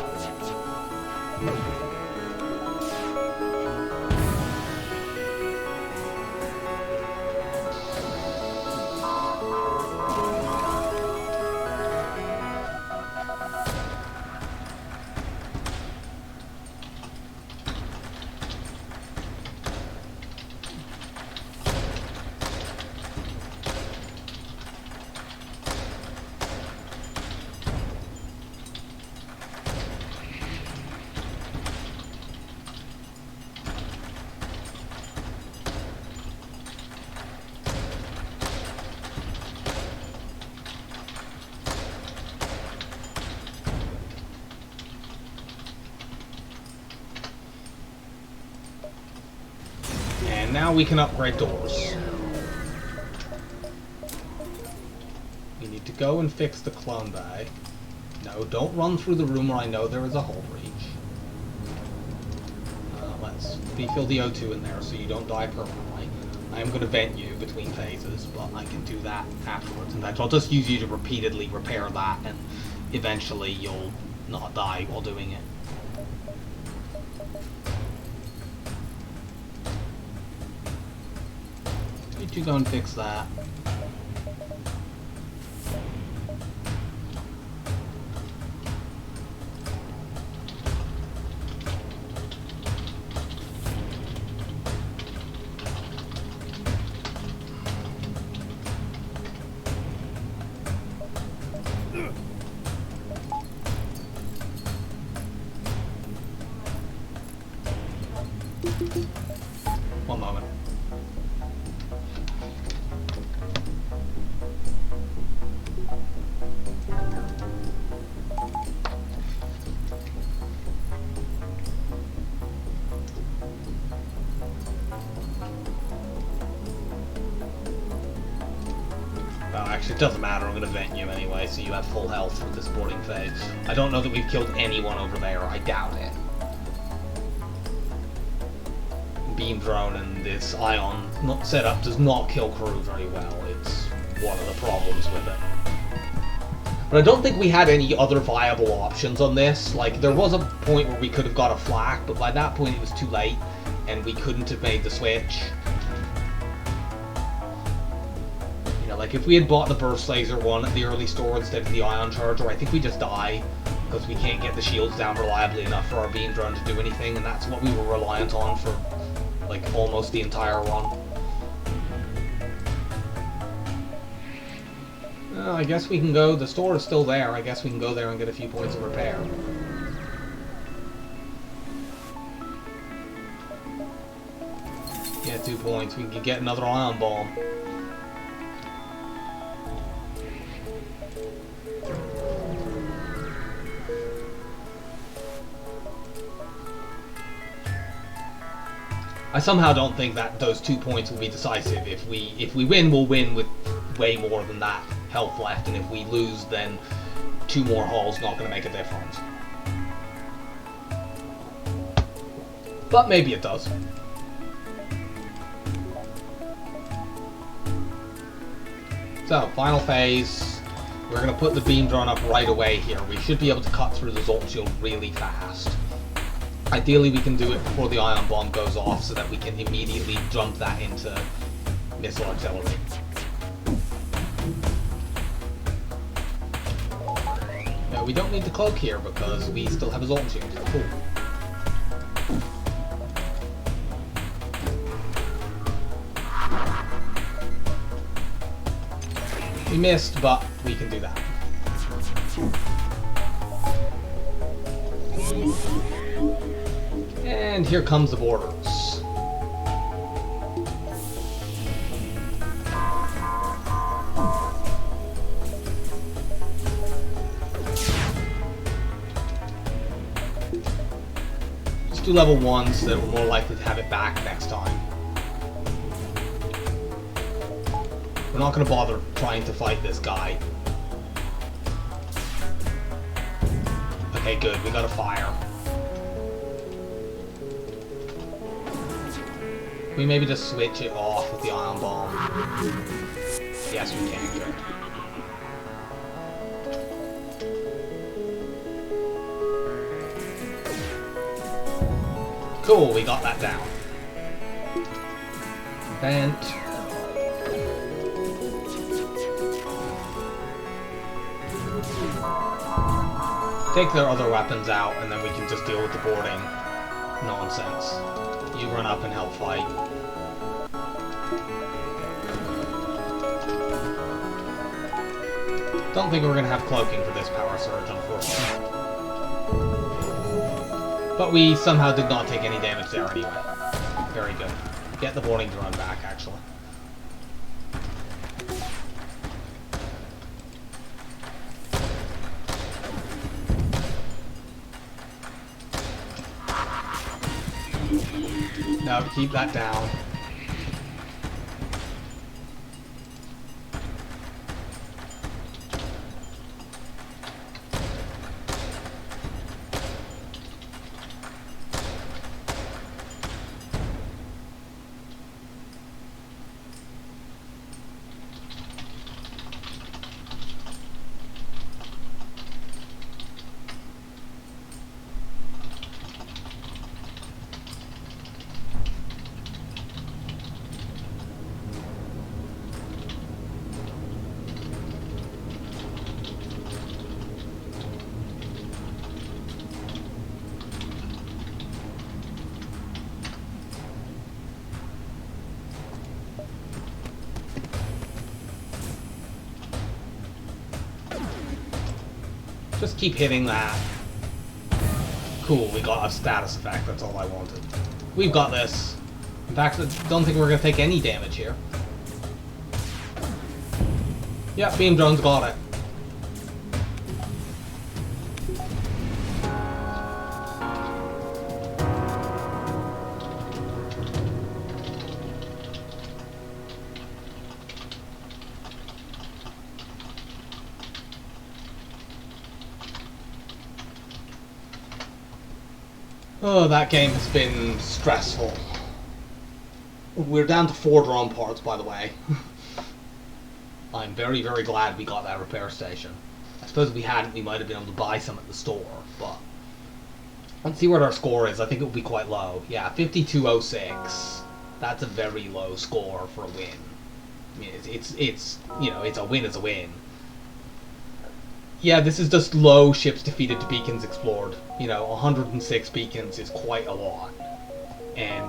Now we can upgrade doors. We need to go and fix the clone bag. No, don't run through the room where I know there is a hull breach. Let's refill the O2 in there so you don't die permanently. I am going to vent you between phases, but I can do that afterwards. In fact, I'll just use you to repeatedly repair that, and eventually you'll not die while doing it. You go and fix that. One moment. It doesn't matter, I'm going to vent you anyway, so you have full health for this boarding phase. I don't know that we've killed anyone over there, I doubt it. Beam drone and this ion setup does not kill crew very well, it's one of the problems with it. But I don't think we had any other viable options on this. Like, there was a point where we could have got a flak, but by that point it was too late, and we couldn't have made the switch. Like, if we had bought the burst laser one at the early store instead of the ion charger, I think we just die. because we can't get the shields down reliably enough for our beam drone to do anything, and that's what we were reliant on for like almost the entire run. I guess we can go, the store is still there, I guess we can go there and get a few points of repair. Yeah, 2 points, we can get another ion bomb. I somehow don't think that those 2 points will be decisive. If we win, we'll win with way more than that health left, and if we lose, then 2 more hulls not going to make a difference. But maybe it does. So, final phase. We're going to put the beam drone up right away here. We should be able to cut through the Zoltan shield really fast. Ideally, we can do it before the ion bomb goes off so that we can immediately jump that into missile artillery. No, we don't need the cloak here because we still have a Zoltan shield. Cool. We missed, but we can do that. And here comes the borders. Let's do level 1 so that we're more likely to have it back next time. We're not going to bother trying to fight this guy. Okay, good. We got a fire. We maybe just switch it off with the ion bomb. Yes, we can. Good. Cool, we got that down. Vent. Take their other weapons out, and then we can just deal with the boarding nonsense. You run up and help fight. Don't think we're going to have cloaking for this power surge, unfortunately. But we somehow did not take any damage there anyway. Very good. Get the boarding drone back, actually. No, keep that down. Just keep hitting that. Cool, we got a status effect, that's all I wanted. We've got this. In fact, I don't think we're going to take any damage here. Yep, beam drone's got it. Oh, that game has been stressful. We're down to 4 drone parts, by the way. I'm very, very glad we got that repair station. I suppose if we hadn't, we might have been able to buy some at the store, but... Let's see what our score is. I think it will be quite low. Yeah, 5206. That's a very low score for a win. I mean, it's you know, it's a win is a win. Yeah, this is just low ships defeated to beacons explored. You know, 106 beacons is quite a lot. And,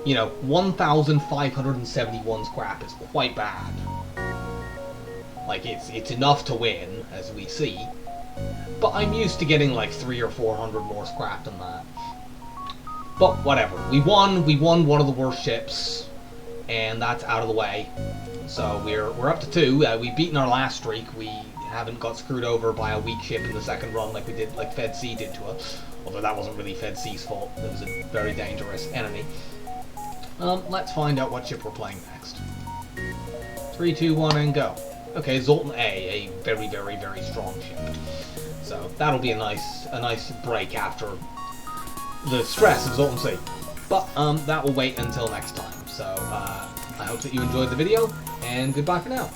you know, 1,571 scrap is quite bad. Like, it's enough to win, as we see. But I'm used to getting like 300 or 400 more scrap than that. But whatever. We won one of the worst ships. And that's out of the way. So we're up to 2. We've beaten our last streak. We haven't got screwed over by a weak ship in the second run like we did, like Fed C did to us. Although that wasn't really Fed C's fault. It was a very dangerous enemy. Let's find out what ship we're playing next. 3, 2, 1, and go. Okay, Zoltan A very, very, very strong ship. So that'll be a nice break after the stress of Zoltan C. But that will wait until next time. So I hope that you enjoyed the video, and goodbye for now.